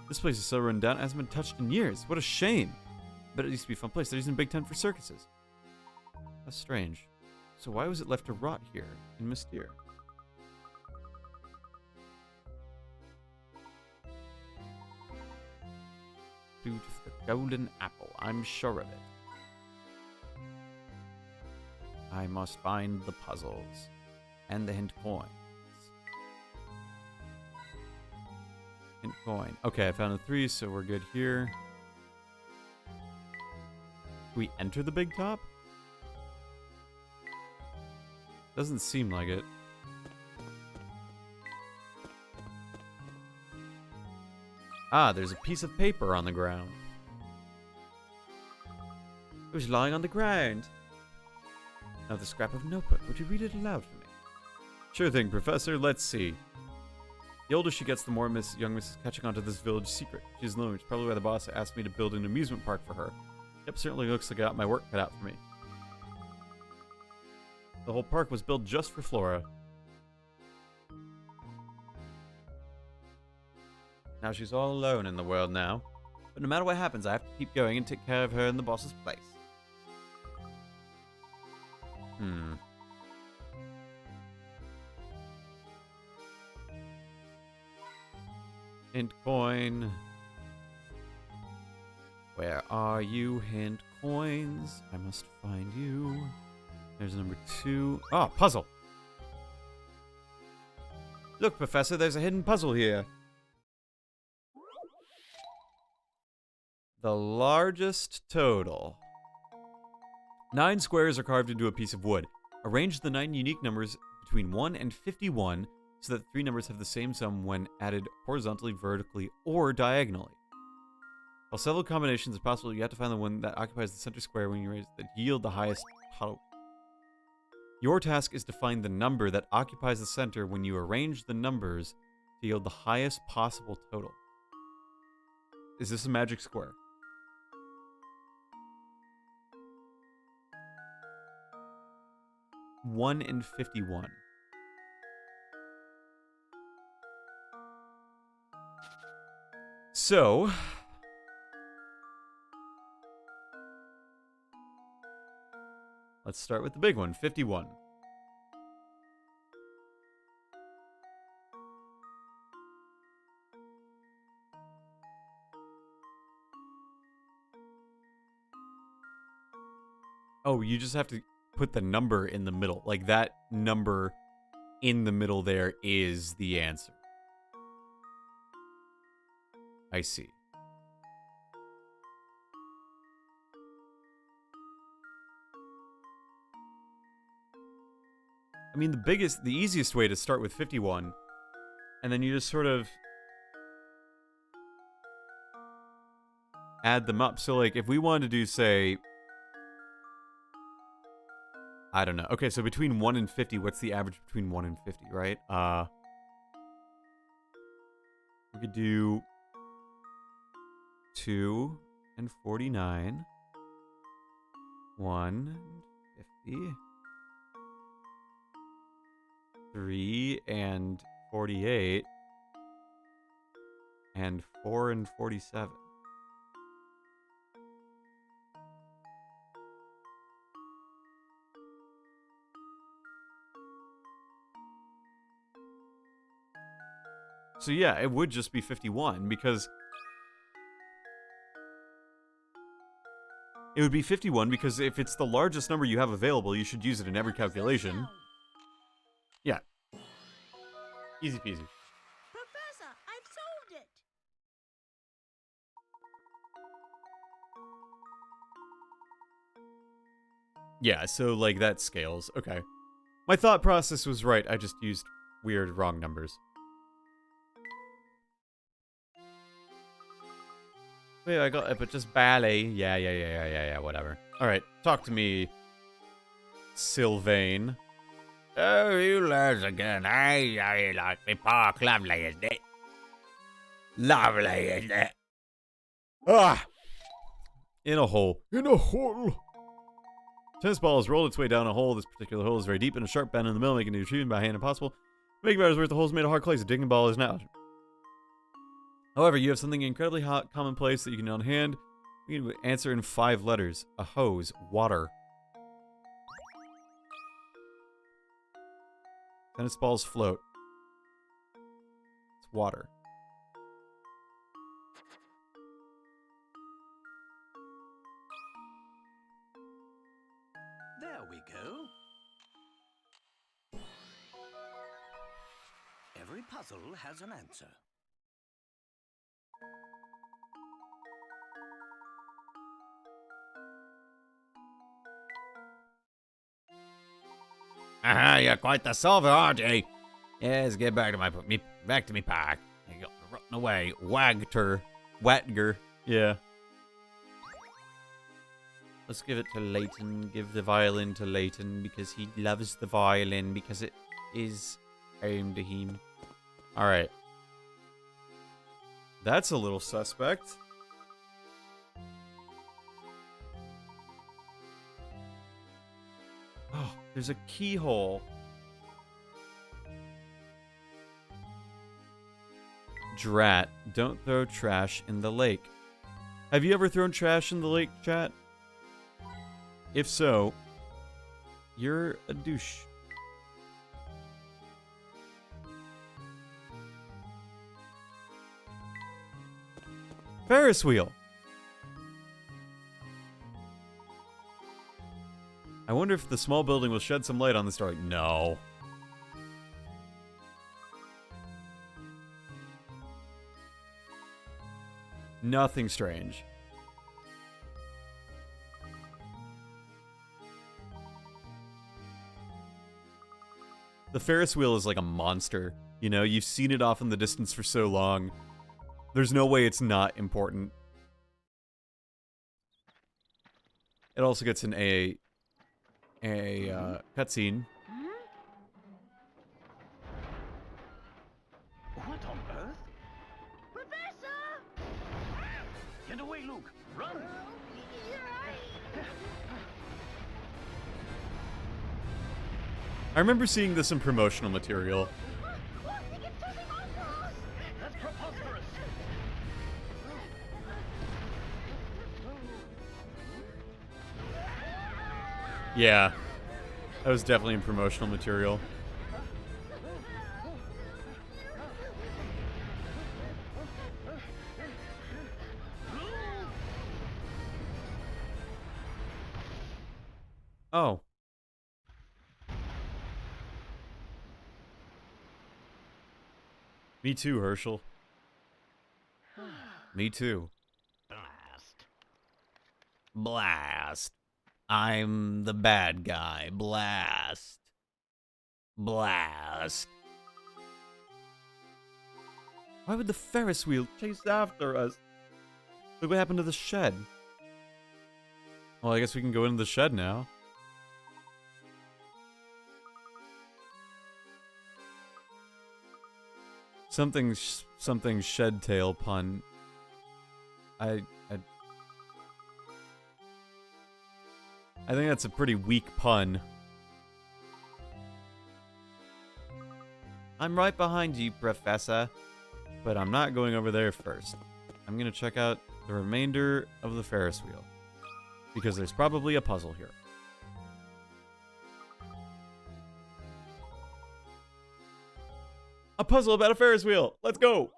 A: This place is so run down, it hasn't been touched in years. What a shame. But it used to be a fun place. They're using Big Tent for circuses. That's strange. So why was it left to rot here in Mystere? Due to the golden apple, I'm sure of it. I must find the puzzles and the hint coins. Hint coin. Okay, I found the 3, so we're good here. Do we enter the big top? Doesn't seem like it. Ah, there's a piece of paper on the ground. It was lying on the ground. Now the scrap of notebook. Would you read it aloud for me? Sure thing, Professor. Let's see. The older she gets, the more young Miss is catching on to this village secret. She's alone, which is probably why the boss asked me to build an amusement park for her. Yep, certainly looks like I got my work cut out for me. The whole park was built just for Flora. Now she's all alone in the world now. But no matter what happens, I have to keep going and take care of her in the boss's place. Hint coin. Where are you, hint coins? I must find you. There's number 2. Oh, puzzle. Look, Professor, there's a hidden puzzle here. The largest total. 9 squares are carved into a piece of wood. Arrange the 9 unique numbers between 1 and 51 so that 3 numbers have the same sum when added horizontally, vertically, or diagonally. While several combinations are possible, you have to find the one that occupies the center square when you raise that yield the highest total. Your task is to find the number that occupies the center when you arrange the numbers to yield the highest possible total. Is this a magic square? One in 51. So, let's start with the big one, 51. Oh, you just have to put the number in the middle. Like, that number in the middle there is the answer. I see. I mean, the easiest way to start with 51, and then you just sort of add them up. So, like, if we wanted to do, say, I don't know. Okay, so between 1 and 50, what's the average between 1 and 50, right? We could do 2 and 49. 1 and 50. 3 and 48. And 4 and 47. So yeah, it would just be 51 because it would be 51 because if it's the largest number you have available, you should use it in every calculation. Yeah. Easy peasy.
F: Professor, I've solved it.
A: Yeah, so like that scales. Okay. My thought process was right. I just used weird wrong numbers. Wait, I got it, but just barely. Yeah, whatever. Alright, talk to me, Sylvain.
G: Oh, you lads again. I like me park. Lovely, isn't it? Lovely, isn't it?
A: Ah! In a hole.
B: In a hole.
A: Tennis ball has rolled its way down a hole. This particular hole is very deep and a sharp bend in the middle, making it retrieving by hand impossible. Making matters worse, the hole is made of hard clay, so digging ball is now. However, you have something incredibly hot, commonplace that you can on hand. You can answer in 5 letters. A hose. Water. Tennis balls float. It's water.
E: There we go. Every puzzle has an answer.
G: Aha, you're quite the solver, aren't you? Yes, get back to my park. You got rotting away.
A: Wagger. Yeah. Let's give it to Layton. Give the violin to Layton because he loves the violin because it is aimed to him. Alright. That's a little suspect. Oh, there's a keyhole. Drat, don't throw trash in the lake. Have you ever thrown trash in the lake, chat? If so, you're a douche. Ferris wheel. I wonder if the small building will shed some light on the story. No. Nothing strange. The Ferris wheel is like a monster. You know, you've seen it off in the distance for so long. There's no way it's not important. It also gets an a cutscene.
E: What on earth?
F: Professor!
E: Get away, Luke! Run!
A: I remember seeing this in promotional material.
E: That's preposterous!
A: Yeah. That was definitely in promotional material. Oh. Me too, Herschel. Me too.
E: Blast.
G: Blast. I'm the bad guy. Blast. Blast.
A: Why would the Ferris wheel chase after us? Look what happened to the shed. Well, I guess we can go into the shed now. Something shed tail pun. I think that's a pretty weak pun. I'm right behind you, Professor. But I'm not going over there first. I'm gonna check out the remainder of the Ferris wheel. Because there's probably a puzzle here. A puzzle about a Ferris wheel! Let's go!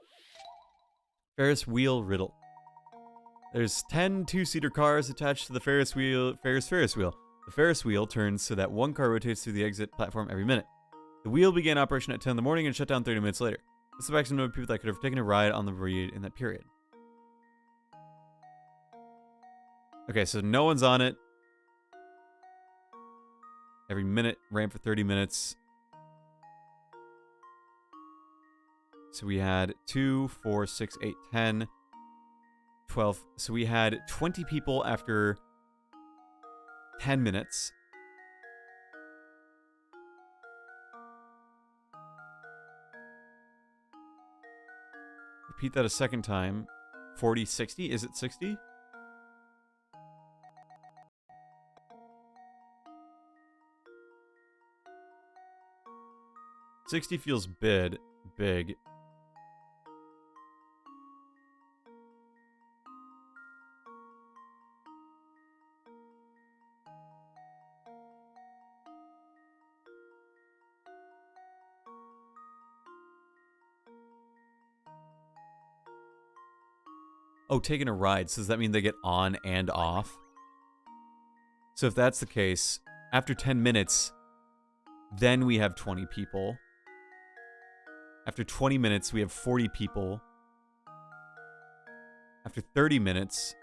A: Ferris wheel riddle. There's 10 two-seater cars attached to the Ferris wheel. The Ferris wheel turns so that one car rotates through the exit platform every minute. The wheel began operation at 10 in the morning and shut down 30 minutes later. This is the maximum number of people that could have taken a ride on the ride in that period. Okay, so no one's on it. Every minute ran for 30 minutes. So we had 2, 4, 6, 8, 10, 12. So we had 20 people after 10 minutes. Repeat that a second time. 40, 60? Is it 60? $60 feels big. Oh, taking a ride. So does that mean they get on and off? So if that's the case, after 10 minutes, then we have 20 people. After 20 minutes, we have 40 people. After 30 minutes...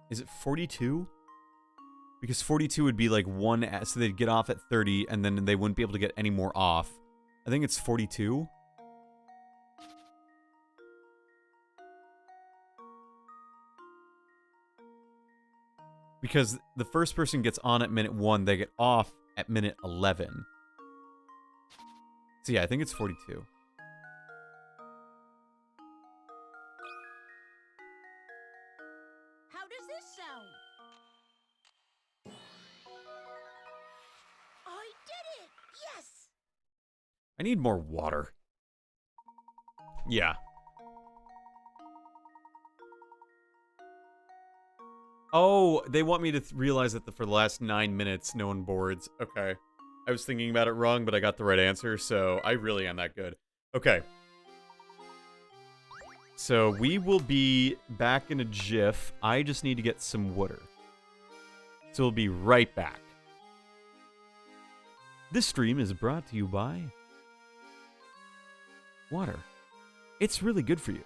A: Is it 42? Because 42 would be like one, so they'd get off at 30, and then they wouldn't be able to get any more off. I think it's 42. Because the first person gets on at minute 1, they get off at minute 11. So yeah, I think it's 42.
F: How does this sound? I did it! Yes!
A: I need more water. Yeah. Oh, they want me to realize that for the last 9 minutes, no one boards. Okay. I was thinking about it wrong, but I got the right answer, so I really am that good. Okay. So we will be back in a jiff. I just need to get some water. So we'll be right back. This stream is brought to you by water. It's really good for you.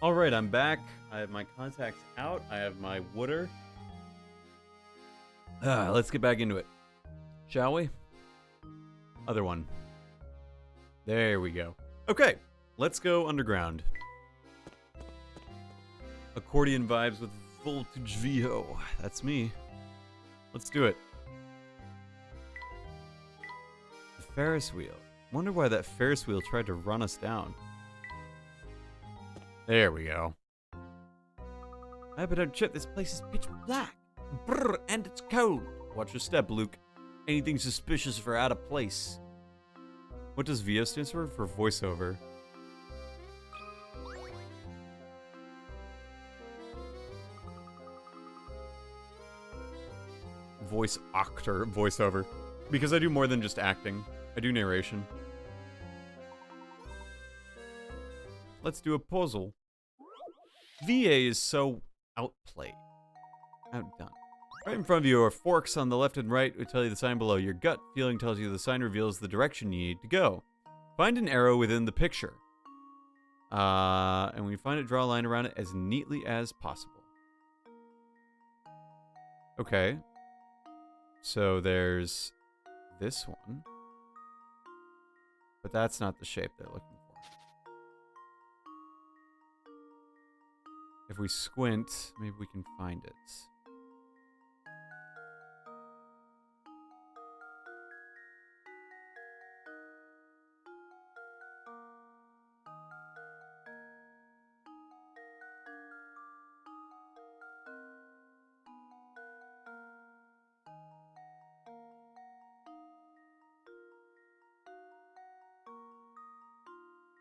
A: All right, I'm back. I have my contacts out. I have my water. Let's get back into it, shall we? Other one. There we go. Okay, let's go underground. Accordion vibes with VoltageVO. That's me. Let's do it. The Ferris wheel. Wonder why that Ferris wheel tried to run us down. There we go. I hope I don't trip. This place is pitch black. Brr, and it's cold. Watch your step, Luke. Anything suspicious for out of place. What does VO stand for? For voiceover. Voice actor, voiceover. Because I do more than just acting. I do narration. Let's do a puzzle. VA is so outplayed. Outdone. Right in front of you are forks on the left and right which tell you the sign below. Your gut feeling tells you the sign reveals the direction you need to go. Find an arrow within the picture. And when you find it, draw a line around it as neatly as possible. Okay. So there's this one. But that's not the shape they're looking for. If we squint, maybe we can find it.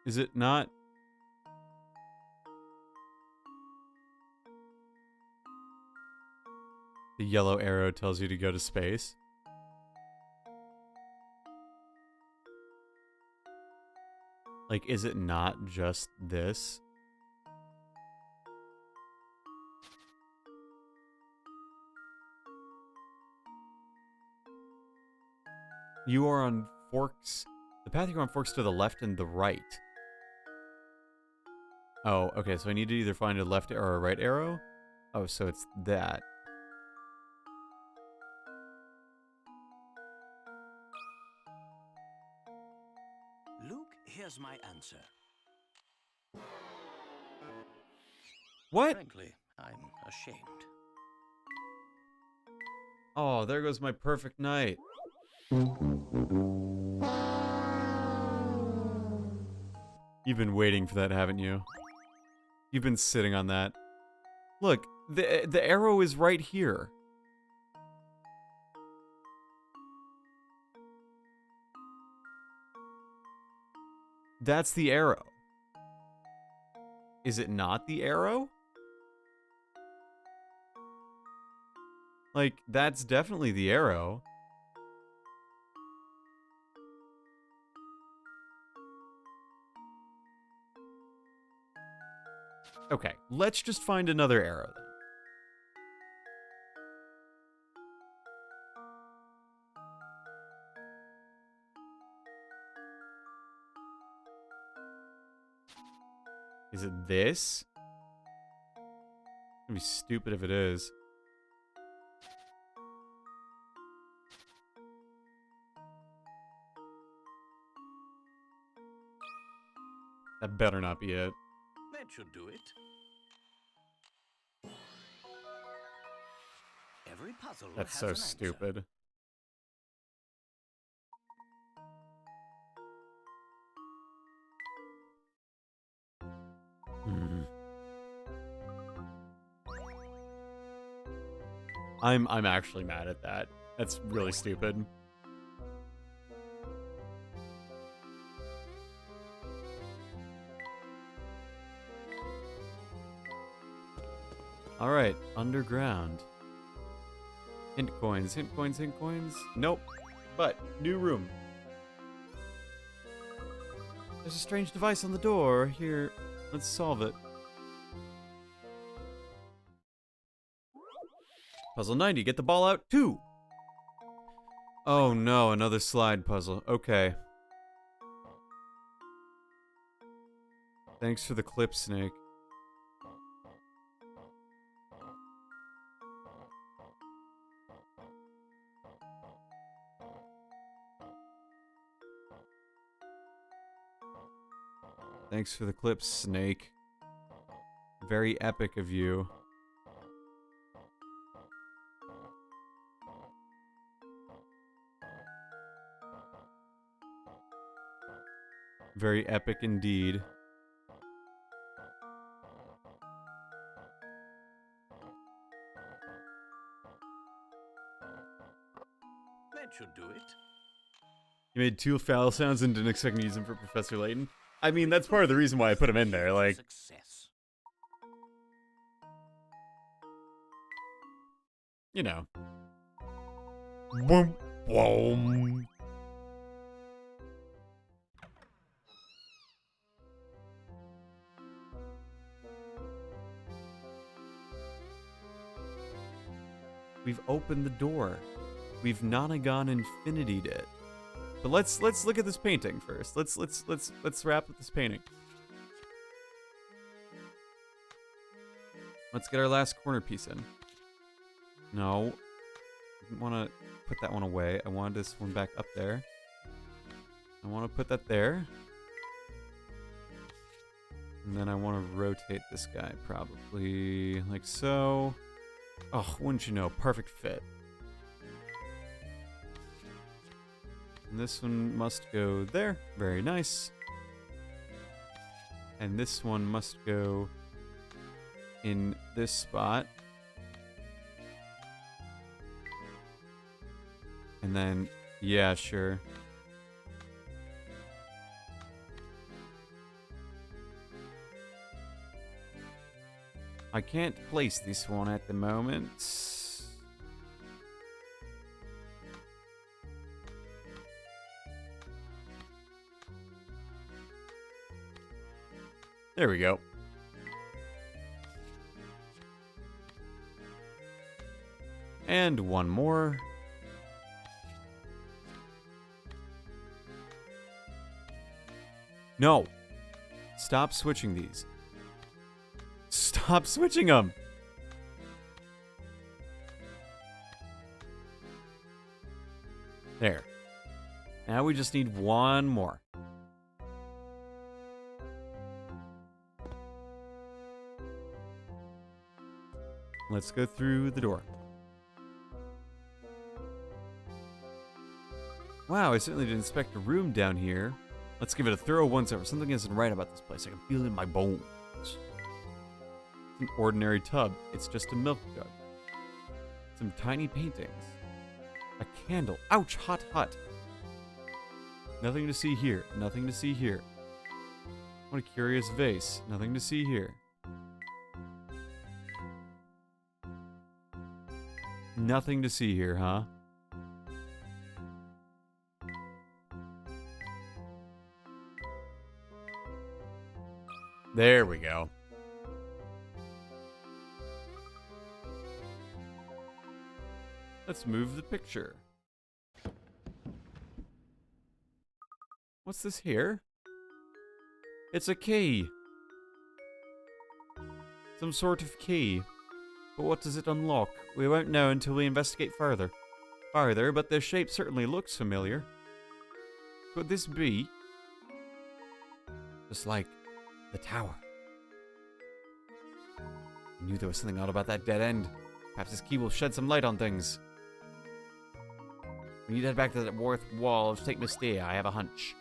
A: Is it not? The yellow arrow tells you to go to space. Like, is it not just this? You are on forks. The path you're on forks to the left and the right. Oh, okay, so I need to either find a left or a right arrow? Oh, so it's that.
E: Luke, here's my answer.
A: What?
E: Frankly, I'm ashamed.
A: Oh, there goes my perfect night. You've been waiting for that, haven't you? You've been sitting on that. Look, the arrow is right here. That's the arrow. Is it not the arrow? Like, that's definitely the arrow. Okay, let's just find another arrow then. Is it this? It'd be stupid if it is. That better not be it.
E: That should do it. Every puzzle
A: That's
E: has
A: so
E: an answer.
A: stupid. I'm actually mad at that. That's really stupid. All right, underground. Hint coins, hint coins, hint coins. Nope. But new room. There's a strange device on the door. Here, let's solve it. Puzzle 90, get the ball out 2. Oh no, another slide puzzle. Okay. Thanks for the clip, Snake. Thanks for the clips, Snake. Very epic of you. Very epic indeed.
E: That should do it.
A: You made 2 foul sounds and didn't expect me to use them for Professor Layton. I mean, that's part of the reason why I put him in there, like...
E: Success.
A: You know. Boom, boom. We've opened the door. We've Nonagon infinity'd it. But let's look at this painting first. Let's wrap with this painting. Let's get our last corner piece in. No. I didn't want to put that one away. I wanted this one back up there. I want to put that there. And then I want to rotate this guy probably like so. Oh, wouldn't you know, perfect fit. And this one must go there. Very nice. And this one must go in this spot. And then, yeah, sure. I can't place this one at the moment. There we go. And one more. No. Stop switching these. Stop switching them. There. Now we just need one more. Let's go through the door. Wow, I certainly didn't expect a room down here. Let's give it a thorough once-over. Something isn't right about this place. I can feel it in my bones. It's an ordinary tub. It's just a milk jug. Some tiny paintings. A candle. Ouch! Hot, hot. Nothing to see here. Nothing to see here. What a curious vase. Nothing to see here. Nothing to see here, huh? There we go. Let's move the picture. What's this here? It's a key. Some sort of key. But what does it unlock? We won't know until we investigate further. But their shape certainly looks familiar. Could this be? Just like the tower. I knew there was something odd about that dead end. Perhaps this key will shed some light on things. We need to head back to that north wall to take Mystere. I have a hunch.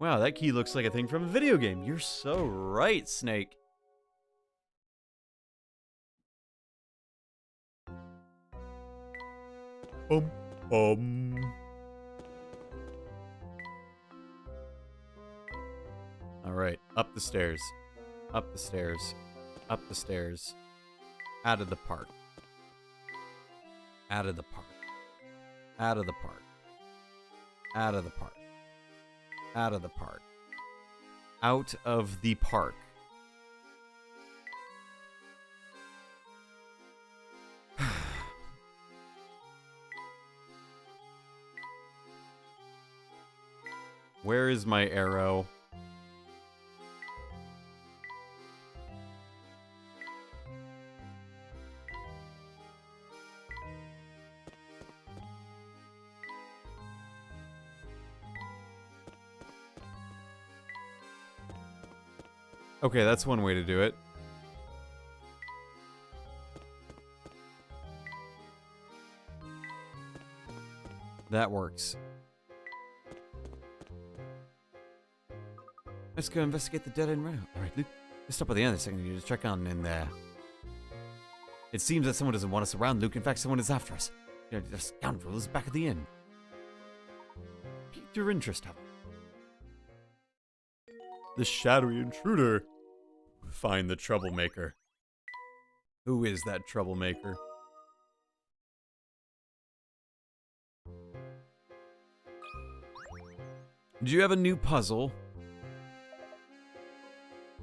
A: Wow, that key looks like a thing from a video game. You're so right, Snake. Alright, up the stairs. Up the stairs. Up the stairs. Out of the park. Out of the park. Out of the park. Out of the park. Out of the park. Out of the park. Where is my arrow? Okay, that's one way to do it. That works. Let's go investigate the dead end route. Alright, Luke. Let's stop at the end of the second to check on in there. It seems that someone doesn't want us around, Luke. In fact, someone is after us. You know, the scoundrel is back at the inn. Piqued your interest, have I? The shadowy intruder. Find the troublemaker. Who is that troublemaker? Do you have a new puzzle?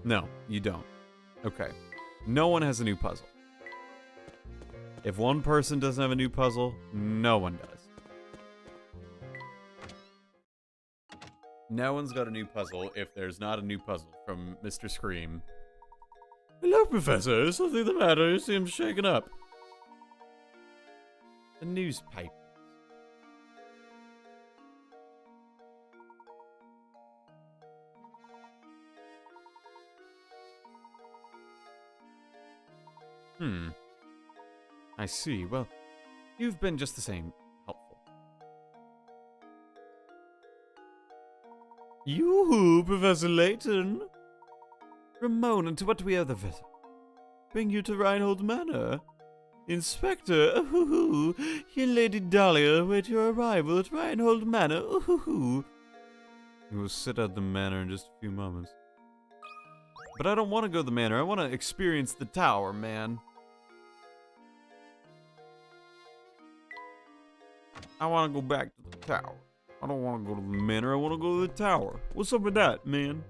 A: No, you don't. Okay. No one has a new puzzle. If one person doesn't have a new puzzle, no one does. No one's got a new puzzle if there's not a new puzzle from Mr. Scream. Hello, Professor. Is something the matter? You seem shaken up. The newspaper. I see. Well, you've been just the same helpful. You, Professor Layton. Ramon, and to what do we owe the visit? Bring you to Reinhold Manor. Inspector, he and Lady Dahlia await your arrival at Reinhold Manor. We will sit at the manor in just a few moments. But I don't want to go to the manor. I want to experience the tower, man. I want to go back to the tower. I don't want to go to the manor. I want to go to the tower. What's up with that, man?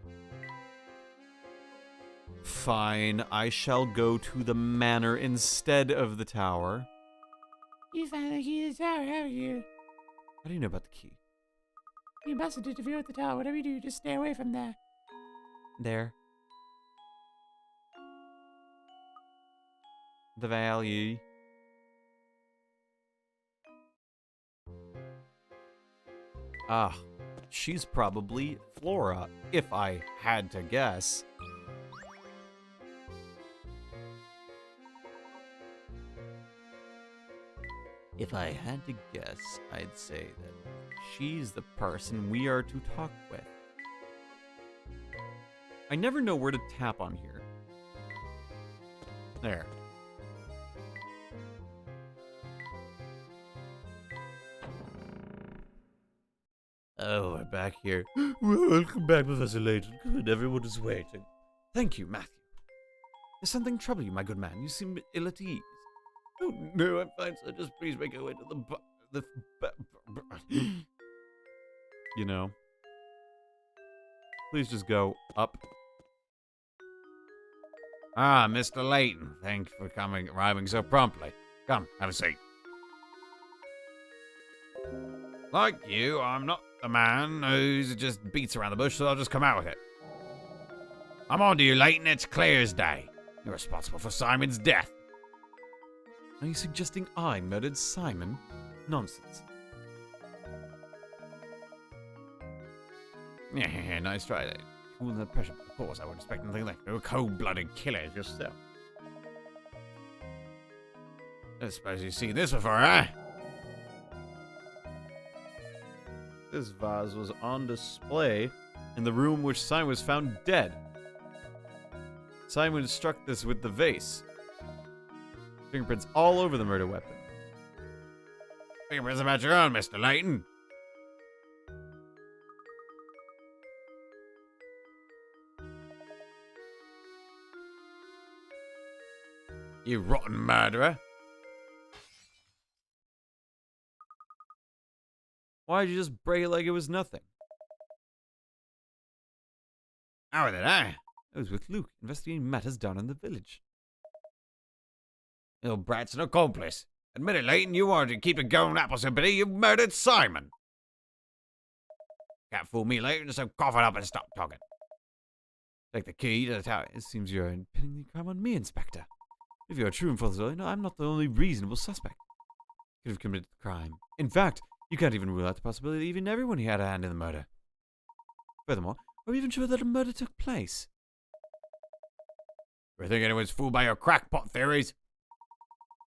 A: Fine, I shall go to the manor instead of the tower.
D: You found the key to the tower, haven't you?
A: How do you know about the key?
D: You must have interfered with the tower. Whatever you do, just stay away from there.
A: There. The value. Ah, she's probably Flora, if I had to guess. If I had to guess, I'd say that she's the person we are to talk with. I never know where to tap on here. There. Oh, we're back here. Welcome back, Professor Layton. Good, everyone is waiting. Thank you, Matthew. Is something troubling you, my good man? You seem ill at ease. Oh, no, I'm fine, sir. Just please make your way to You know. Please just go up.
G: Ah, Mr. Layton. Thanks for arriving so promptly. Come, have a seat. Like you, I'm not the man who just beats around the bush, so I'll just come out with it. I'm on to you, Layton. It's clear as day. You're responsible for Simon's death.
A: Are you suggesting I murdered Simon? Nonsense.
G: Yeah, nice try there. Cool under pressure, but of course I would expect nothing like a cold-blooded killer yourself. I suppose you've seen this before, eh?
A: This vase was on display in the room which Simon was found dead. Simon struck this with the vase. Fingerprints all over the murder weapon.
G: Fingerprints about your own, Mr. Layton. You rotten murderer.
A: Why'd you just break it like it was nothing?
G: How with it, eh?
A: I was with Luke, investigating matters down in the village.
G: Little brat's an accomplice. Admit it, Layton, you wanted to keep it going apple sympathy. You murdered Simon. Can't fool me, Layton, so cough it up and stop talking.
A: Take the key to the tower. It seems you're pinning the crime on me, Inspector. If you're true and false, I'm not the only reasonable suspect. Could have committed the crime. In fact, you can't even rule out the possibility that even everyone he had a hand in the murder. Furthermore, are we even sure that a murder took place?
G: Do you think anyone's fooled by your crackpot theories?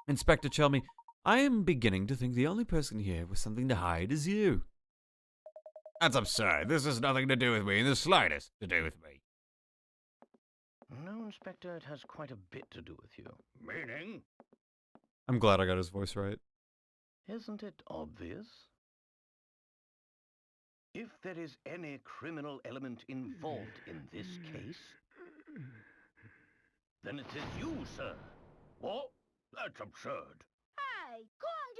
A: Inspector Chelmy, I am beginning to think the only person here with something to hide is you.
G: That's absurd. This has nothing to do with me, in the slightest to do with me.
E: No, Inspector, it has quite a bit to do with you. Meaning?
A: I'm glad I got his voice right.
E: Isn't it obvious? If there is any criminal element involved in this case, then it is you, sir. What? That's absurd.
F: Hey, calm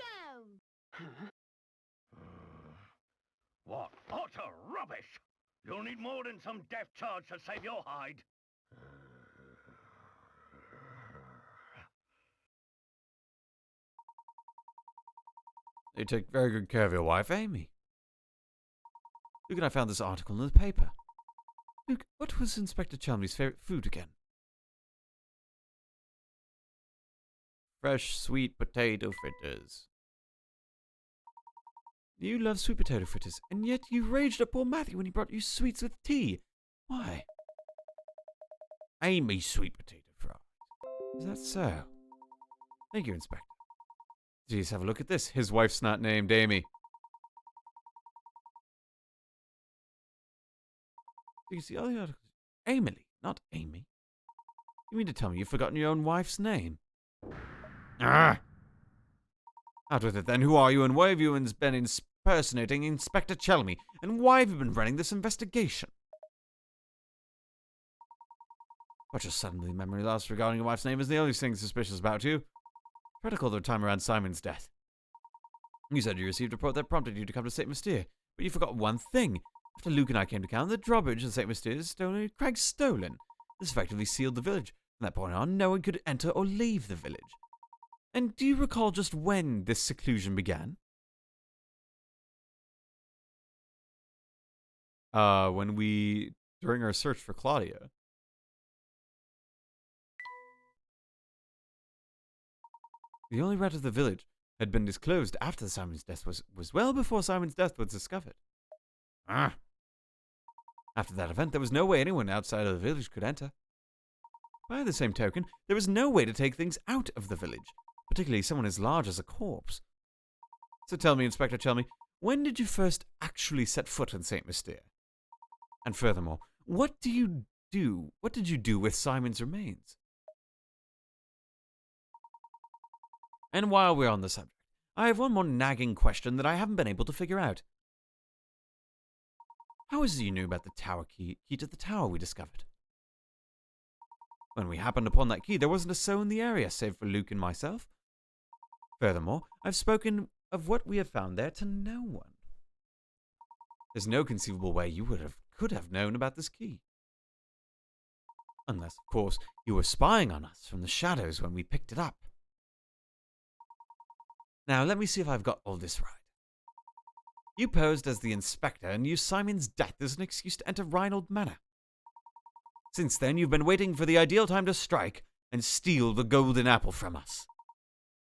F: down!
E: What utter rubbish! You'll need more than some death charge to save your hide.
A: You take very good care of your wife, Amy. Luke and I found this article in the paper. Luke, what was Inspector Chelmey's favorite food again? Fresh sweet potato fritters. You love sweet potato fritters, and yet you raged at poor Matthew when he brought you sweets with tea. Why?
G: Amy's sweet potato fries.
A: Is that so? Thank you, Inspector. Please have a look at this. His wife's not named Amy. You can see all the articles. Emily, not Amy. You mean to tell me you've forgotten your own wife's name?
G: Ah!
A: Out with it then. Who are you, and why have you been impersonating Inspector Chelmy? And why have you been running this investigation? But just suddenly memory loss regarding your wife's name is the only thing suspicious about you. Try to call the time around Simon's death. You said you received a report that prompted you to come to St. Mystere, but you forgot one thing. After Luke and I came to town, the drawbridge in St. Mystere is stolen. Craig's stolen. This effectively sealed the village. From that point on, no one could enter or leave the village. And do you recall just when this seclusion began? During our search for Claudia. The only route of the village had been disclosed after Simon's death was well before Simon's death was discovered.
G: Ah!
A: After that event, there was no way anyone outside of the village could enter. By the same token, there was no way to take things out of the village, particularly someone as large as a corpse. So tell me, Inspector Chelmy, when did you first actually set foot in St. Mystere? And furthermore, what did you do with Simon's remains? And while we're on the subject, I have one more nagging question that I haven't been able to figure out. How is it you knew about the tower key to the tower we discovered? When we happened upon that key, there wasn't a soul in the area, save for Luke and myself. Furthermore, I've spoken of what we have found there to no one. There's no conceivable way you could have known about this key. Unless, of course, you were spying on us from the shadows when we picked it up. Now, let me see if I've got all this right. You posed as the inspector and used Simon's death as an excuse to enter Reinhold Manor. Since then, you've been waiting for the ideal time to strike and steal the golden apple from us.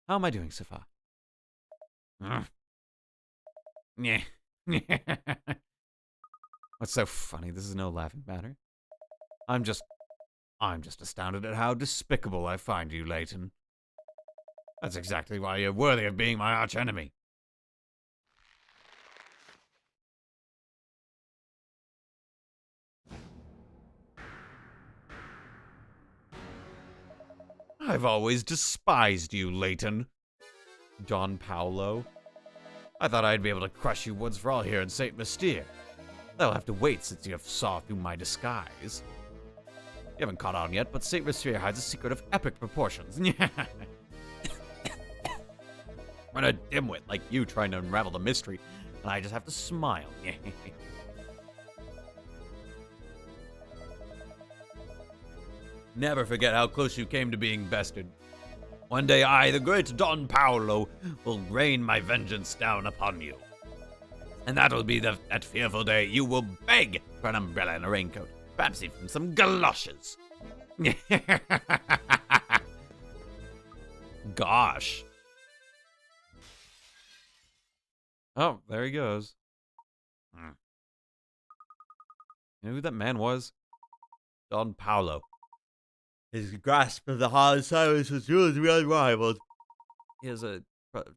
A: How am I doing so far?
G: Yeah.
A: What's so funny? This is no laughing matter. I'm just astounded at how despicable I find you, Layton.
G: That's exactly why you're worthy of being my archenemy.
A: I've always despised you, Layton. Don Paolo.
G: I thought I'd be able to crush you once for all here in St. Mystere.
A: They'll have to wait since you have saw through my disguise.
G: You haven't caught on yet, but St. Mystere hides a secret of epic proportions.
A: When a dimwit like you trying to unravel the mystery, and I just have to smile.
G: Never forget how close you came to being bested. One day I, the great Don Paolo, will rain my vengeance down upon you. And that'll be that fearful day you will beg for an umbrella and a raincoat, perhaps even some galoshes.
A: Gosh. Oh, there he goes. You know who that man was? Don Paolo. His grasp of the hard surface was truly unrivaled.
G: He has a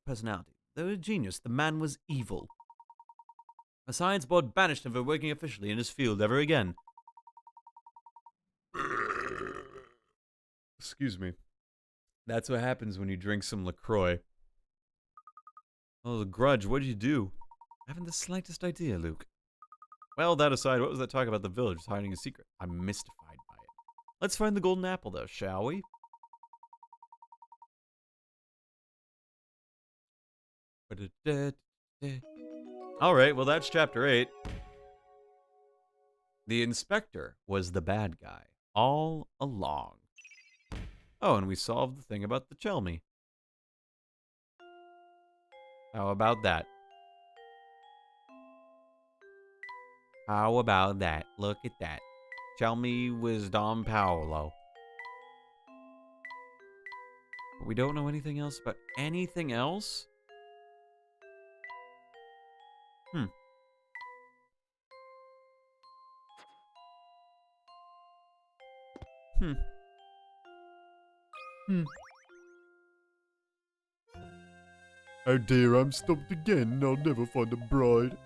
G: personality. Though a genius, the man was evil. The science board banished him from working officially in his field ever again.
A: Excuse me. That's what happens when you drink some LaCroix. Oh, the grudge, what'd you do?
G: I haven't the slightest idea, Luke.
A: Well, that aside, what was that talk about the village hiding a secret? I'm mystified by it.
G: Let's find the golden apple, though, shall we?
A: Alright, well that's chapter 8. The inspector was the bad guy, all along. Oh, and we solved the thing about the Chelmy. How about that? How about that? Look at that. Chelmy was Don Paolo.
G: But we don't know anything else about anything else?
B: Oh dear, I'm stumped again and I'll never find a bride.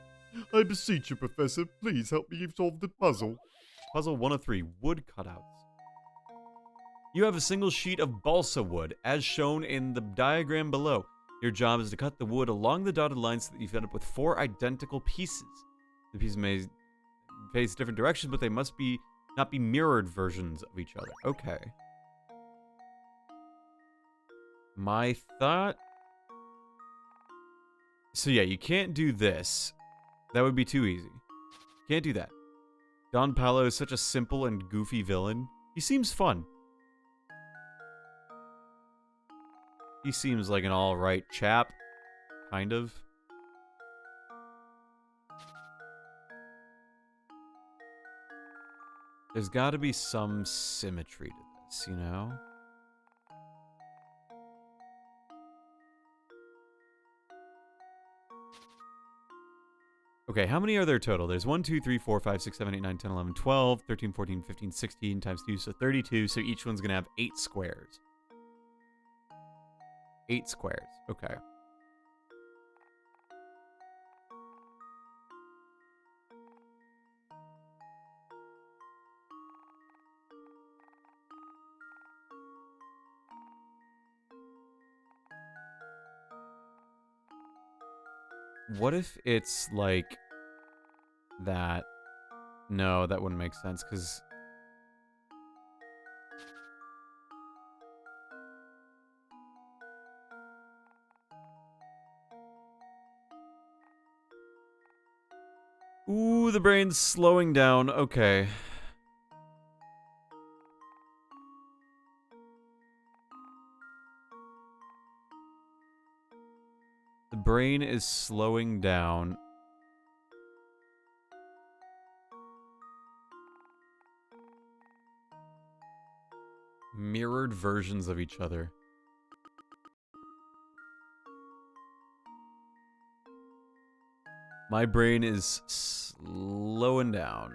B: I beseech you, Professor, please help me solve the puzzle.
A: Puzzle 103, wood cutouts. You have a single sheet of balsa wood, as shown in the diagram below. Your job is to cut the wood along the dotted lines so that you end up with 4 identical pieces. The pieces may face different directions, but they must not be mirrored versions of each other. Okay. My thought... So yeah, you can't do this. That would be too easy. Can't do that. Don Paolo is such a simple and goofy villain. He seems fun. He seems like an alright chap. Kind of. There's gotta be some symmetry to this, you know? Okay, how many are there total? There's 1, 2, 3, 4, 5, 6, 7, 8, 9, 10, 11, 12, 13, 14, 15, 16 times 2, so 32. So each one's gonna have 8 squares. 8 squares, okay. What if it's like that? No, that wouldn't make sense because ooh, the brain's slowing down. Okay. The brain is slowing down. Mirrored versions of each other. My brain is slowing down.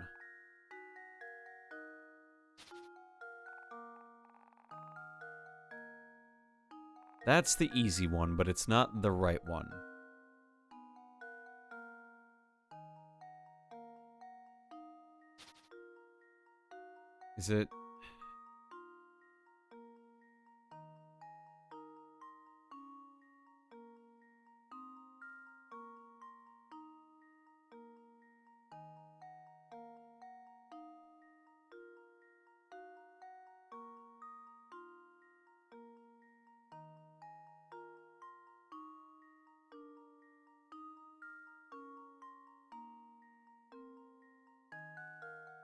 A: That's the easy one, but it's not the right one. Is it?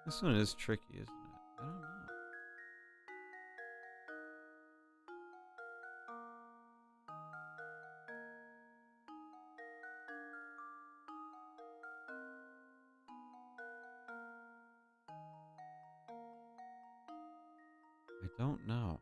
A: This one is tricky, isn't it? I don't know. I don't know.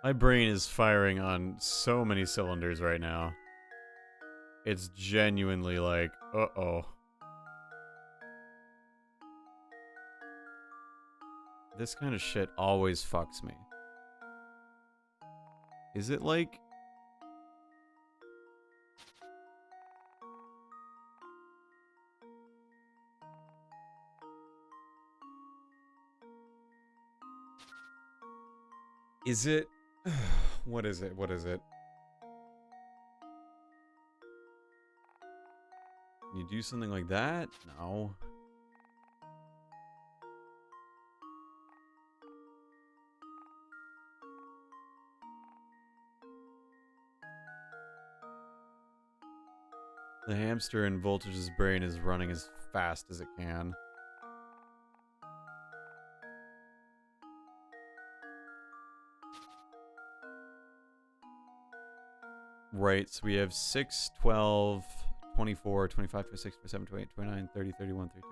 A: My brain is firing on so many cylinders right now. It's genuinely like, uh-oh. This kind of shit always fucks me. Is it like... Is it... What is it? What is it? Can you do something like that? No. The hamster in Voltage's brain is running as fast as it can. Right, so we have 6, 12, 24, 25, 26, 27, 28, 29, 30, 31, 32.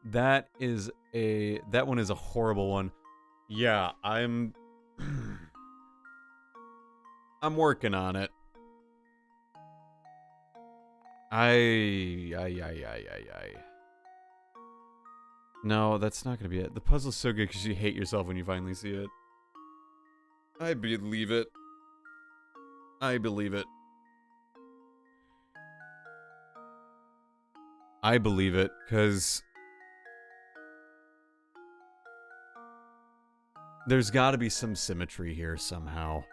A: That is a... That one is a horrible one. Yeah, I'm... I'm working on it. No, that's not gonna be it. The puzzle's so good because you hate yourself when you finally see it. I believe it. I believe it. I believe it, because... There's gotta be some symmetry here somehow.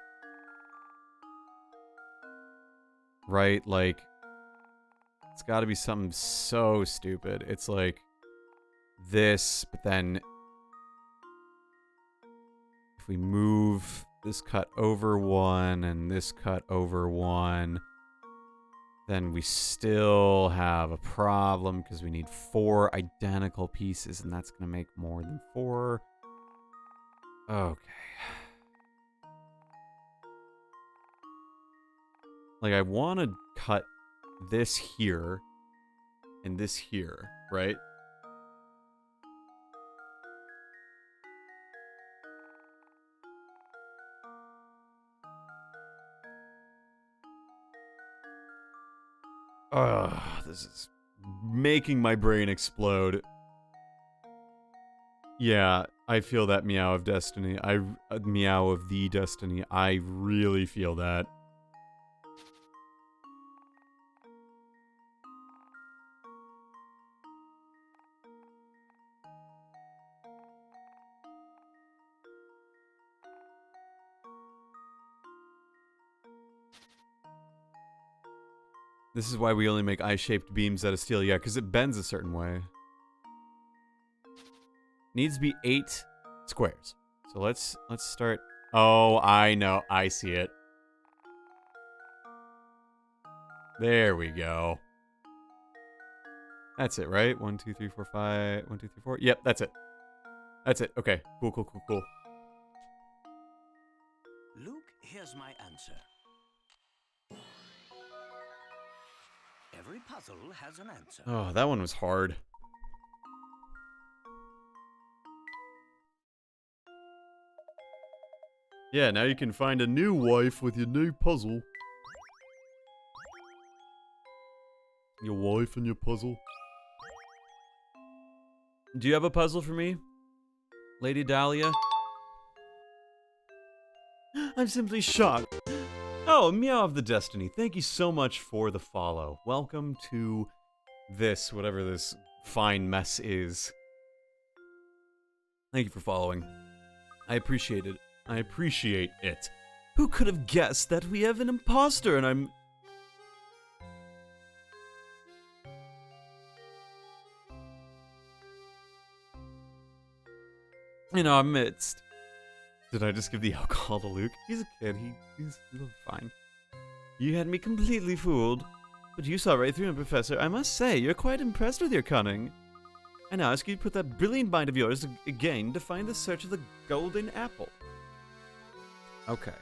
A: Right? Like... It's gotta be something so stupid. It's like... This, but then... If we move this cut over one and this cut over one, then we still have a problem because we need 4 identical pieces, and that's going to make more than 4. Okay. Like, I want to cut this here and this here, right? Ugh, this is making my brain explode. Yeah, I feel that meow of destiny. Meow of the destiny. I really feel that. This is why we only make eye-shaped beams out of steel. Yeah, because it bends a certain way. Needs to be 8 squares. So let's start. Oh, I know. I see it. There we go. That's it, right? 1, 2, 3, 4, 5. 1, 2, 3, 4. Yep, that's it. That's it. Okay. Cool, cool, cool, cool.
E: Luke, here's my answer. Every puzzle has an answer.
A: Oh, that one was hard. Yeah, now you can find a new wife with your new puzzle. Your wife and your puzzle. Do you have a puzzle for me, Lady Dahlia? I'm simply shocked. Oh, Meow of the Destiny, thank you so much for the follow. Welcome to this, whatever this fine mess is. Thank you for following. I appreciate it. I appreciate it. Who could have guessed that we have an imposter and I'm... In our midst. Did I just give the alcohol to Luke? He's a kid. He's fine. You had me completely fooled. But you saw right through him, Professor. I must say, you're quite impressed with your cunning. I now ask you to put that brilliant mind of yours again to find the search of the golden apple. Okay.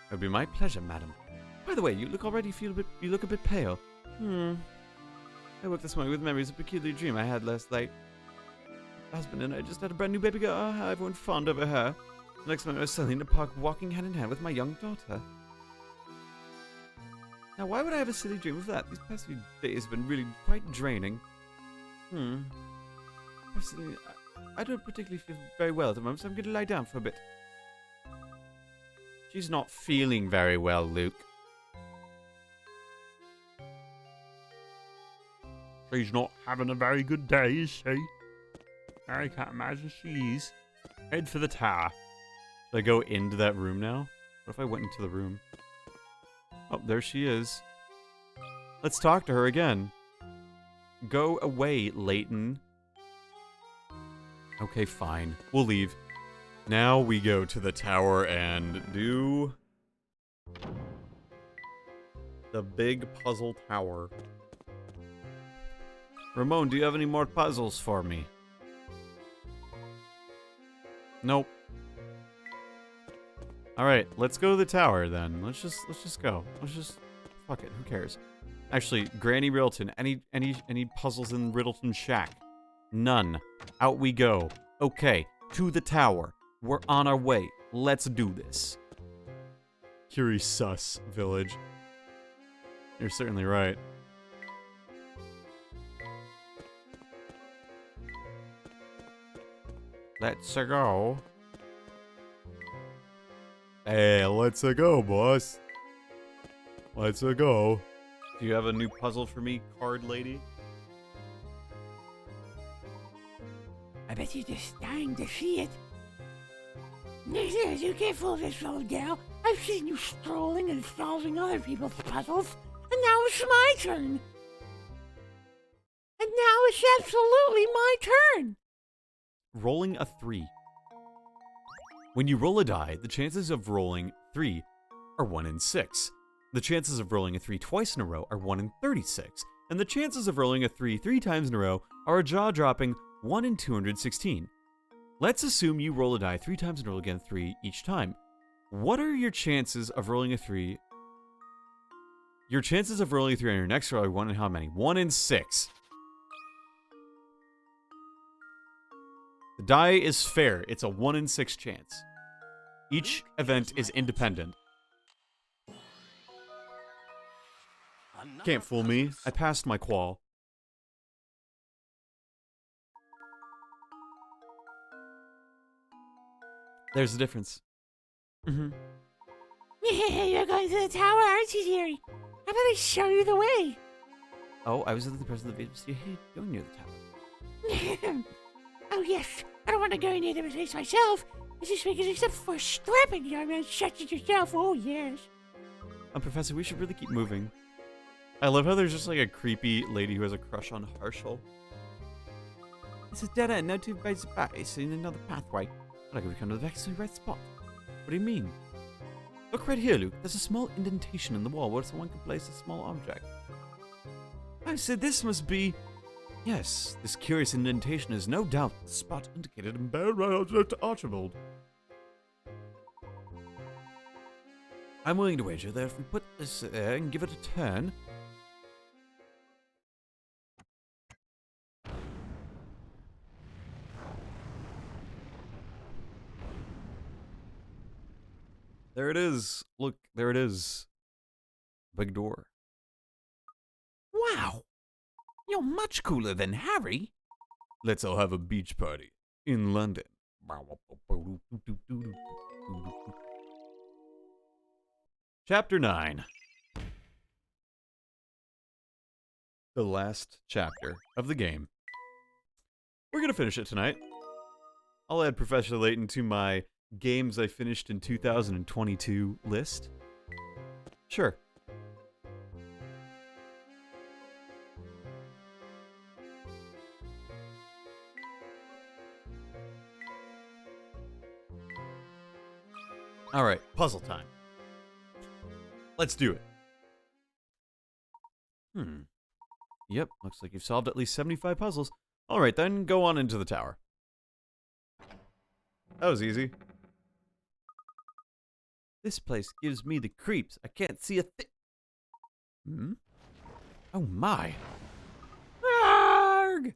A: It would be my pleasure, madam. By the way, you look a bit pale. I woke this morning with memories of a peculiar dream I had last night. Husband and I just had a brand new baby girl. How everyone fawned over her.
G: Next moment I was suddenly in the park walking hand in hand with my young daughter. Now why would I have a silly dream of that? These past few days have been really quite draining. Personally, I don't particularly feel very well at the moment, so I'm going to lie down for a bit.
A: She's not feeling very well, Luke.
B: She's not having a very good day, is she? I can't imagine she is. Head for the tower.
A: Should I go into that room now? What if I went into the room? Oh, there she is. Let's talk to her again. Go away, Layton. Okay, fine. We'll leave. Now we go to the tower and do the big puzzle tower.
G: Ramon, do you have any more puzzles for me?
A: Nope. All right, let's go to the tower then. Let's just go. Fuck it. Who cares? Actually, Granny Riddleton. Any puzzles in Riddleton Shack? None. Out we go. Okay, to the tower. We're on our way. Let's do this. Curie sus, village. You're certainly right.
B: Let's go.
A: Hey, let's go, boss. Let's go.
G: Do you have a new puzzle for me, card lady?
D: I bet you're just dying to see it. You careful of this old gal. I've seen you strolling and solving other people's puzzles, and now it's my turn. And now it's absolutely my turn.
A: Rolling a 3. When you roll a die, the chances of rolling 3 are 1 in 6. The chances of rolling a 3 twice in a row are 1 in 36. And the chances of rolling a 3 3 times in a row are a jaw-dropping 1 in 216. Let's assume you roll a die 3 times and roll again 3 each time. What are your chances of rolling a 3? Your chances of rolling a 3 on your next roll are 1 in how many? 1 in 6. The die is fair. It's a 1 in 6 chance. Each event is independent. Can't fool me. I passed my qual. There's the difference.
D: You're going to the tower, aren't you, dearie? How about I show you the way?
G: Oh, I was the person that was your head going near the tower.
D: Oh, yes. I don't want to go near the place myself. This is because except for a strapping young man such as yourself. Oh, yes.
A: Professor, we should really keep moving. I love how there's just like a creepy lady who has a crush on Herschel.
G: It's a dead end, no two ways back. It's in another pathway. But I could come to the exactly right spot.
A: What do you mean?
G: Look right here, Luke. There's a small indentation in the wall where someone can place a small object. I said this must be... Yes, this curious indentation is no doubt the spot indicated in
A: Archibald.
G: I'm willing to wager that if we put this there and give it a turn...
A: There it is. Look, there it is. Big door.
G: Wow! You're much cooler than Harry.
A: Let's all have a beach party in London. Chapter 9. The last chapter of the game. We're going to finish it tonight. I'll add Professor Layton to my games I finished in 2022 list. Sure. Alright, puzzle time. Let's do it. Yep, looks like you've solved at least 75 puzzles. Alright then, go on into the tower. That was easy.
G: This place gives me the creeps. I can't see a thing. Oh my.
D: Arg!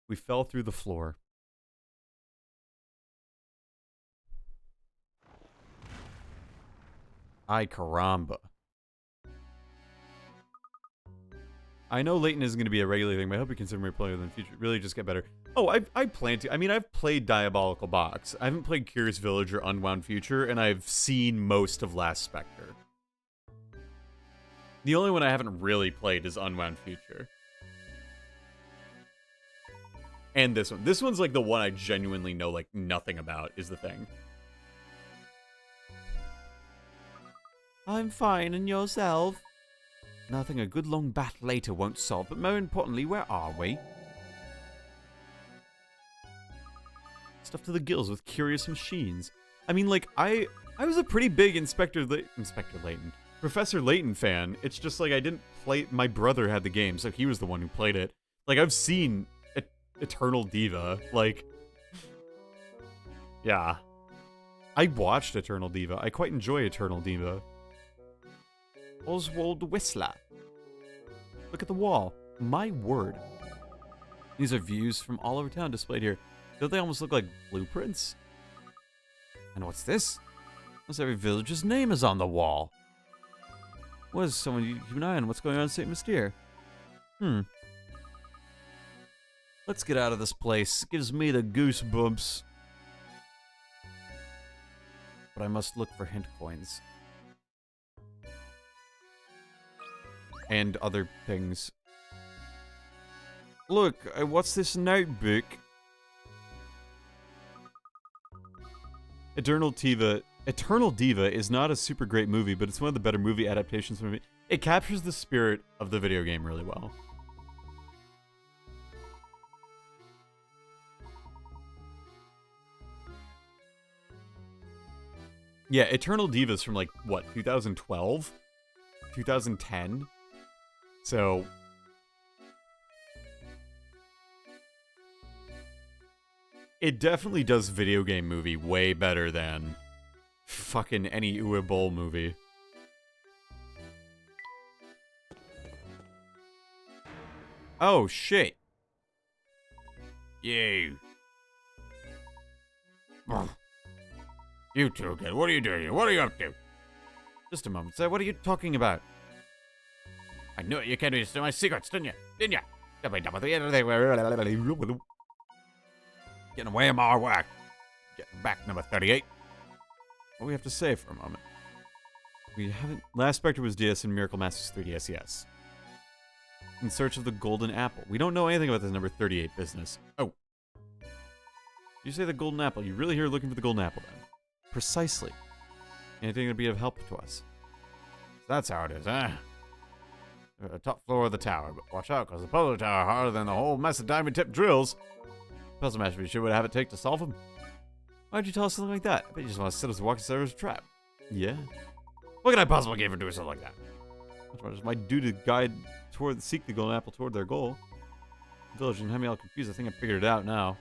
A: We fell through the floor. Ay caramba. I know Layton isn't going to be a regular thing, but I hope you consider me playing in the future. Really just get better. Oh, I plan to. I mean, I've played Diabolical Box. I haven't played Curious Village or Unwound Future, and I've seen most of Last Spectre. The only one I haven't really played is Unwound Future. And this one. This one's like the one I genuinely know like nothing about, is the thing.
G: I'm fine, and yourself? Nothing a good long bat later won't solve, but more importantly, where are we?
A: Stuff to the gills with curious machines. I mean, like, I was a pretty big Professor Layton fan. It's just like I didn't play. My brother had the game, so he was the one who played it. Like, I've seen Eternal Diva. Like, yeah. I watched Eternal Diva. I quite enjoy Eternal Diva.
G: Oswald Whistler. Look at the wall. My word. These are views from all over town displayed here. Don't they almost look like blueprints? And what's this? Almost every village's name is on the wall. What is someone you keep an eye on? What's going on in St. Mystere? Let's get out of this place. It gives me the goosebumps. But I must look for hint coins. And other things. Look, what's this notebook? Eternal Diva is not a super great movie, but it's one of the better movie adaptations from it. It captures the spirit of the video game really well. Yeah, Eternal Diva's from like, what, 2012? 2010? So... it definitely does video game movie way better than fucking any Uwe Boll movie. Oh, shit. You. You two again. What are you doing here? What are you up to? Just a moment, sir. What are you talking about? I knew it. You came to steal my secrets, didn't you? Didn't you? Getting away from our work. Getting back, number 38. What do we have to say for a moment? We haven't... Last Spectre was DS and Miracle Masters 3DS, yes. In search of the golden apple. We don't know anything about this number 38 business. Oh. You say the golden apple. You really here looking for the golden apple, then? Precisely. Anything to be of help to us? That's how it is, huh? The top floor of the tower, but watch out, because the puzzle tower are harder than the whole mess of diamond-tipped drills. Puzzle master, be sure what I have it take to solve them. Why'd you tell us something like that? I bet you just want to set us walking stairs as a trap. Yeah. What can I possibly gain for doing something like that? It's my duty to guide seek the golden apple toward their goal. Village and have me all confused. I think I figured it out now.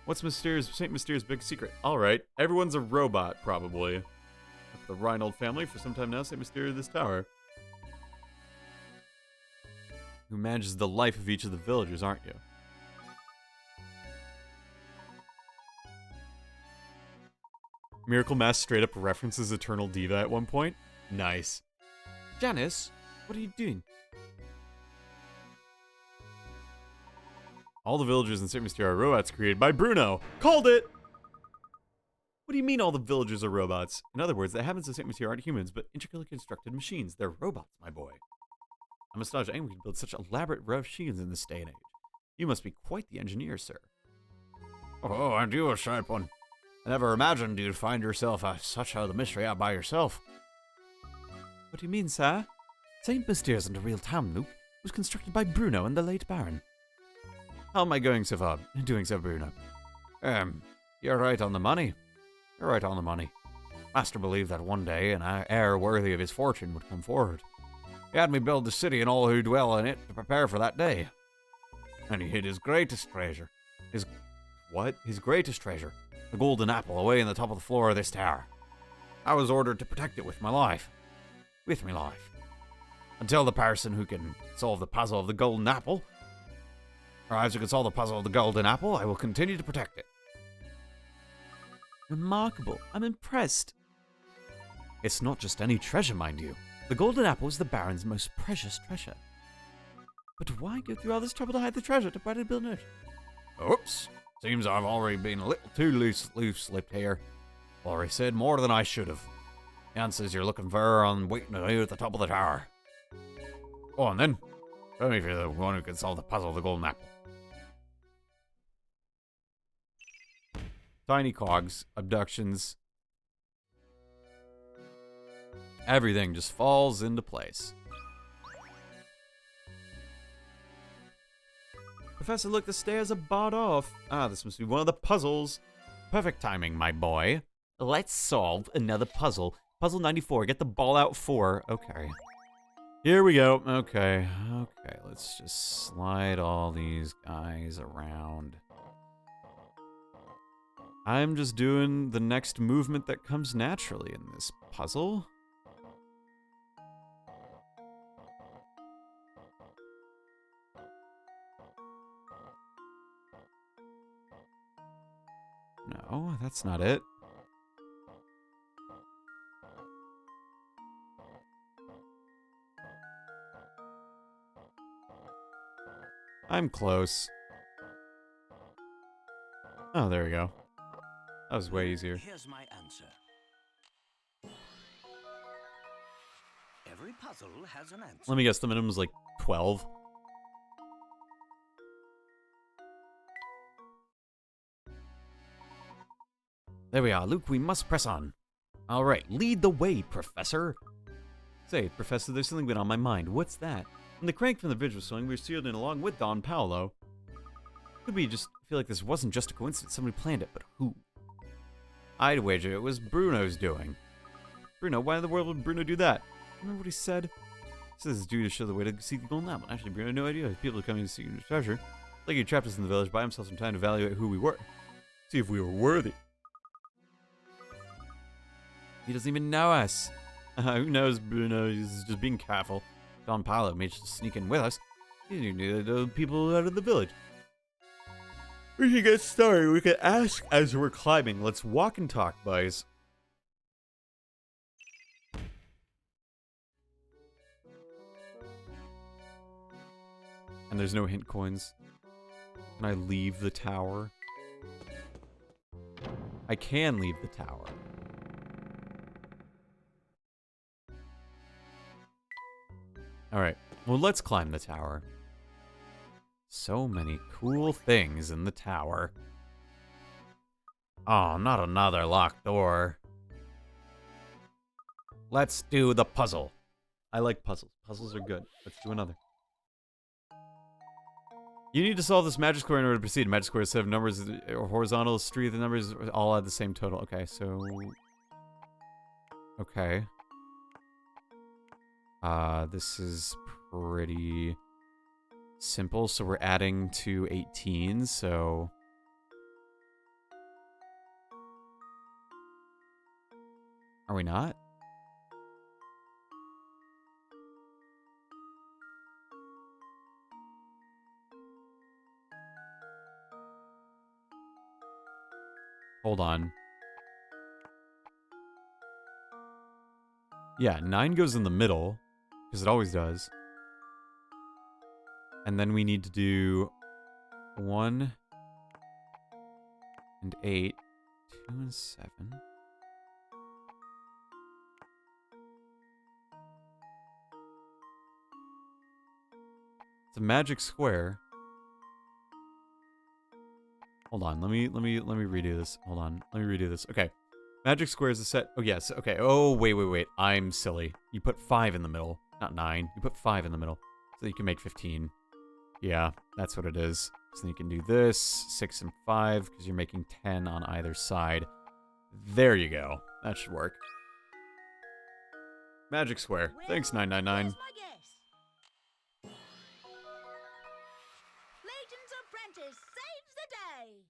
G: What's St. Mystere's big secret? Alright, everyone's a robot, probably. With the Reinhold family for some time now, St. Mystere of this tower. Who manages the life of each of the villagers, aren't you? Miracle Mass straight up references Eternal Diva at one point. Nice. Janice, what are you doing? All the villagers in St. Mystere are robots created by Bruno. Called it! What do you mean all the villagers are robots? In other words, the inhabitants of St. Mystere aren't humans, but intricately constructed machines. They're robots, my boy. I'm astonished anyone can build such elaborate machines in this day and age. You must be quite the engineer, sir. Oh, aren't you a sharp one? I never imagined you'd find yourself such a mystery out by yourself. What do you mean, sir? St. Mystere isn't a real town, Luke. It was constructed by Bruno and the late Baron. How am I going so far? Doing so, Bruno? You're right on the money. You're right on the money. Master believed that one day an heir worthy of his fortune would come forward. He had me build the city and all who dwell in it to prepare for that day. And he hid his greatest treasure. His greatest treasure. The golden apple away in the top of the floor of this tower. I was ordered to protect it with my life. With my life. Until the person who can solve the puzzle of the golden apple arrives who can solve the puzzle of the golden apple, I will continue to protect it. Remarkable. I'm impressed. It's not just any treasure, mind you. The golden apple is the Baron's most precious treasure. But why go through all this trouble to hide the treasure to try to build it? Oops. Seems I've already been a little too loose-lipped here. Already said more than I should have. The answers you're looking for are on waiting to you at the top of the tower. Go on then. Tell me if you're the one who can solve the puzzle of the golden apple. Tiny cogs, abductions. Everything just falls into place. Professor, look, the stairs are barred off. Ah, this must be one of the puzzles. Perfect timing, my boy. Let's solve another puzzle. Puzzle 94, get the ball out 4. Okay. Here we go. Okay, let's just slide all these guys around. I'm just doing the next movement that comes naturally in this puzzle. No, that's not it. I'm close. Oh, there we go. That was way easier.
E: Here's my answer. Every puzzle has an answer.
G: Let me guess, the minimum is like 12. There we are, Luke, we must press on. Alright, lead the way, Professor. Say, Professor, there's something been on my mind. What's that? When the crank from the bridge was swung, we were sealed in along with Don Paolo. Could be just feel like this wasn't just a coincidence, somebody planned it, but who? I'd wager it was Bruno's doing. Bruno, why in the world would Bruno do that? Remember what he said? He says it's due to show the way to seek the golden apple. Actually, Bruno had no idea. People are coming to seek the treasure. Like he trapped us in the village, buy himself some time to evaluate who we were. See if we were worthy. He doesn't even know us. Who knows, Bruno is just being careful. Don Paolo managed to sneak in with us. He didn't even know the people out of the village. We should get started. We could ask as we're climbing. Let's walk and talk, boys. And there's no hint coins. Can I leave the tower? I can leave the tower. Alright, well, let's climb the tower. So many cool things in the tower. Oh, not another locked door. Let's do the puzzle. I like puzzles. Puzzles are good. Let's do another. You need to solve this magic square in order to proceed. Magic square is 7 numbers, or horizontal street. The numbers all add the same total. Okay, so... Okay. This is pretty simple. So we're adding to 18, so... Are we not? Hold on. Yeah, 9 goes in the middle, because it always does. And then we need to do 1 and 8, 2 and 7. It's a magic square. Hold on, let me redo this. Hold on, let me redo this. Okay. Magic square is a set. Oh, yes. Okay. Oh, wait. I'm silly. You put 5 in the middle, not 9. You put 5 in the middle so you can make 15. Yeah, that's what it is. So you can do this, 6 and 5, because you're making 10 on either side. There you go. That should work. Magic square. Thanks, 999.
F: Here's my guess. Layton's apprentice saves the day.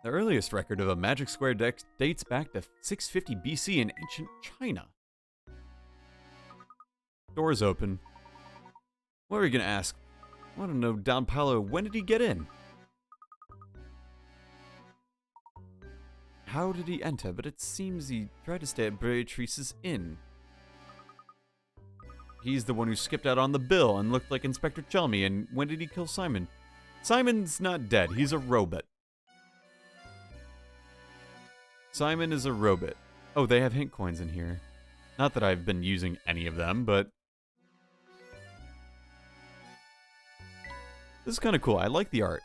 G: The earliest record of a magic square deck dates back to 650 BC in ancient China. Doors open. What are we gonna ask? I want to know, Don Paolo, when did he get in?
A: how did he enter, but it seems he tried to stay at Beatrice's inn. He's the one who skipped out on the bill and looked like Inspector Chelmy, and when did he kill Simon? Simon's not dead, he's a robot. Simon is a robot. Oh, they have hint coins in here. Not that I've been using any of them, but... this is kind of cool. I like the art.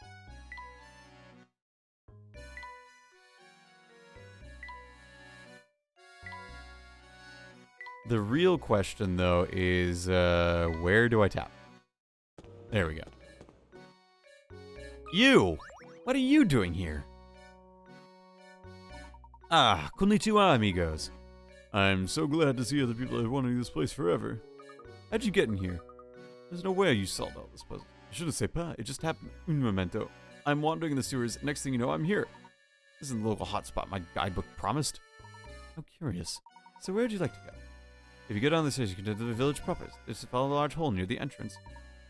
A: The real question, though, is where do I tap? There we go. You! What are you doing here? Ah, konnichiwa, amigos. I'm so glad to see other people that have wanted this place forever. How'd you get in here? There's no way you solved all this puzzle. I shouldn't say pas. It just happened. Un momento. I'm wandering in the sewers. Next thing you know, I'm here. This isn't the local hotspot my guidebook promised. How curious. So where'd you like to go? If you go down the stairs, you can enter the village proper. There's a large hole near the entrance.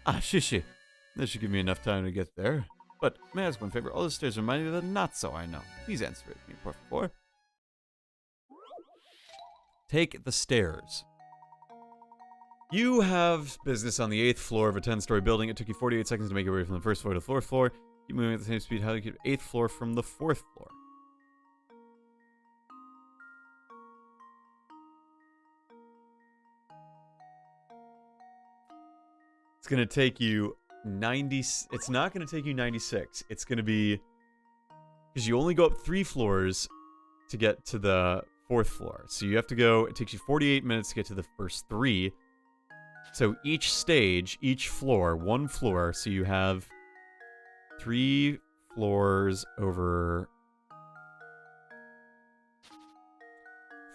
A: Ah, shishi. This should give me enough time to get there. But may I ask one favor? All the stairs remind me of the not so I know. Please answer it me, por favor. Take the stairs. You have business on the 8th floor of a 10-story building. It took you 48 seconds to make your way from the 1st floor to the 4th floor. Keep moving at the same speed. How do you get 8th floor from the 4th floor? It's going to take you 90... It's not going to take you 96. It's going to be... because you only go up 3 floors to get to the 4th floor. So you have to go... it takes you 48 minutes to get to the first 3. So each stage, each floor, 1 floor. So you have 3 floors over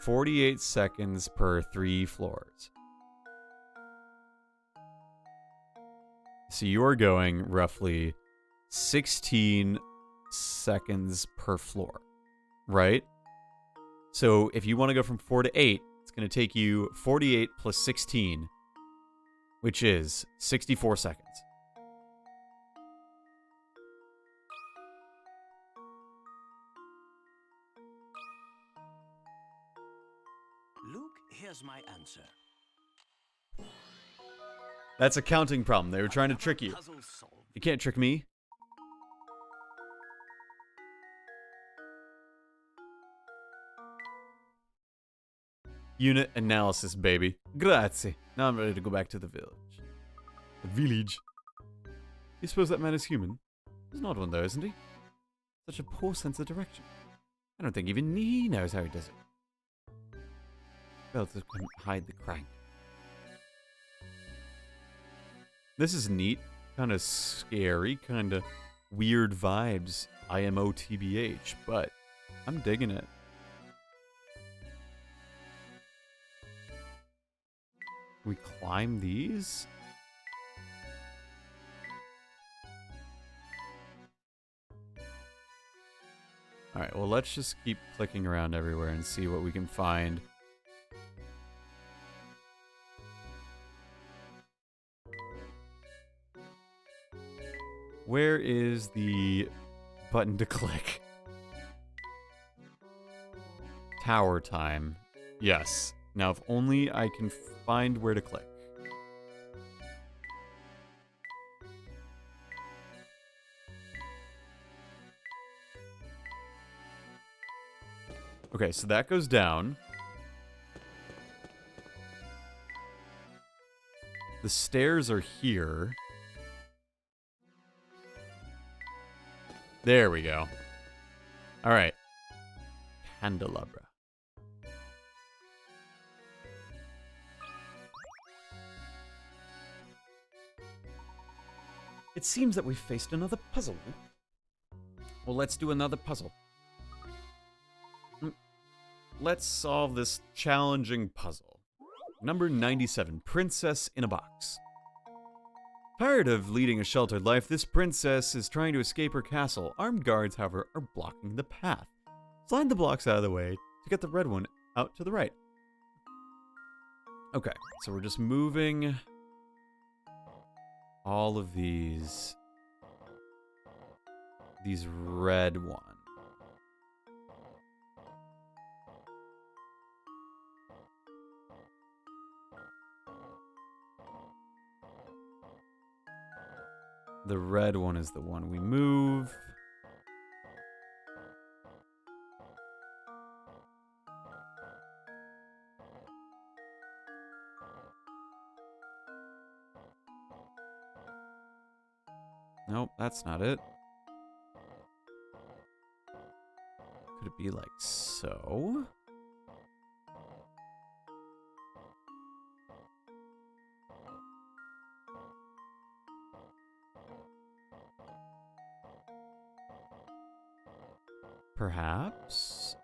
A: 48 seconds per 3 floors. So you're going roughly 16 seconds per floor, right? So if you want to go from 4 to 8, it's going to take you 48 plus 16, which is 64 seconds.
E: Luke, here's my answer.
A: That's a counting problem. They were trying to trick you.
E: Puzzle solved.
A: You can't trick me. Unit analysis, baby. Grazie. Now I'm ready to go back to the village. The village? You suppose that man is human? He's not one though, isn't he? Such a poor sense of direction. I don't think even he knows how he does it. Belter couldn't hide the crank. This is neat. Kind of scary. Kind of weird vibes. IMO TBH. But I'm digging it. We climb these? Alright, well let's just keep clicking around everywhere and see what we can find. Where is the button to click? Tower time. Yes. Now if only I can find where to click. Okay, so that goes down. The stairs are here. There we go. All right. Candelabra. It seems that we've faced another puzzle. Well, let's do another puzzle. Let's solve this challenging puzzle. Number 97, Princess in a Box. Tired of leading a sheltered life, this princess is trying to escape her castle. Armed guards, however, are blocking the path. Slide the blocks out of the way to get the red one out to the right. Okay, so we're just moving all of these red one. The red one is the one we move. Nope, that's not it. Could it be like so? Perhaps?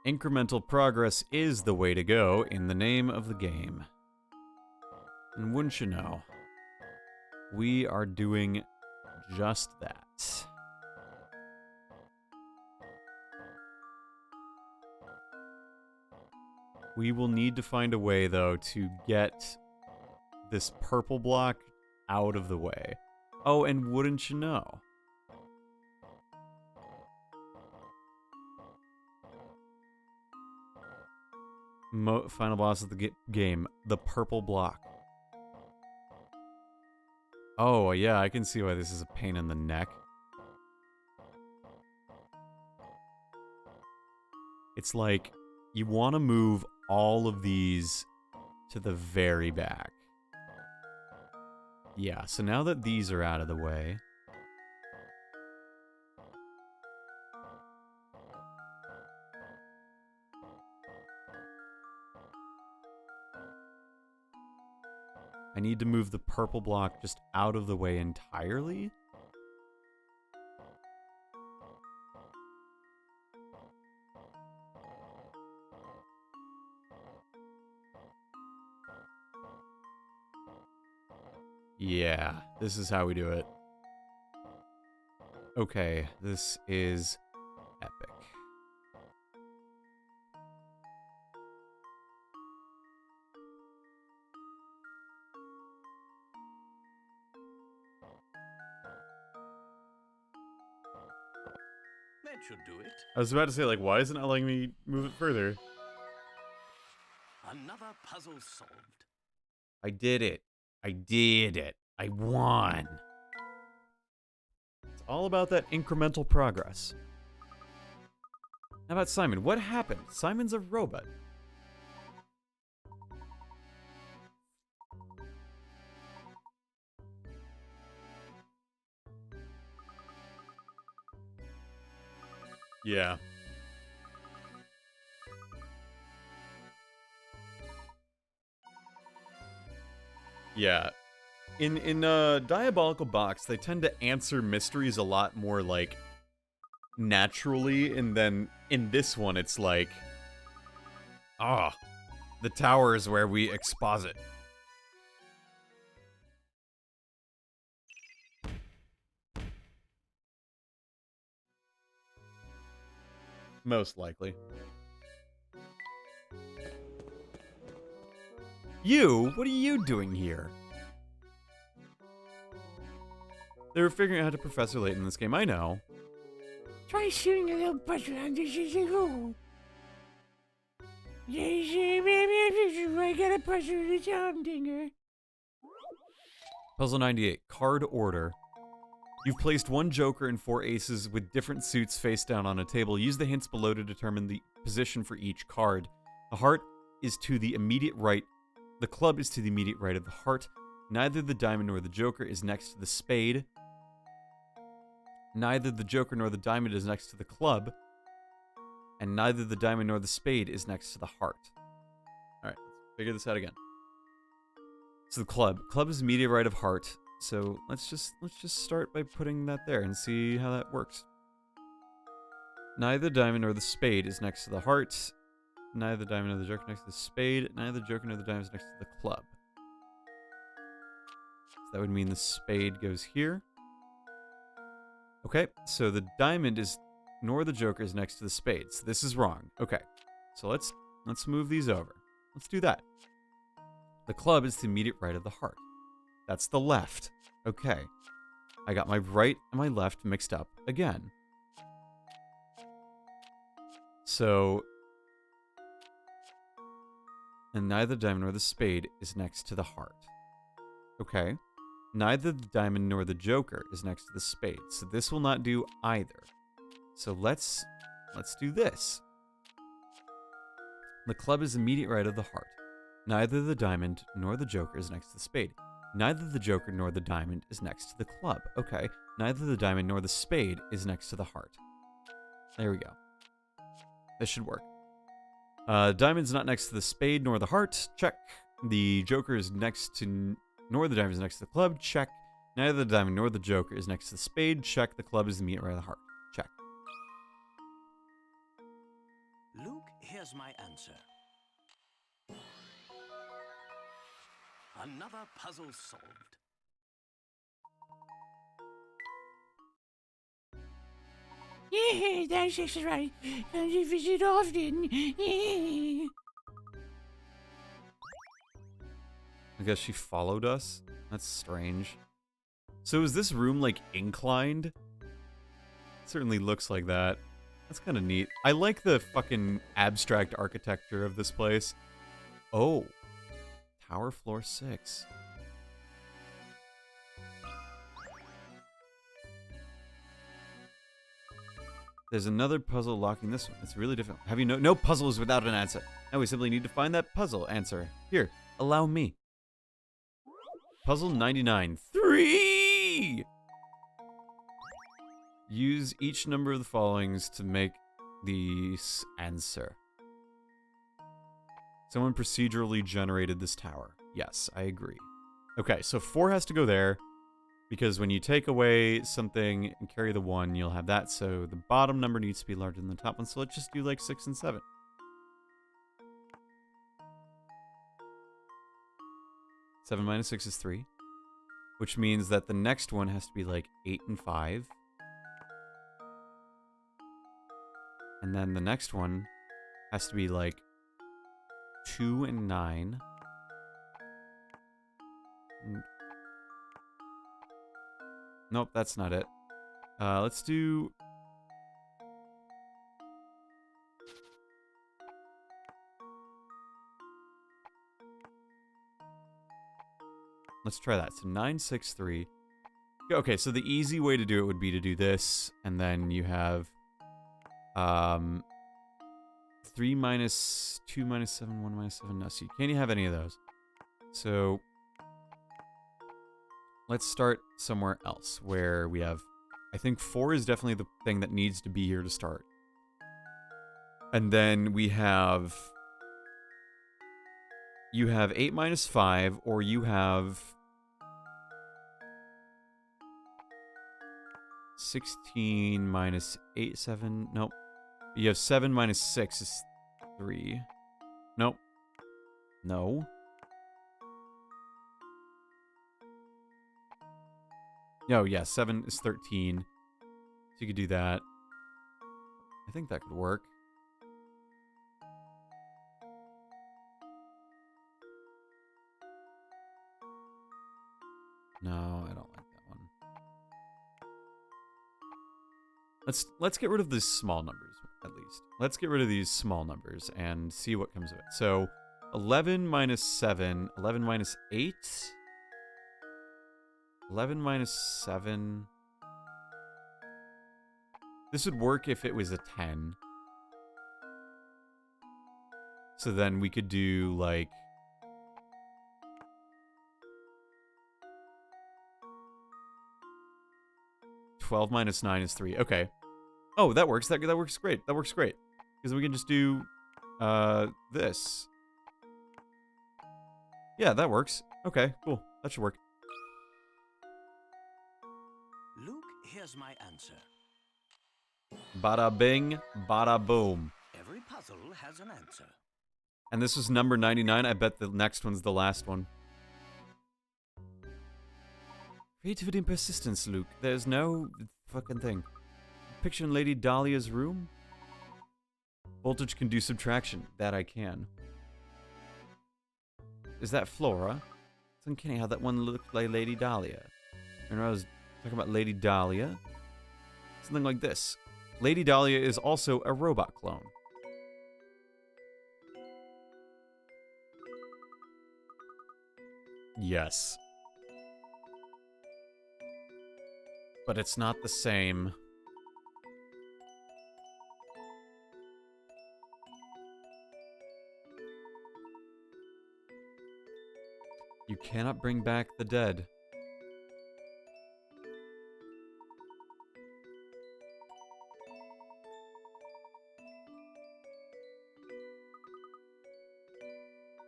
A: Incremental progress is the way to go in the name of the game. And wouldn't you know, we are doing just that. We will need to find a way, though, to get this purple block out of the way. Oh, and wouldn't you know? Final boss of the game, the purple block. Oh, yeah, I can see why this is a pain in the neck. It's like, you want to move all of these to the very back. Yeah, so now that these are out of the way... I need to move the purple block just out of the way entirely. Yeah, this is how we do it. Okay, this is epic.
E: That should do it.
A: I was about to say, like, why isn't it letting me move it further?
E: Another puzzle solved.
A: I did it. I did it. I won. It's all about that incremental progress. How about Simon? What happened? Simon's a robot. Yeah. Yeah. In Diabolical Box, they tend to answer mysteries a lot more, like, naturally, and then in this one, it's like, the tower is where we exposit. Most likely. You? What are you doing here? They were figuring out how to Professor Layton in this game, I know.
D: Try shooting a little buzzer on this as you go. I got a buzzer in the town dinger.
A: Puzzle 98, card order. You've placed one joker and 4 aces with different suits face down on a table. Use the hints below to determine the position for each card. The heart is to the immediate right. The club is to the immediate right of the heart. Neither the diamond nor the joker is next to the spade. Neither the joker nor the diamond is next to the club. And neither the diamond nor the spade is next to the heart. Alright, let's figure this out again. So the club. Club is immediate right of heart. So let's just start by putting that there and see how that works. Neither the diamond nor the spade is next to the heart. Neither the diamond nor the joker next to the spade. Neither the joker nor the diamond is next to the club. So that would mean the spade goes here. Okay, so the diamond is nor the joker is next to the spade. So this is wrong. Okay, so let's move these over. Let's do that. The club is the immediate right of the heart. That's the left. Okay. I got my right and my left mixed up again. So And neither the diamond nor the spade is next to the heart. Okay. Neither the diamond nor the joker is next to the spade. So this will not do either. So let's do this. The club is immediate right of the heart. Neither the diamond nor the joker is next to the spade. Neither the joker nor the diamond is next to the club. Okay. Neither the diamond nor the spade is next to the heart. There we go. This should work. Diamond's not next to the spade nor the heart. Check. The joker is next to... Nor the diamond is next to the club. Check. Neither the diamond nor the joker is next to the spade. Check. The club is immediate right of the heart. Check.
E: Luke, here's my answer. Another puzzle solved.
D: Yeah, that's just right. Come to visit often. Yeah.
A: I guess she followed us? That's strange. So is this room, like, inclined? It certainly looks like that. That's kind of neat. I like the fucking abstract architecture of this place. Oh. Tower floor 6. There's another puzzle locking this one. It's really difficult. Have you no puzzle is without an answer. Now we simply need to find that puzzle answer. Here, allow me. Puzzle 99. 3! Use each number of the followings to make the answer. Someone procedurally generated this tower. Yes, I agree. Okay, so 4 has to go there. Because when you take away something and carry the 1, you'll have that. So the bottom number needs to be larger than the top one. So let's just do like 6 and 7. 7 minus 6 is 3. Which means that the next one has to be like 8 and 5. And then the next one has to be like 2 and 9. Nope, that's not it. Let's do... Let's try that. So 9, 6, 3. Okay, so the easy way to do it would be to do this, and then you have 3 minus 2 minus 7, 1 minus 7. No, so you can't have any of those. So let's start somewhere else where we have... I think 4 is definitely the thing that needs to be here to start. And then we have... You have 8 minus 5, or you have... 16 minus 8, 7... Nope. You have 7 minus 6 is 3. Nope. No. No, yeah, 7 is 13. So you could do that. I think that could work. No, I don't like that one. Let's get rid of these small numbers, at least. Let's get rid of these small numbers and see what comes of it. So 11 minus 7, 11 minus 8... 11 minus 7... This would work if it was a 10. So then we could do, like... 12 minus 9 is 3. Okay. Oh, that works. That works great. That works great. Because we can just do... this. Yeah, that works. Okay, cool. That should work.
E: Luke, here's my answer.
A: Bada bing, bada boom.
E: Every puzzle has an answer.
A: And this was number 99. I bet the next one's the last one. Creativity and persistence, Luke. There's no fucking thing. Picture in Lady Dahlia's room? Voltage can do subtraction. That I can. Is that Flora? It's uncanny how that one looked like Lady Dahlia. Remember I was talking about Lady Dahlia? Something like this. Lady Dahlia is also a robot clone. Yes. But it's not the same. You cannot bring back the dead.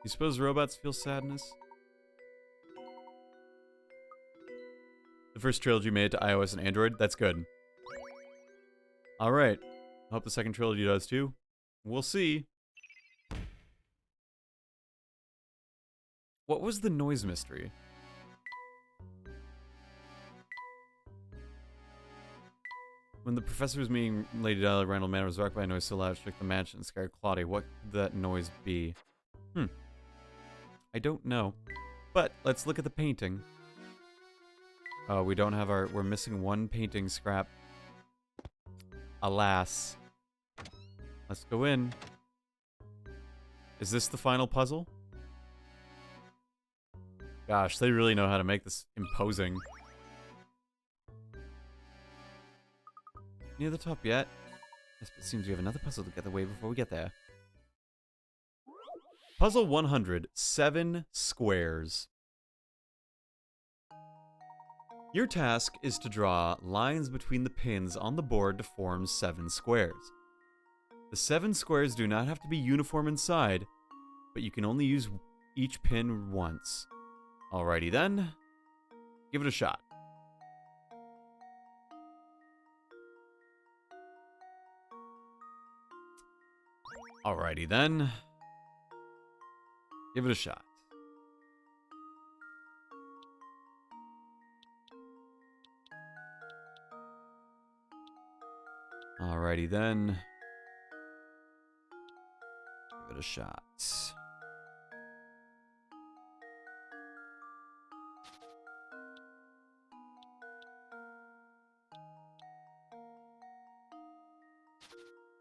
A: You suppose robots feel sadness? The first trilogy made it to iOS and Android. That's good. Alright. I hope the second trilogy does too. We'll see. What was the noise mystery? When the professor was meeting Lady Della, Randall Manor was rocked by a noise so loud it shook the mansion and scared Claudia. What could that noise be? I don't know. But let's look at the painting. Oh, we don't have our... We're missing one painting scrap. Alas. Let's go in. Is this the final puzzle? Gosh, they really know how to make this imposing. Near the top yet? Yes, but it seems we have another puzzle to get away before we get there. Puzzle 100, 7 squares. Your task is to draw lines between the pins on the board to form 7 squares. The 7 squares do not have to be uniform inside, but you can only use each pin once. Alrighty then, give it a shot. Alrighty then, give it a shot. Alrighty then, give it a shot.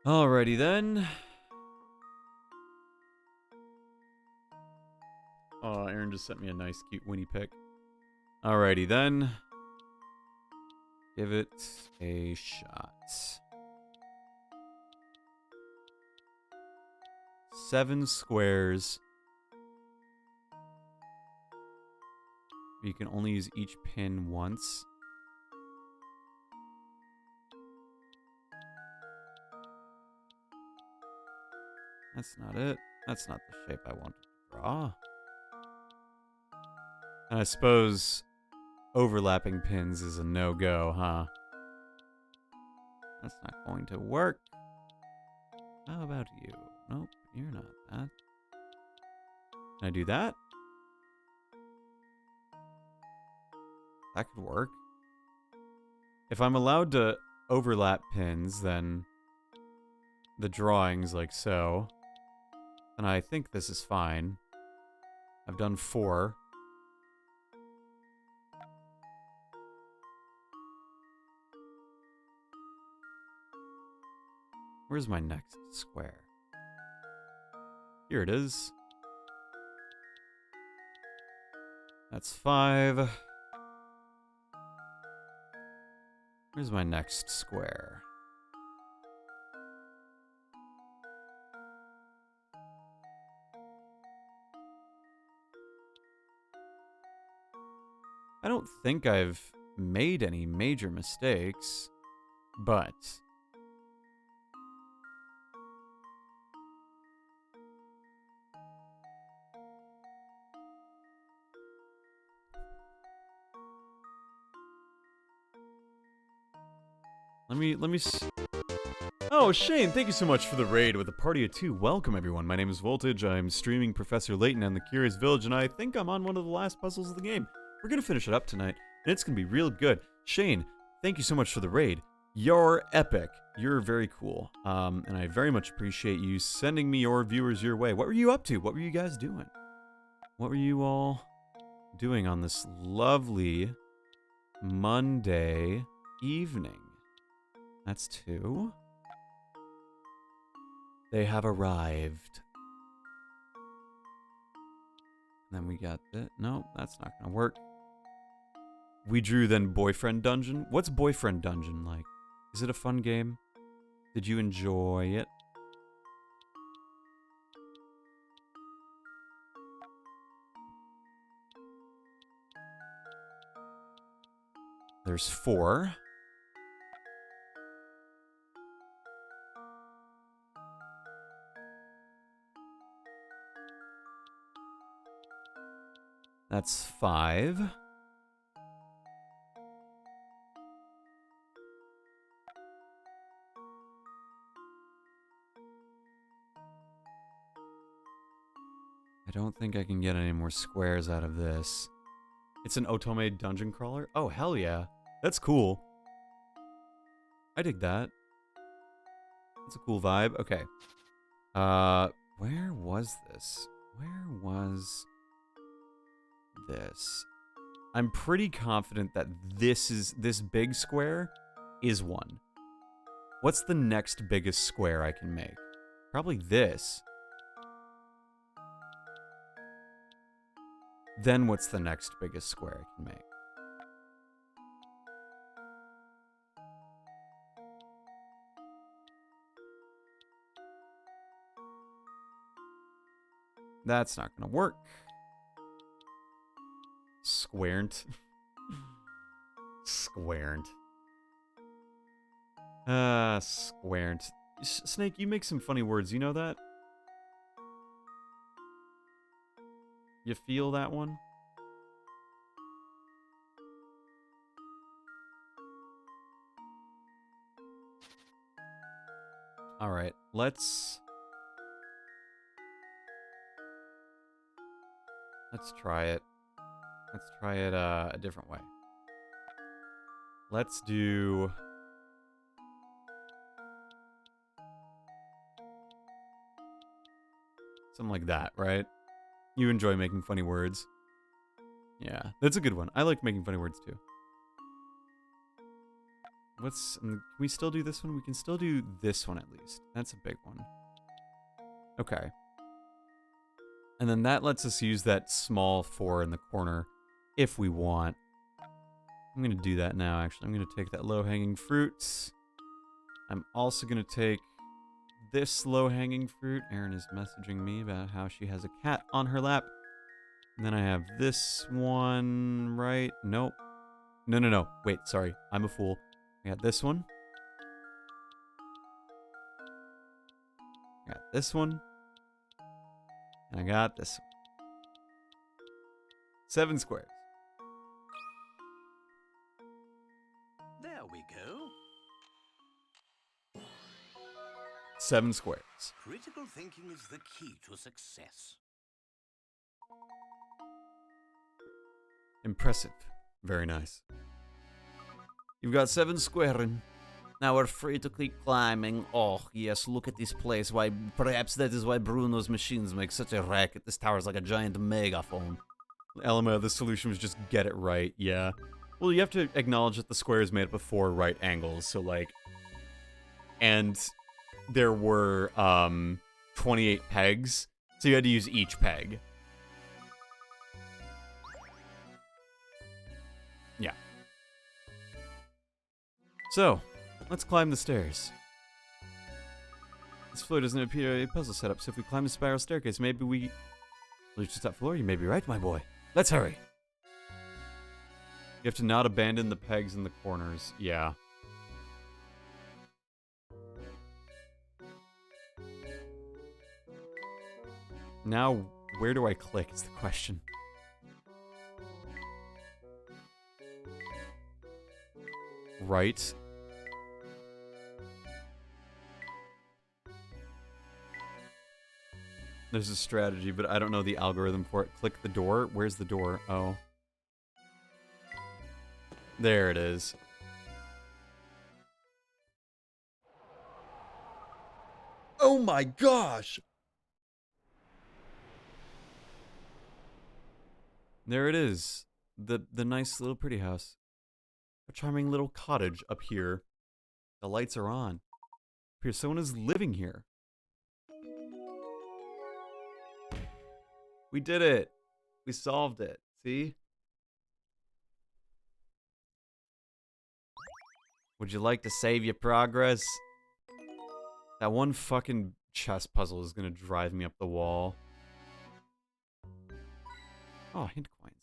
A: Alrighty then. Oh, Aaron just sent me a nice, cute Winnie pic. Alrighty then. Give it a shot. 7 squares. You can only use each pin once. That's not it. That's not the shape I wanted to draw. And I suppose overlapping pins is a no-go, huh? That's not going to work. How about you? Nope, you're not that. Can I do that? That could work. If I'm allowed to overlap pins, then the drawings like so. And I think this is fine. I've done 4. Where's my next square? Here it is. That's 5. Where's my next square? I don't think I've made any major mistakes, but let me Oh, Shane, thank you so much for the raid with a party of 2. Welcome, everyone. My name is Voltage. I'm streaming Professor Layton and the Curious Village, and I think I'm on one of the last puzzles of the game. We're going to finish it up tonight, and it's going to be real good. Shane, thank you so much for the raid. You're epic. You're very cool. And I very much appreciate you sending me your viewers your way. What were you up to? What were you guys doing? What were you all doing on this lovely Monday evening? That's 2. They have arrived. And then we got No, that's not gonna work. We drew then Boyfriend Dungeon. What's Boyfriend Dungeon like? Is it a fun game? Did you enjoy it? There's 4. That's 5. I don't think I can get any more squares out of this. It's an Otome dungeon crawler? Oh, hell yeah. That's cool. I dig that. That's a cool vibe. Okay. Where was this? Where was this? I'm pretty confident that this big square is 1. What's the next biggest square I can make? Probably this. Then what's the next biggest square I can make? That's not gonna work. Squarent. Squarent. Squarent. Snake, you make some funny words, you know that? You feel that one? Alright, let's try it. Let's try it a different way. Let's do... something like that, right? You enjoy making funny words. Yeah, that's a good one. I like making funny words too. Can we still do this one? We can still do this one at least. That's a big one. Okay. And then that lets us use that small 4 in the corner if we want. I'm going to do that now, actually. I'm going to take that low-hanging fruit. I'm also going to take this low-hanging fruit. Erin is messaging me about how she has a cat on her lap. And then I have this one, right? Nope. No. Wait, sorry. I'm a fool. I got this one. I got this one. And I got this one. 7 squares.
E: There we go.
A: 7 squares.
E: Critical thinking is the key to success.
A: Impressive. Very nice. You've got 7 squaring.
C: Now we're free to keep climbing. Oh, yes, look at this place. Why, perhaps that is why Bruno's machines make such a racket. This tower's like a giant megaphone.
A: LMO, the solution was just get it right, yeah. Well, you have to acknowledge that the square is made up of 4 right angles, so like... And there were, 28 pegs, so you had to use each peg. Yeah. So, let's climb the stairs. This floor doesn't appear a puzzle setup, so if we climb the spiral staircase, maybe we reach the top floor. You may be right, my boy. Let's hurry. You have to not abandon the pegs in the corners. Yeah. Now, where do I click is the question. Right. There's a strategy, but I don't know the algorithm for it. Click the door. Where's the door? Oh. There it is.
B: Oh my gosh!
A: There it is. The nice little pretty house. A charming little cottage up here. The lights are on. Here, someone is living here. We did it! We solved it. See? Would you like to save your progress? That one fucking chess puzzle is gonna drive me up the wall. Oh, hint coins.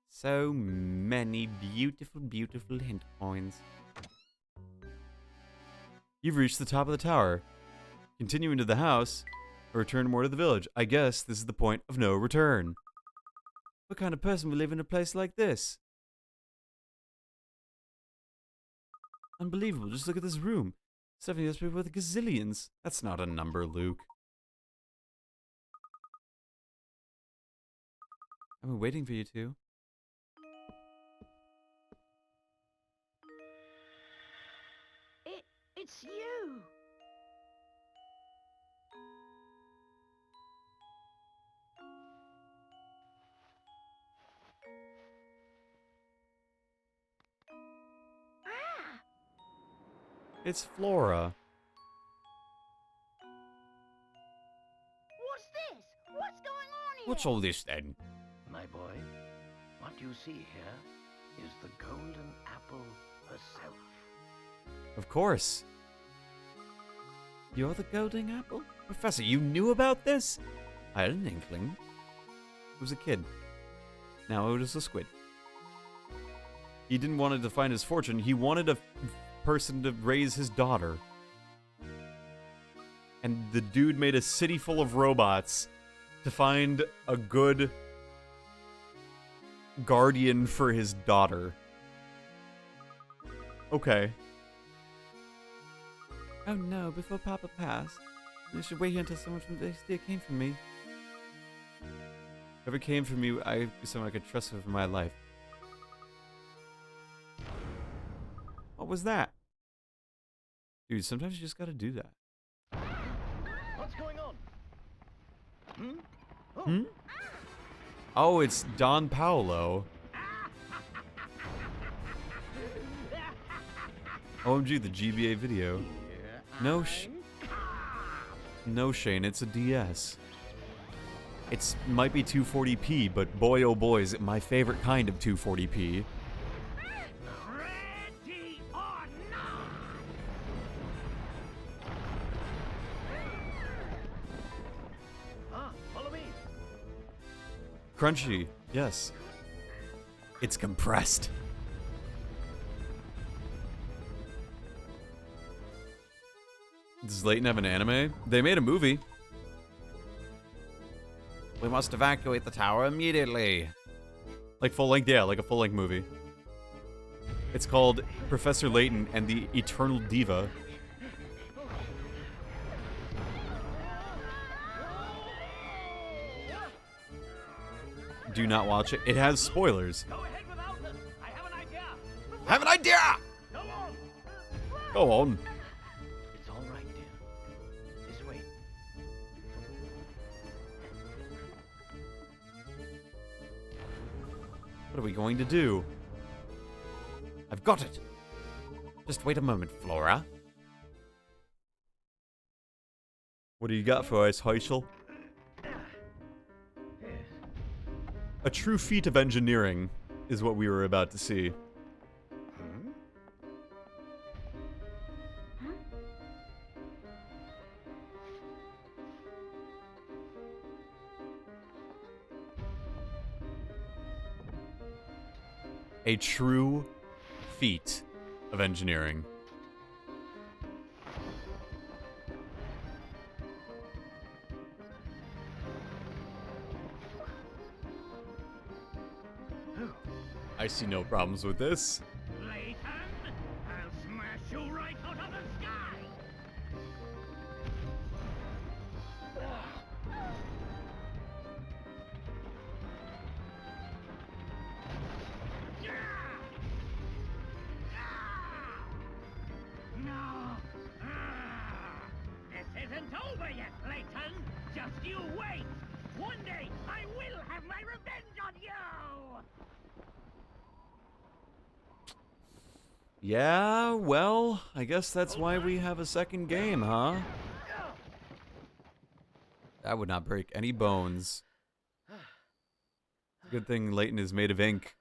A: So many beautiful, beautiful hint coins. You've reached the top of the tower. Continue into the house, or return more to the village. I guess this is the point of no return. What kind of person would live in a place like this? Unbelievable, just look at this room. 70 is worth gazillions. That's not a number, Luke. I've been waiting for you two.
F: It's you. Ah!
A: It's Flora.
F: What's this? What's going on here?
G: What's all this then?
E: My boy, what you see here is the golden apple herself.
A: Of course. You're the golden apple? Professor, you knew about this? I had an inkling. I was a kid. Now it is a squid. He didn't want to find his fortune. He wanted a person to raise his daughter. And the dude made a city full of robots to find a good guardian for his daughter. Okay. Oh no, before Papa passed, I should wait here until someone from the state came for me. Whoever came for me, I someone I could trust for my life. What was that? Dude, sometimes you just gotta do that.
E: What's going on? Hmm? Oh.
A: Hmm? Oh, it's Don Paolo. OMG, the GBA video. No Shane, it's a DS. It's might be 240p, but boy oh boy is it my favorite kind of 240p.
D: Ready or not?
E: Follow me.
A: Crunchy, yes. It's compressed. Does Layton have an anime? They made a movie.
G: We must evacuate the tower immediately.
A: Like full length, yeah, like a full length movie. It's called Professor Layton and the Eternal Diva. Do not watch it. It has spoilers.
E: Go ahead without us. I have an idea.
G: I have an idea!
E: Go on.
A: Go on.
E: It's all right, dear. This way.
A: What are we going to do?
G: I've got it. Just wait a moment, Flora.
A: What do you got for us, Heichel? A true feat of engineering is what we were about to see. A true feat of engineering. I see no problems with this.
D: Layton, I'll smash you right out of the sky! No! This isn't over yet, Layton! Just you wait! One day, I will have my revenge on you!
A: Yeah, well, I guess that's why we have a second game, huh? That would not break any bones. Good thing Layton is made of ink.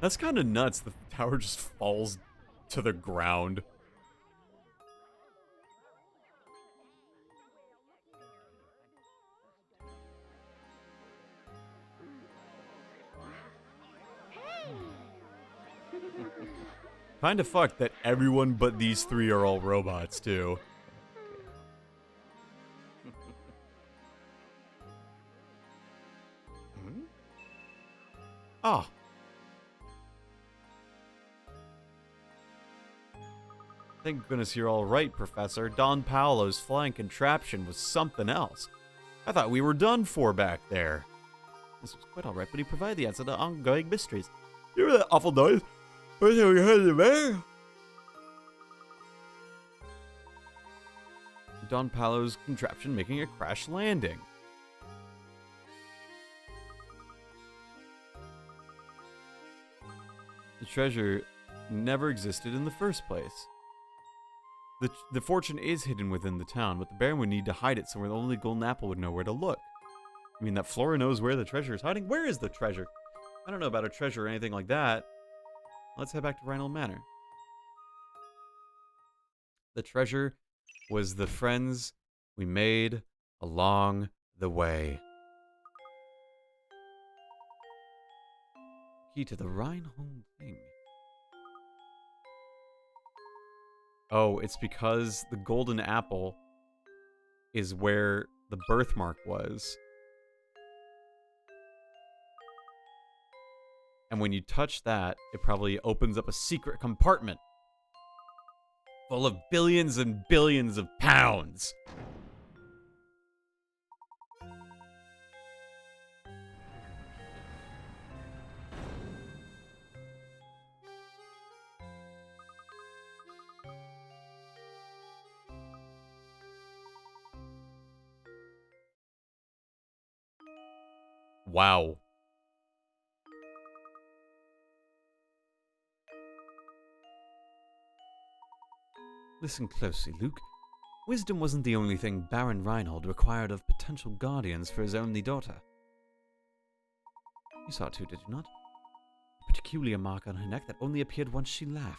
A: That's kind of nuts. The tower just falls to the ground. Kind of fucked that everyone but these three are all robots, too. Oh. Thank goodness you're all right, Professor. Don Paolo's flying contraption was something else. I thought we were done for back there. This was quite alright, but he provided the answer to ongoing mysteries. You hear that awful noise? What have we heard of there? Don Paolo's contraption making a crash landing. The treasure never existed in the first place. The fortune is hidden within the town, but the Baron would need to hide it somewhere only Golden Apple would know where to look. I mean, that Flora knows where the treasure is hiding. Where is the treasure? I don't know about a treasure or anything like that. Let's head back to Rhinold Manor. The treasure was the friends we made along the way. Key to the Rhinold thing. Oh, it's because the golden apple is where the birthmark was. And when you touch that, it probably opens up a secret compartment full of billions and billions of pounds. Wow. Listen closely, Luke. Wisdom wasn't the only thing Baron Reinhold required of potential guardians for his only daughter. You saw it too, did you not? A peculiar mark on her neck that only appeared once she laughed.